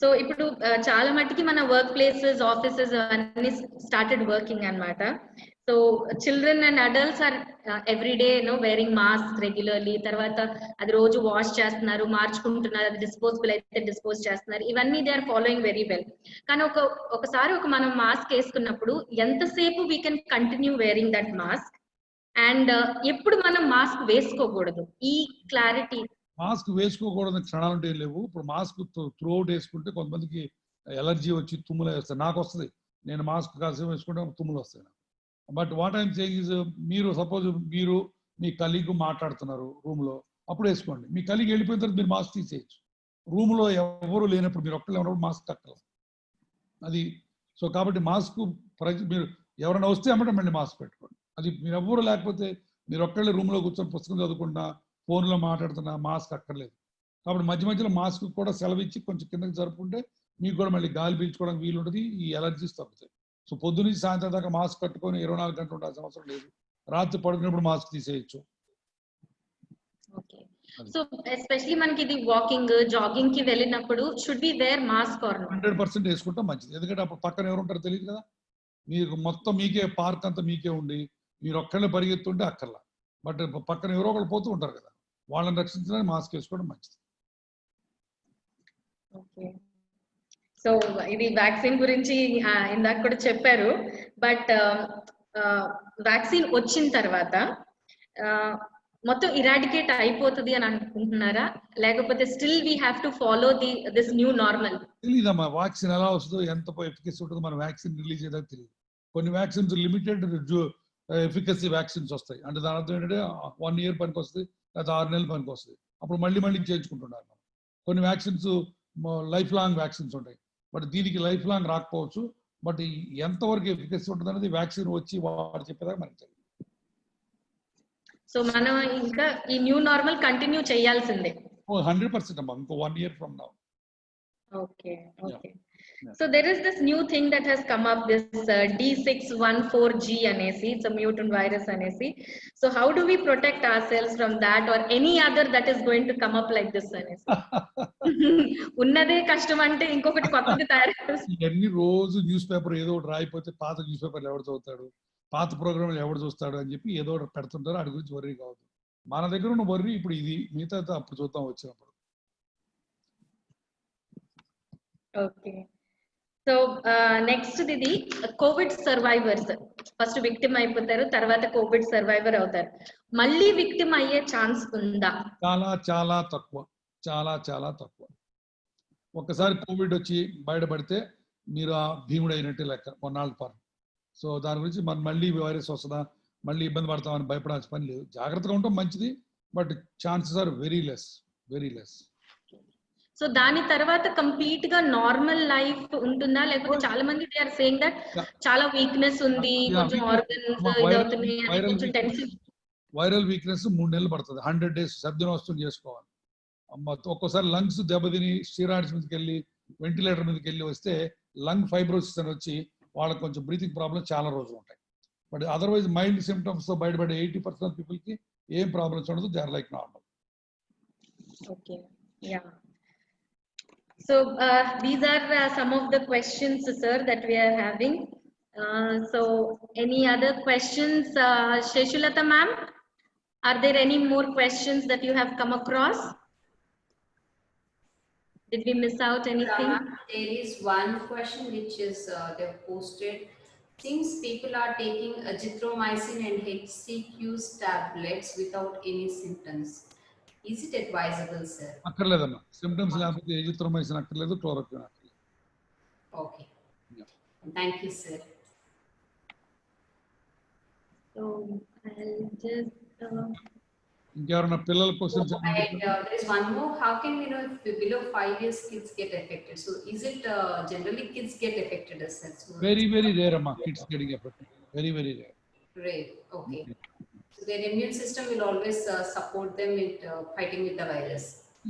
సో ఇప్పుడు చాలా మట్టికి మన వర్క్ ప్లేసెస్, ఆఫీసెస్ అన్ని స్టార్టెడ్ వర్కింగ్ అన్నమాట. So children and adults are everyday wearing mask regularly. తర్వాత అది రోజు వాష్ చేస్తున్నారు, మార్చుకుంటున్నారు, అది డిస్పోజబుల్ అయితే డిస్పోజ్ చేస్తున్నారు. ఇవన్నీ they are following very well. కానీ ఒకసారి మనం మాస్క్ వేసుకున్నప్పుడు ఎంతసేపు we can continue wearing that mask? And ఎప్పుడు మనం మాస్క్ వేసుకోకూడదు, ఈ క్లారిటీ. మాస్క్ వేసుకోకూడదని క్షణాలు ఉంటే లేవు. ఇప్పుడు మాస్క్ త్రూ అవుట్ వేసుకుంటే కొంతమందికి ఎలర్జీ వచ్చి తుమ్ములు వస్తాయి. నాకు వస్తుంది, నేను మాస్క్ కాసేపు వేసుకుంటే తుమ్ములు వస్తాయి. But what I'm saying is, మీరు సపోజ్ మీరు మీ కలీగ్ మాట్లాడుతున్నారు రూమ్ లో, అప్పుడు వేసుకోండి. మీ కలీగ్ వెళ్ళిపోయిన తర్వాత మీరు మాస్క్ తీసేయచ్చు. రూమ్ లో ఎవరు లేనప్పుడు, మీరు ఒక్కళ్ళు ఉన్నప్పుడు మాస్క్ కట్టాలి. అది సో కాబట్టి మాస్క్ మీరు ఎవరైనా వస్తే అమ్మటం మళ్ళీ మాస్క్ పెట్టుకోండి. అది మీరు ఎవ్వరు లేకపోతే, మీరు ఒక్కళ్ళే రూమ్ లో కూర్చొని పుస్తకం చదువుకుంటున్నా, ఫోన్లో మాట్లాడుతున్నా మాస్క్ అక్కర్లేదు. కాబట్టి మధ్య మధ్యలో మాస్క్ కూడా సెలవు ఇచ్చి కొంచెం కిందకి జరుపుకుంటే మీకు కూడా మళ్ళీ గాలి పీల్చుకోవడానికి వీలు ఉంటుంది, ఈ ఎలర్జీస్ తగ్గుతాయి. సో పొద్దు నుంచి సాయంత్రం దాకా మాస్క్ కట్టుకొని 24 గంటలు ఉండాల్సిన అవసరం లేదు. రాత్రి పడుకున్నప్పుడు మాస్క్ తీసేయచ్చు. సో ఎస్పెషల్లీ మనకి ఇది వాకింగ్ జాగింగ్ కి వెళ్ళినప్పుడు should be wear mask or not? 100% వేసుకుంటాం మంచిది. ఎందుకంటే అప్పుడు పక్కన ఎవరు ఉంటారో తెలియదు కదా. మీకు మొత్తం మీకే పార్క్ అంతా మీకే ఉండి మీరు ఒక్కళ్ళే పరిగెత్తుంటే అక్కర్లా. బట్ పక్కన ఎవరో ఒకళ్ళు పోతూ ఉంటారు కదా, వాళ్ళని రక్షించడానికి మాస్క్ వేసుకోవడం మంచిది. ఓకే, సో ఇది వ్యాక్సిన్ గురించి ఇందాక కూడా చెప్పారు. బట్ వ్యాక్సిన్ వచ్చిన తర్వాత మొత్తం ఇరాడికేట్ అయిపోతుంది అని అనుకుంటున్నారా, లేకపోతే still we have to follow this new normal? తెలియదమ్మా వ్యాక్సిన్ ఎలా వస్తుందో, ఎంత ఎఫికసీ ఉంటుందో మనం వ్యాక్సిన్ రిలీజ్ చేయడానికి తెలియదు. కొన్ని వ్యాక్సిన్స్ లిమిటెడ్ ఎఫికసీ వ్యాక్సిన్స్ వస్తాయి. అంటే దాని అర్థం ఏంటంటే 1 year పనికి వస్తుంది, లేదా 6 నెలల పనికి వస్తుంది. అప్పుడు మళ్ళీ చేయించుకుంటున్నారు. కొన్ని వ్యాక్సిన్స్ లైఫ్ లాంగ్ వ్యాక్సిన్స్ ఉంటాయి. బట్ దీనికి లైఫ్ లాంగ్ రాకపోవచ్చు. బట్ ఎంతవరకు ఎఫికసీ ఉంటుంది అనేది వ్యాక్సిన్ వచ్చి వాడు చెప్పేదాకా మనకి తెలియదు. సో మనం ఇంకా ఈ న్యూ నార్మల్ కంటిన్యూ చేయాల్సిందే. 100% అమ్మా, ఇంకో 1 year from now. Okay. So there is this new thing that has come up, this D614G anesi, it's a mutant virus anesi. So how do we protect ourselves from that or any other that is going to come up like this anesi? ఉన్నదే కష్టం అంటే ఇంకొకటి కొత్తది తయారు చేస్తారు. ఎన్ని రోజు news paper ఏదో ఒకటి రాయిపోతే పాత న్యూస్ పేపర్లు ఎవరు చదువుతాడు, పాత ప్రోగ్రాంలు ఎవరు చూస్తాడు అని చెప్పి ఏదో ఒకటి పెడుతుంటారు. అడి గురించి వర్రీ కావద్దు. మన దగ్గర ఉన్న వర్రీ ఇప్పుడు ఇది, మిగతా అప్పుడు చూద్దాం వచ్చినప్పుడు. ఓకే, సో నెక్స్ట్ ఇది కోవిడ్ సర్వైవర్స్. ఫస్ట్ విక్టిమ్ అయిపోతారు, తర్వాత కోవిడ్ సర్వైవర్ అవుతారు. మళ్ళీ విక్టిమ్ అయ్యే ఛాన్స్ ఉందా? చాలా తక్కువ, చాలా తక్కువ. ఒక్కసారి కోవిడ్ వచ్చి బయటపడితే మీరు ఆ భీముడు అయినట్టే లెక్క కొన్నాళ్ళ పాటు. సో దాని గురించి మనం మళ్ళీ వైరస్ వస్తుందా, మళ్ళీ ఇబ్బంది పడతామని భయపడాల్సిన పని లేదు. జాగ్రత్తగా ఉండటం మంచిది, but chances are very less. So దాని తర్వాత కంప్లీట్ గా నార్మల్ లైఫ్ ఉంటుందా, లేకపోతే చాలా మంది దే ఆర్ సేయింగ్ దట్ చాలా వీక్నెస్ ఉంది, కొంచెం ఆర్గన్స్ ఇదవుతున్నాయి అని కొంచెం టెన్షన్. వైరల్ వీక్నెస్ 3 నెలలు పడుతుంది. 100 days శబ్దనవస్థం చేసుకోవాలి. ఒక్కోసారి లంగ్స్ దెబ్బతిని స్టీరాయిడ్స్ మీదకి వెళ్ళి వెంటిలేటర్ మీదకి వెళ్ళి వస్తే లంగ్ ఫైబ్రోసిస్ అని వచ్చి వాళ్ళకి కొంచెం బ్రీతింగ్ ప్రాబ్లమ్ చాలా రోజులు ఉంటాయి. బట్ అదర్వైజ్ మైల్డ్ సిమ్టమ్స్ తో బయటపడే 80% పీపుల్ కి ఏం ప్రాబ్లమ్స్ ఉండదు. They are like normal. Okay, yeah. So these are some of the questions, sir, that we are having. So any other questions, Sheshulata ma'am? Are there any more questions that you have come across? Did we miss out anything? There is one question which is they've posted. Since people are taking azithromycin and HCQ's tablets without any symptoms, is it advisable, sir? అక్కర్లేదమ్మా. Symptoms లేకపోతే azithromycin అక్కర్లేదు, chloroquine అక్కర్లేదు. Okay. Thank you, sir. So I'll just ఇంకెవరైనా పిల్లల questions? There is one more. How can we know if below 5 years kids get affected? So is it generally kids get affected as such? Very rare అమ్మా, kids getting affected. Very rare. Rare. Okay. So their immune system will always support them with fighting with the virus.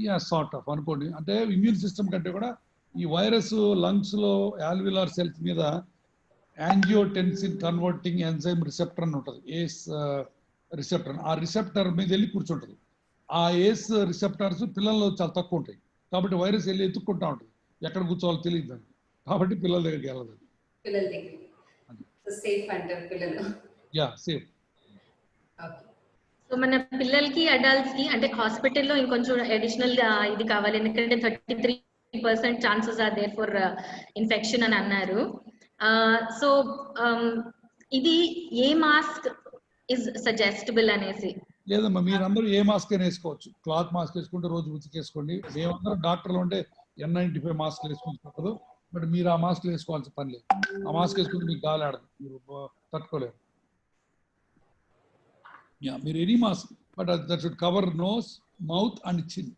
Yeah, sort of అనుకోండి. అంటే immune system కంటే కూడా ఈ virus lungs లో ఆల్విలార్ cells మీద angiotensin converting enzyme receptor అని ఉంటుంది, ఏస్ receptor. ఆ రిసెప్టర్ మీద వెళ్ళి కూర్చుంటుంది. ఆ ఏస్ రిసెప్టర్స్ పిల్లల్లో చాలా తక్కువ ఉంటాయి. కాబట్టి వైరస్ వెళ్ళి ఎత్తుక్కుంటా ఉంటుంది, ఎక్కడ కూర్చోవాలో తెలియదు. కాబట్టి పిల్లల దగ్గరికి వెళ్ళదు. పిల్లల దగ్గర సేఫ్ అంటారు పిల్లలు. Yeah, safe. సో మన పిల్లలకి అడల్ట్స్ కి అంటే హాస్పిటల్లో ఇంకొంచెం అడిషనల్ ఇది కావాలి, ఎందుకంటే 33% chances are there for infection అని అన్నారు. సో ఇది ఏ మాస్క్ is suggestible అనేసి. లేదమ్మా, మీరందరూ ఏ మాస్క్ అయినా వేసుకోవచ్చు. క్లాత్ మాస్క్ వేసుకుంటే రోజు ఉతికేసుకోండి. మేమందరం డాక్టర్లు ఉంటే N95 మాస్క్ వేసుకుని తప్పదు. బట్ మీరు ఆ మాస్క్ వేసుకోవాల్సిన పని లేదు. ఆ మాస్క్ వేసుకుంటే మీకు గాలి ఆడదు, మీరు తట్టుకోలేరు. మీరు any mask, but that should cover nose, mouth and chin.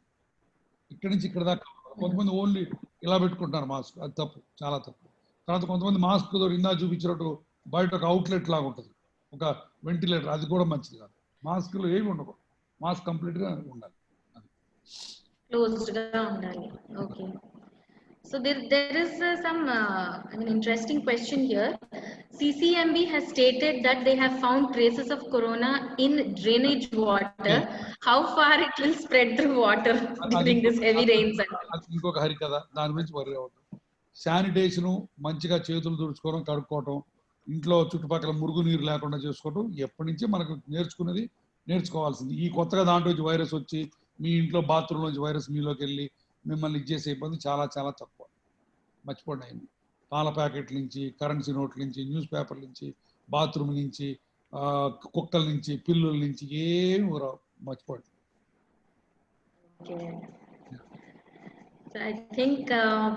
ఇక్కడి నుంచి ఇక్కడ దాకా. కొంతమంది ఓన్లీ ఇలా పెట్టుకుంటున్నారు మాస్క్, అది తప్పు, చాలా తప్పు. తర్వాత కొంతమంది మాస్క్ ఇందా చూపించినట్టు బయట ఒక అవుట్లెట్ లాగా ఉంటుంది, ఒక వెంటిలేటర్, అది కూడా మంచిది కాదు. మాస్క్లు ఏమి ఉండవు, మాస్క్ కంప్లీట్ గా ఉండాలి, క్లోజ్డ్ గా ఉండాలి. Okay. So there is some interesting question here. CCMB has stated that they have found traces of corona in drainage water. How far it will spread through water during this heavy rains? ఇంకొక హరి కదా, దాని గురించి వరి అవ్వదు. Sanitation మంచిగా చేతులు తుడుచుకోవడం, కడుక్కోవడం, ఇంట్లో చుట్టుపక్కల మురుగు నీరు లేకుండా చేసుకోవడం ఎప్పటి నుంచే మనకు నేర్చుకోవాల్సింది. ఈ కొత్తగా దాంట్లో వైరస్ వచ్చి మీ ఇంట్లో బాత్రూమ్ నుంచి వైరస్ మీలోకి వెళ్ళి మిమ్మల్ని ఇచ్చేసే ఇబ్బంది చాలా చాలా తక్కువ. మర్చిపోండి అయింది. పాల ప్యాకెట్ల నుంచి, కరెన్సీ నోట్ల నుంచి, న్యూస్ పేపర్ల నుంచి, బాత్రూమ్ నుంచి, కుక్కల నుంచి, పిల్లుల నుంచి ఏమి మర్చిపోండి. So I think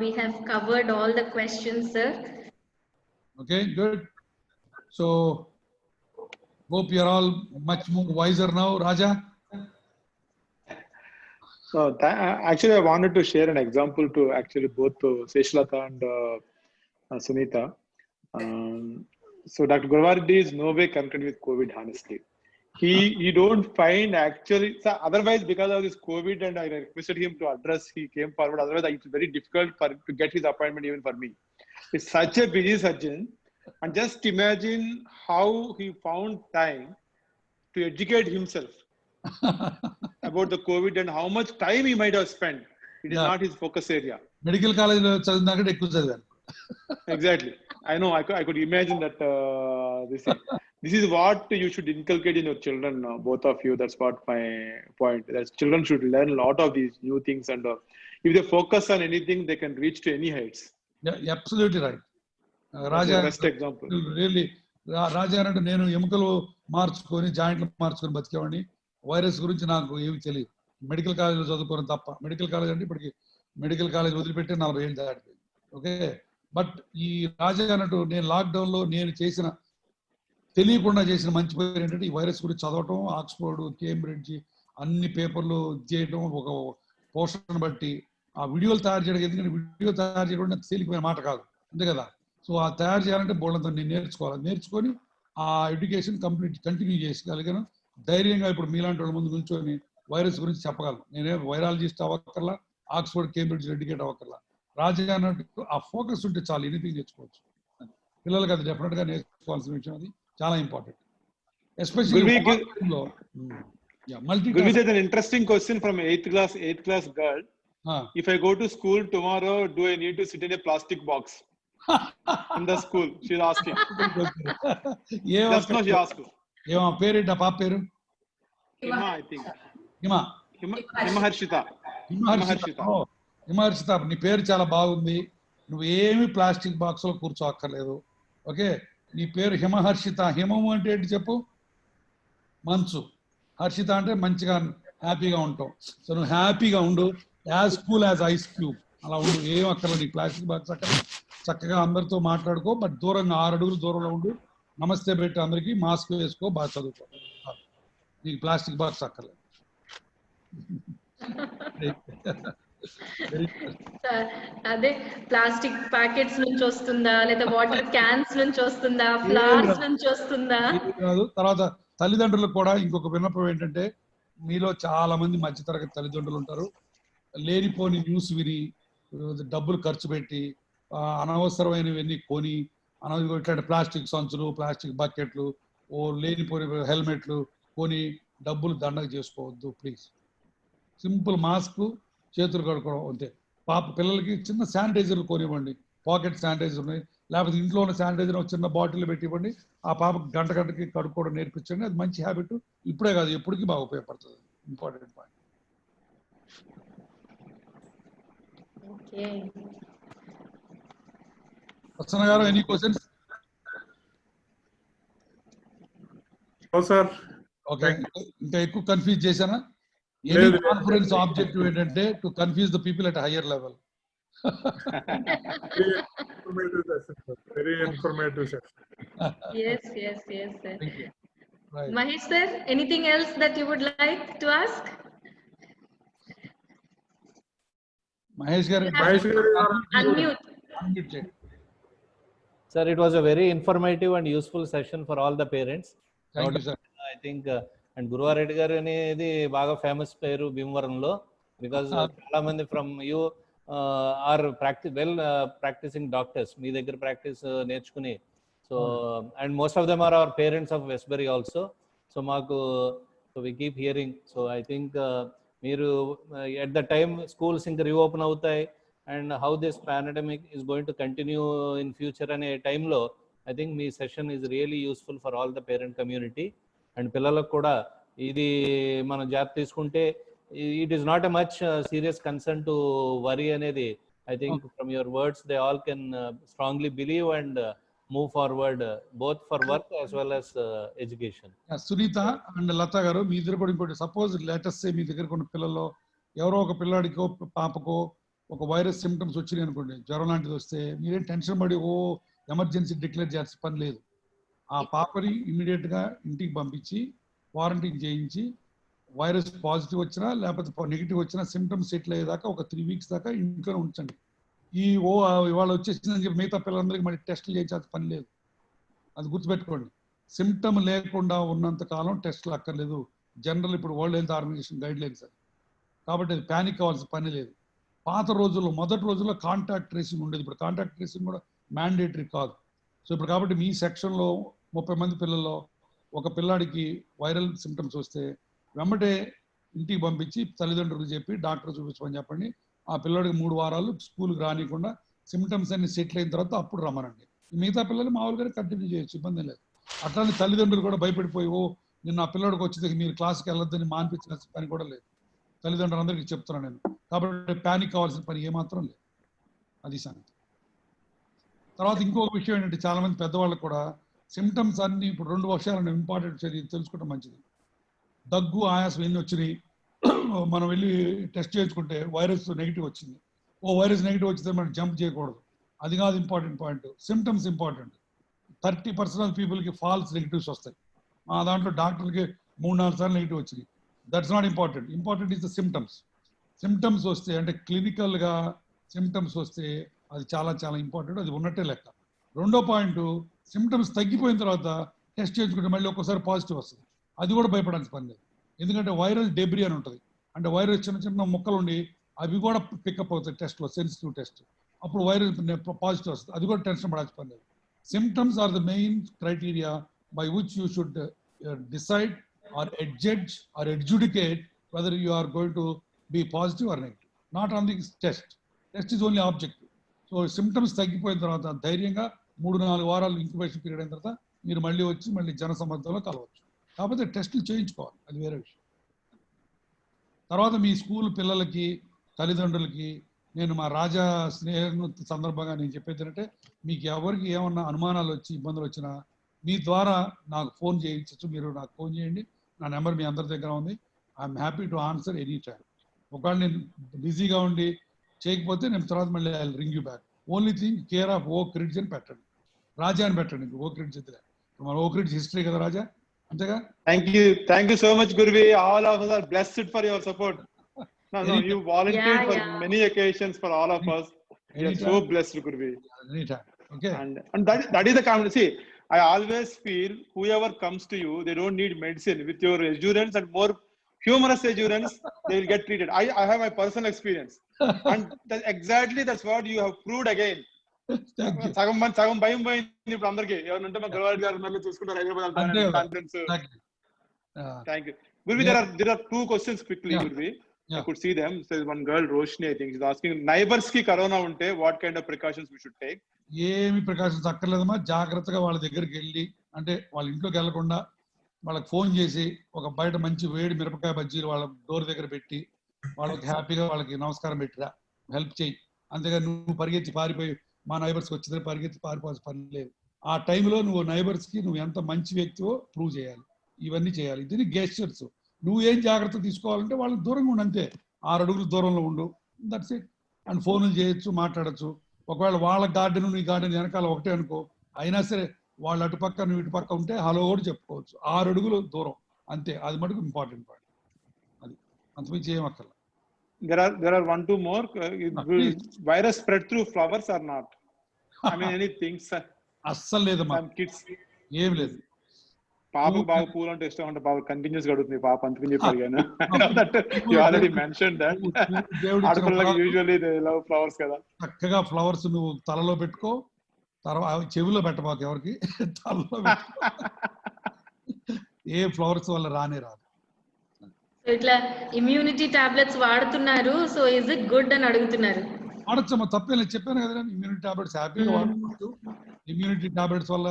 we have covered all the questions, sir. Okay, good. So hope you are all much more wiser now, Raja. So actually, I wanted to share an example to actually both Seshlata and Sunita. So Dr. Gurvareddy is no way connected with COVID, honestly. He don't find actually, so otherwise because of this COVID, and I requested him to address, he came forward. Otherwise it's very difficult to get his appointment even for me. He's such a busy surgeon, and just imagine how he found time to educate himself about the COVID and how much time he might have spent. It is not his focus area. Medical college lo chadinakade ekku chadivaru. Exactly. I know. I could imagine that. This is what you should inculcate in your children, both of you. That's what my point. That children should learn a lot of these new things, and if they focus on anything, they can reach to any heights. Yeah, absolutely right. Raja, best example. Really, Raja అంటే నేను ఎముకలు మార్చుకొని జాయింట్లు మార్చుకొని బతికేవాడిని. Virus గురించి నాకు ఏమి తెలియదు. మెడికల్ కాలేజ్లో చదువుకోవడం తప్ప. మెడికల్ కాలేజ్ అంటే ఇప్పటికి మెడికల్ కాలేజ్ వదిలిపెట్టి 40 ఏళ్ళు దాటిపోయింది. ఓకే, బట్ ఈ రాజా అన్నట్టు నేను లాక్డౌన్లో నేను చేసిన తెలియకుండా చేసిన మంచి పేరు ఏంటంటే ఈ వైరస్ గురించి చదవటం, ఆక్స్ఫోర్డ్, కేంబ్రిడ్జ్ అన్ని పేపర్లు చేయడం, ఒక పోస్టర్ని బట్టి ఆ వీడియోలు తయారు చేయడం. ఎందుకంటే వీడియో తయారు చేయడం తేలికమైన మాట కాదు, అంతే కదా. సో ఆ తయారు చేయాలంటే బోళ్ళంతా నేను నేర్చుకోవాలి. నేర్చుకొని ఆ ఎడ్యుకేషన్ కంటిన్యూ చేసుకోగలిగాను. ధైర్యంగా ఇప్పుడు మీలాంటి వాళ్ళ ముందు నుంచొని వైరస్ గురించి చెప్పగలను. నేనే వైరాలజిస్ట్ అవ్వక్కర్లా, ఆక్స్ఫోర్డ్ కేంబ్రిడ్జ్ ఎడ్యుకేట్ అవ్వక్కర్లా. రాజా అన్నట్టు ఆ ఫోకస్ ఉంటే చాలు, ఎనీథింగ్ నేర్చుకోవచ్చు. పిల్లలకి అది డెఫినెట్ గా నేర్చుకోవాల్సిన విషయం, అది చాలా important. Especially there's an interesting question from 8th class girl. If I go to school tomorrow, do I need to sit in a plastic box in the school? She's asking. Just now she asked. ఏమో పేరేంటి ఆ పాప పేరు? Hima, I think. హిమహర్షిత. నీ పేరు చాలా బాగుంది. నువ్వు ఏమి ప్లాస్టిక్ బాక్స్ లో కూర్చోక్కర్లేదు. ఓకే, నీ పేరు హిమహర్షిత. హిమము అంటే ఏంటి చెప్పు? మంచు. హర్షిత అంటే మంచిగా హ్యాపీగా ఉంటావు. సో నువ్వు హ్యాపీగా ఉండు, as cool as ice cube అలా ఉండు. ఏం అక్కర్లేదు నీ ప్లాస్టిక్ బాక్స్ అక్కడ. చక్కగా అందరితో మాట్లాడుకో, బట్ దూరంగా 6 అడుగులు దూరంలో ఉండు. నమస్తే పెట్టి అందరికి, మాస్క్ వేసుకో, బాగా చదువుకో. నీకు ప్లాస్టిక్ బాక్స్ అక్కర్లేదు. అదే ప్లాస్టిక్ ప్యాకెట్స్ నుంచి వస్తుందా, లేదా వాటర్ క్యాన్స్ నుంచి వస్తుందా, ఫ్లవర్స్ నుంచి వస్తుందా? తర్వాత తల్లిదండ్రులకు కూడా ఇంకొక విన్నపం ఏంటంటే, మీలో చాలా మంది మధ్యతరగతి తల్లిదండ్రులు ఉంటారు. లేనిపోని న్యూస్ విని డబ్బులు ఖర్చు పెట్టి అనవసరమైనవన్నీ కొని, ఇట్లాంటి ప్లాస్టిక్ సంచులు, ప్లాస్టిక్ బకెట్లు, లేనిపోని హెల్మెట్లు కొని డబ్బులు దండగ చేసుకోవద్దు ప్లీజ్. సింపుల్ మాస్క్, చేతులు కడుక్కోవడం అంతే. పిల్లలకి చిన్న శానిటైజర్లు కొనివ్వండి, పాకెట్ శానిటైజర్ ఉన్నాయి, లేకపోతే ఇంట్లో ఉన్న శానిటైజర్ ఒక చిన్న బాటిల్ పెట్టి ఇవ్వండి. ఆ పాపకి గంటకి కడుక్కోవడం నేర్పించండి. అది మంచి హ్యాబిట్. ఇప్పుడే కాదు, ఎప్పటికీ బాగా ఉపయోగపడుతుంది. Important point. వసన గారు, ఎనీ క్వశ్చన్స్? సార్. ఓకే, ఇంకా ఎక్కువ కన్ఫ్యూజ్ చేశానా? లేదు, ఎనీ కాన్ఫరెన్స్ ఆబ్జెక్టివ్ ఏంటంటే to confuse the people at higher level. Very informative session. Yes, yes, yes, sir. Thank you. Right. Mahesh sir, anything else that you would like to ask? Mahesh garu, Unmute. unmute చేయండి. Sir, it was a very informative and useful session for all the parents. Thank you, sir. I think and Guruvareddy garu అనేది బాగా famous పేరు భీమవరంలో, because చాలా మంది from you are practicing doctors. మీ దగ్గర practice నేర్చుకుని, so and most of them are our parents of Westbury also. So మాకు so we keep hearing. So I think మీరు at the time schools ఇంకా reopen అవుతాయి and how this pandemic is going to continue in future అనే టైంలో I think me session is really useful for all the parent community. And పిల్లలకు కూడా ఇది మనం జాగ్రత్త తీసుకుంటే it is not a much serious concern to worry అనేది. I think from your words they all can strongly believe and move forward both for work as well as education. Sunitha and Latha garu, మీ ఇద్దరు కూడా ఇంకోటి, సపోజ్ లేటెస్ట్ సే మీ దగ్గర కొన్ని పిల్లల్లో ఎవరో ఒక పిల్లాడికో పాపకో ఒక వైరస్ సిమ్టమ్స్ వచ్చినాయి అనుకోండి, జ్వరం లాంటిది వస్తే మీరేం టెన్షన్ పడి ఎమర్జెన్సీ డిక్లేర్ చేయాల్సిన పని లేదు. ఆ పాపని ఇమీడియట్ గా ఇంటికి పంపించి క్వారంటైన్ చేయించి వైరస్ పాజిటివ్ వచ్చినా లేకపోతే నెగిటివ్ వచ్చినా సిమ్టమ్స్ సెటిల్ అయ్యేదాకా ఒక 3 weeks దాకా ఇంట్లోనే ఉంచండి. ఇవాళ వచ్చేసిందని చెప్పి మిగతా పిల్లలందరికీ మళ్ళీ టెస్టులు చేయించాల్సిన పని లేదు. అది గుర్తుపెట్టుకోండి. సిమ్టమ్ లేకుండా ఉన్నంత కాలం టెస్టులు అక్కర్లేదు. జనరల్ ఇప్పుడు World Health Organization guidelines అది. కాబట్టి అది ప్యానిక్ అవ్వాల్సిన పని లేదు. పాత రోజుల్లో మొదటి రోజుల్లో కాంటాక్ట్ ట్రేసింగ్ ఉండేది, ఇప్పుడు కాంటాక్ట్ ట్రేసింగ్ కూడా మ్యాండేటరీ కాదు. సో ఇప్పుడు కాబట్టి మీ సెక్షన్లో 30 మంది పిల్లల్లో ఒక పిల్లాడికి వైరల్ సిమ్టమ్స్ వస్తే వెంబటే ఇంటికి పంపించి తల్లిదండ్రులకు చెప్పి డాక్టర్ చూపించమని చెప్పండి. ఆ పిల్లాడికి 3 వారాలు స్కూల్కి రానికుండా సిమ్టమ్స్ అన్ని సెటిల్ అయిన తర్వాత అప్పుడు రమ్మనండి. మిగతా పిల్లలు మామూలుగానే కంటిన్యూ చేయొచ్చు, ఇబ్బంది లేదు. అట్లానే తల్లిదండ్రులు కూడా భయపడిపోయి నిన్న ఆ పిల్లాడికి వచ్చేది మీరు క్లాస్కి వెళ్ళొద్దని మానిపించిన పని కూడా లేదు. తల్లిదండ్రులందరికీ చెప్తున్నాను నేను. కాబట్టి ప్యానిక్ కావాల్సిన పని ఏమాత్రం లేదు. అది సంగతి. తర్వాత ఇంకొక విషయం ఏంటంటే చాలా మంది పెద్దవాళ్ళకు కూడా సిమ్టమ్స్ అన్ని ఇప్పుడు 2 విషయాలను ఇంపార్టెంట్ తెలుసుకోవడం మంచిది. దగ్గు, ఆయాసం ఎన్ని వచ్చినాయి, మనం వెళ్ళి టెస్ట్ చేసుకుంటే వైరస్ నెగిటివ్ వచ్చింది, వైరస్ నెగిటివ్ వచ్చితే మనం జంప్ చేయకూడదు. అది కాదు important point. Symptoms important. 30% of పీపుల్కి ఫాల్స్ నెగిటివ్స్ వస్తాయి. మా దాంట్లో డాక్టర్కి 3-4 సార్లు నెగిటివ్ వచ్చినాయి. That's not important. Important is the symptoms. Symptoms వస్తే అంటే క్లినికల్గా సిమ్టమ్స్ వస్తే అది చాలా చాలా ఇంపార్టెంట్. అది ఉన్నట్టే లెక్క. రెండో పాయింట్, సిమ్టమ్స్ తగ్గిపోయిన తర్వాత టెస్ట్ చేసుకుంటే మళ్ళీ ఒక్కోసారి పాజిటివ్ వస్తుంది. అది కూడా భయపడాల్సిన పని లేదు. ఎందుకంటే వైరల్ డెబ్రీ అని ఉంటుంది. అంటే వైరస్ చిన్న చిన్న ముక్కలు ఉండి అవి కూడా పికప్ అవుతాయి టెస్ట్లో, సెన్సిటివ్ టెస్ట్. అప్పుడు వైరస్ పాజిటివ్ వస్తుంది. అది కూడా టెన్షన్ పడాల్సిన పని లేదు. Symptoms are the main criteria by which you should decide or adjudge or adjudicate whether you are going to be positive or negative. Not on the test. Test is only objective. So symptoms తగ్గిపోయిన తర్వాత ధైర్యంగా 3-4 వారాలు incubation period అయిన తర్వాత మీరు మళ్ళీ వచ్చి మళ్ళీ జనసమ్మర్దంలో కలవచ్చు. కాకపోతే టెస్టులు చేయించుకోవాలి, అది వేరే విషయం. తర్వాత మీ స్కూల్ పిల్లలకి తల్లిదండ్రులకి నేను మా రాజా స్నేహం సందర్భంగా నేను చెప్పేది ఏంటంటే, మీకు ఎవరికి ఏమన్నా అనుమానాలు వచ్చి ఇబ్బందులు వచ్చినా మీ ద్వారా నాకు ఫోన్ చేయించచ్చు. మీరు నాకు ఫోన్ చేయండి. నా నెంబర్ మీ అందరి దగ్గర ఉంది. I'm happy to answer any time. ఒకవేళ నేను బిజీగా ఉండి చేయకపోతే నేను తర్వాత మళ్ళీ I will ring you back. Only thing care of ఓ క్రిడ్జ్ అని పెట్టండి, రాజా అని పెట్టండి. ఓ క్రిడ్జ్ ఇద్దరే, మన ఓ క్రిడ్జ్ హిస్టరీ కదా రాజా, అంతేగా. Thank you so much, Gurvi. All of us are blessed for your support. No, you volunteered for many occasions for all of us. We are so blessed, Gurvi. Anytime. Okay. And that is the common. See, I always feel whoever comes to you, they don't need medicine. With your assurance and more humorous assurance, they will get treated. I have my personal experience, and that's what you have proved again. సగం భయం పోయింది ఇప్పుడు అందరికి. ఎవరంటే మా గురువారెడ్డి గారు మళ్ళీ చూసుకుంటారు Hyderabad conference. Thank you, Gurvi. There are 2 questions quickly, Gurvi. I could see them. So one girl, Roshni, I think, is asking, neighbors ki corona unte, what kind of precautions we should take? ఏమి precautions అక్కర్లేదమ్మా. జాగ్రత్తగా వాళ్ళ దగ్గరికి వెళ్ళి, అంటే వాళ్ళ ఇంట్లోకి వెళ్ళకుండా వాళ్ళకి ఫోన్ చేసి ఒక బయట మంచి వేడి మిరపకాయ బజ్జీలు వాళ్ళ డోర్ దగ్గర పెట్టి వాళ్ళకి హ్యాపీగా వాళ్ళకి నమస్కారం పెట్టిరా, హెల్ప్ చేయి. అంతేగా నువ్వు పరిగెత్తి పారిపోయి మా నైబర్స్కి వచ్చిందని పరిగెత్తి పారిపోవాల్సిన పని లేదు. ఆ టైంలో నువ్వు నైబర్స్కి నువ్వు ఎంత మంచి వ్యక్తివో ప్రూవ్ చేయాలి. ఇవన్నీ చేయాలి. ఇది గెస్చర్స్. నువ్వేం జాగ్రత్త తీసుకోవాలంటే వాళ్ళకి దూరంగా ఉండు అంతే. 6 అడుగులు దూరంలో ఉండు. That's it. అండ్ ఫోన్లు చేయొచ్చు, మాట్లాడచ్చు. ఒకవేళ వాళ్ళ గార్డెన్ నీ గార్డెన్ వెనకాల ఒకటే అనుకో, అయినా సరే వాళ్ళు అటుపక్క నువ్వు ఇటుపక్క ఉంటే హలో కూడా చెప్పుకోవచ్చు. 6 అడుగులు దూరం అంతే. అది మటుకు ఇంపార్టెంట్ పాయింట్. అది అంతమించి ఏమక్కర్లా. There are 1-2 more. Will virus spread through flowers or not? I mean, any things. అస్సలు లేదమ్మా. Some kids. ఏం లేదు. పాప బాగా పూలు అంటే ఇష్టం అంటే బాగా కంటిన్యూస్ గా అడుగుతుంది పాప అందుకని చెప్పారు కానీ you already mentioned that. ఆడపిల్లలకి యూజువల్లీ they love flowers కదా. చక్కగా ఫ్లవర్స్ నువ్వు తలలో పెట్టుకో, తర్వాత చెవిలో పెట్టబాకు ఎవరికి, తలలో పెట్టుకో. ఏ ఫ్లవర్స్ వల్ల రానే రాదు. ఇట్లా ఇమ్యూనిటీ టాబ్లెట్స్ వాడుతున్నారు, సో ఇస్ ఇట్ గుడ్ అని అడుగుతున్నారు. వాడచ్చమ్మా, తప్పేం లేదు. చెప్పాను కదా ఇమ్యూనిటీ టాబ్లెట్స్ హ్యాపీగా వాడుకోవచ్చు. ఇమ్యూనిటీ టాబ్లెట్స్ వల్ల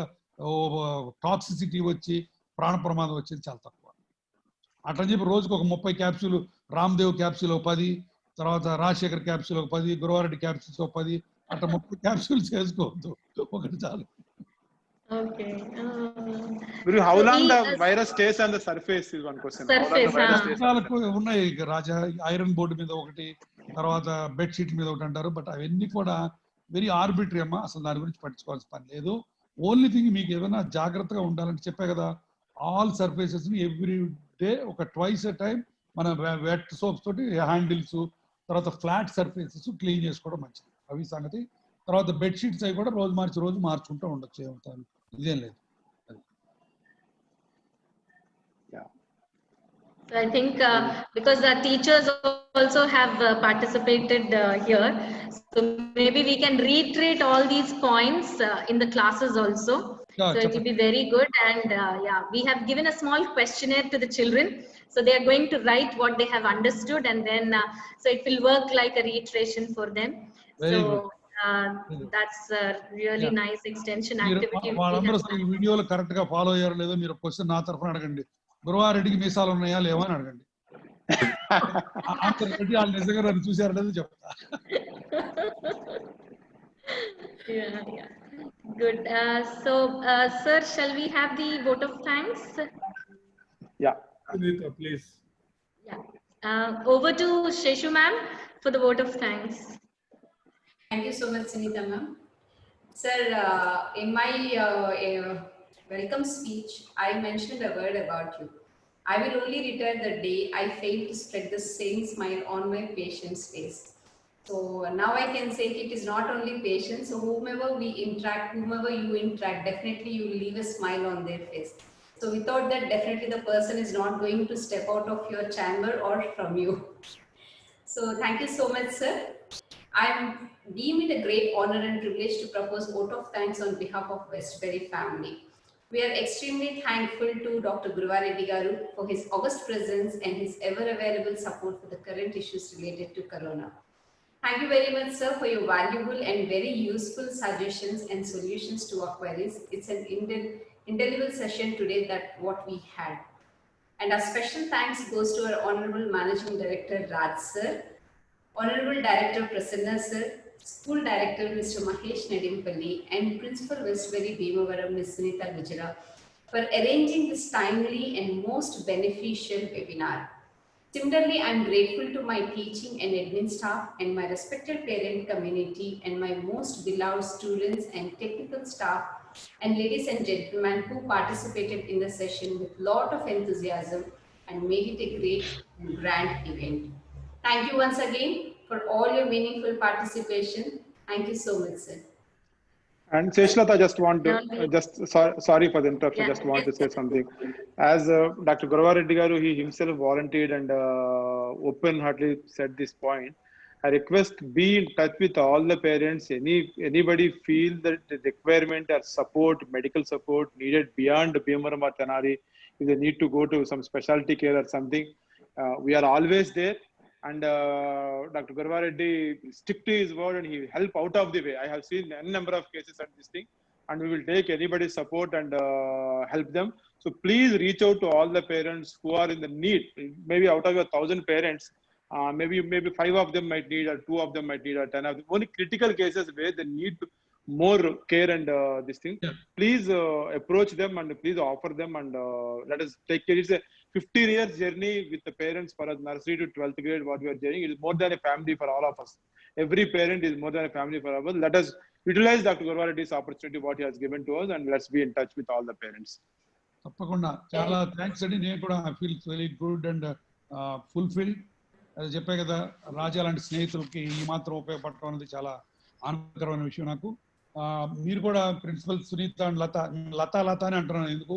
టాక్సిసిటీ వచ్చి ప్రాణ ప్రమాదం వచ్చేది చాలా తక్కువ. అట్లా చెప్పి రోజుకు ఒక 30 క్యాప్సూల్, రామ్దేవ్ క్యాప్సూల్ 10, తర్వాత రాజశేఖర్ క్యాప్సూల్ 10, గురువారెడ్డి క్యాప్సూల్స్ 10, అట్లా 30 క్యాప్సూల్స్ చేసుకోవద్దు, ఒకటి చాలు. Okay. How long the virus stays on the surface is one question. ఉన్నాయి రాజా, ఐరన్ బోర్డు మీద ఒకటి, తర్వాత బెడ్ షీట్ మీద ఒకటి అంటారు. బట్ అవన్నీ కూడా వెరీ ఆర్బిటరీ అమ్మా. అసలు దాని గురించి పట్టించుకోవాల్సిన పని లేదు. ఓన్లీ థింగ్ మీకు ఏదైనా జాగ్రత్తగా ఉండాలంటే చెప్పే కదా, ఆల్ సర్ఫేసెస్ ని ఎవ్రీ డే ఒక ట్వైస్ ఎ టైం మన వెట్ సోప్స్ తోటి హ్యాండిల్స్, తర్వాత ఫ్లాట్ సర్ఫేసెస్ క్లీన్ చేసుకోవడం మంచిది. అవి సంగతి. తర్వాత బెడ్ షీట్స్ అవి కూడా రోజు మార్చుకుంటూ ఉండొచ్చు. ఏమవుతాను ఇదేం లేదు. So I think because the teachers also have participated here, so maybe we can reiterate all these points in the classes also. So it will be very good. And yeah, we have given a small questionnaire to the children, so they are going to write what they have understood, and then so it will work like a reiteration for them. Very so good. That's a really nice extension activity. వాళ్ళందరూ ఈ వీడియోలో correct గా follow అయ్యారో లేదో మీరు question నా తరఫున అడగండి. గురువారెడ్డికి మీసాలు ఉన్నాయా లేవా అని అడగండి. వాళ్ళు నిజంగా నన్ను చూసారో లేదో చెప్తా. Yeah. Good. So, sir, shall we have the vote of thanks? Yeah. Please. Yeah. Over to Sheshu ma'am for the vote of thanks. Thank you so much, Sunita ma'am. Sir, in my welcome speech, I mentioned a word about you. I will only return the day I fail to spread the same smile on my patient's face. So now I can say it is not only patients, so whomever you interact, definitely you will leave a smile on their face. So without that, definitely the person is not going to step out of your chamber or from you. So thank you so much, sir. I am deemed it a great honor and privilege to propose vote of thanks on behalf of Westbury family. We are extremely thankful to Dr. Guruvareddy Garu for his august presence and his ever-available support for the current issues related to Corona. Thank you very much, sir, for your valuable and very useful suggestions and solutions to our queries. It's an indelible session today that what we had. And our special thanks goes to our Honorable Managing Director Raj sir, Honorable Director Prasanna sir, School Director Mr. Mahesh Nedimpalli, and Principal Westbury Bhimavaram Ms. Sunita Gujara for arranging this timely and most beneficial webinar. Similarly, I am grateful to my teaching and admin staff and my respected parent community and my most beloved students and technical staff and ladies and gentlemen who participated in the session with lot of enthusiasm and made it a great and grand event. Thank you once again for all your meaningful participation. Thank you so much, sir. And Seshlata, I just want to, sorry for the interruption, I just want to say something. As Dr. Guruvareddy Garu, he himself volunteered and open-heartedly said this point. I request be in touch with all the parents. Anybody feel that the requirement or support, medical support needed beyond Bhimavaram or Tenali, if they need to go to some specialty care or something, we are always there. And Dr. Guruvareddy stick to his word and he will help out of the way. I have seen a number of cases at this thing, and we will take anybody's support and help them. So please reach out to all the parents who are in the need. Maybe out of your 1,000 parents, maybe 5 of them might need, or 2 of them might need, or 10 of them. Only critical cases where they need more care and this thing. Yeah. Please approach them and please offer them and let us take care. It's a 15 years journey with the parents for us, nursery to 12th grade. What we are doing, it is more than a family for all of us. Every parent is more than a family for us. Let us utilize Dr. Gurwar Reddy's opportunity, what he has given to us, and let's be in touch with all the parents. తప్పకుండా చాలా thanks అండి. నేను కూడా I feel very good and fulfilled. అది చెప్పే కదా, రాజా లాంటి స్నేహితులకి ఈ మాత్రం ఉపయోగపడటం అనేది చాలా ఆనందకరమైన విషయం నాకు. మీరు కూడా ప్రిన్సిపల్ సునీత అండ్ లత అని అంటున్నాను. ఎందుకు?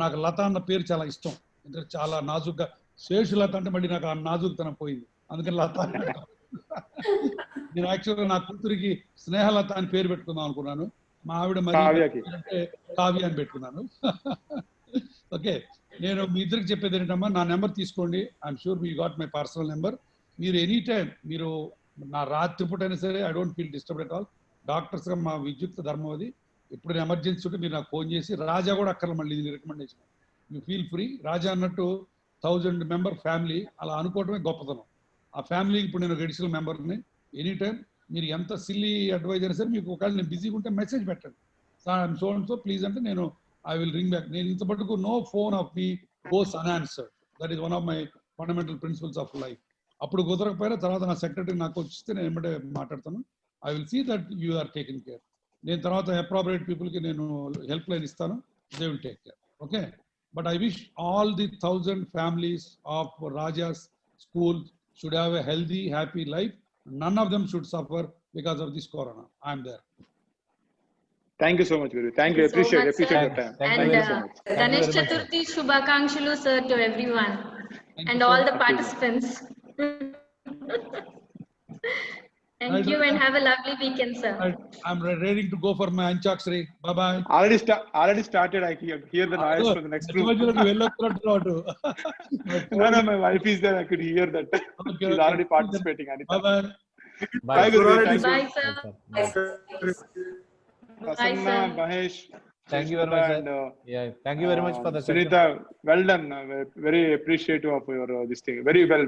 నాకు లత అన్న పేరు చాలా ఇష్టం. ఎందుకంటే చాలా నాజుగ్గా, శేషు లత అంటే మళ్ళీ నాకు ఆ నాజుగ్తనం పోయింది, అందుకని లత అని అంటాను. నేను యాక్చువల్గా నా కూతురికి స్నేహలత అని పేరు పెట్టుకుందాం అనుకున్నాను. మా ఆవిడ మరి అంటే కావ్య అని పెట్టుకున్నాను. ఓకే, నేను మీ ఇద్దరికి చెప్పేది ఏంటమ్మా, నా నెంబర్ తీసుకోండి. ఐఎమ్ షూర్ మీ గాట్ మై పర్సనల్ నెంబర్. మీరు ఎనీ టైం, మీరు నా రాత్రిపూట అయినా సరే, I don't feel disturb at all. డాక్టర్స్గా మా విద్యుత్ ధర్మం అది. ఎప్పుడు ఎమర్జెన్సీ ఉంటే మీరు నాకు ఫోన్ చేసి, రాజా కూడా అక్కర్ల మళ్ళీ ఇది రికమెండేషన్, యూ ఫీల్ ఫ్రీ. రాజా అన్నట్టు 1000 మెంబర్ ఫ్యామిలీ, అలా అనుకోవటమే గొప్పతనం. ఆ ఫ్యామిలీకి ఇప్పుడు నేను అడిషనల్ మెంబర్ని. ఎనీ టైం మీరు ఎంత సిల్లీ అడ్వైజ్ అయినా సరే, మీకు ఒకవేళ నేను బిజీగా ఉంటే మెసేజ్ పెట్టండి, sir so and so please అంటే నేను ఐ విల్ రింగ్ బ్యాక్. నేను ఇంత మటుకు no phone of me goes unanswered. That is one of my fundamental principles of life. అప్పుడు కుదరకపోయినా తర్వాత నా సెక్రటరీ నాకు వచ్చిస్తే నేను ఏమంటే మాట్లాడతాను. I will see that you are taking care. నేను తర్వాత అప్రాపరియేట్ పీపుల్కి నేను హెల్ప్ లైన్ ఇస్తాను, they will take care. Okay, but I wish all the 1000 families of Raja's school should have a healthy, happy life. None of them should suffer because of this corona. I am there. Thank you so much, Guru. Thank you. Appreciate your time. And Thank you so much. Ganesh Chaturthi Shubhakankshalu sir to everyone and all the participants. Thank you and have a lovely weekend, sir. I'm ready to go for my Anchakshri. Bye bye. Already started. I hear the noise from the next room. No, my wife is there. I could hear that. Okay, She's already participating. Anita. Bye bye. Bye, Guru. Bye, sir. Prasanna, Mahesh. Thank you very much. And, yeah, thank you very much for the Sunita, well done. Very appreciative of your this thing. Very well.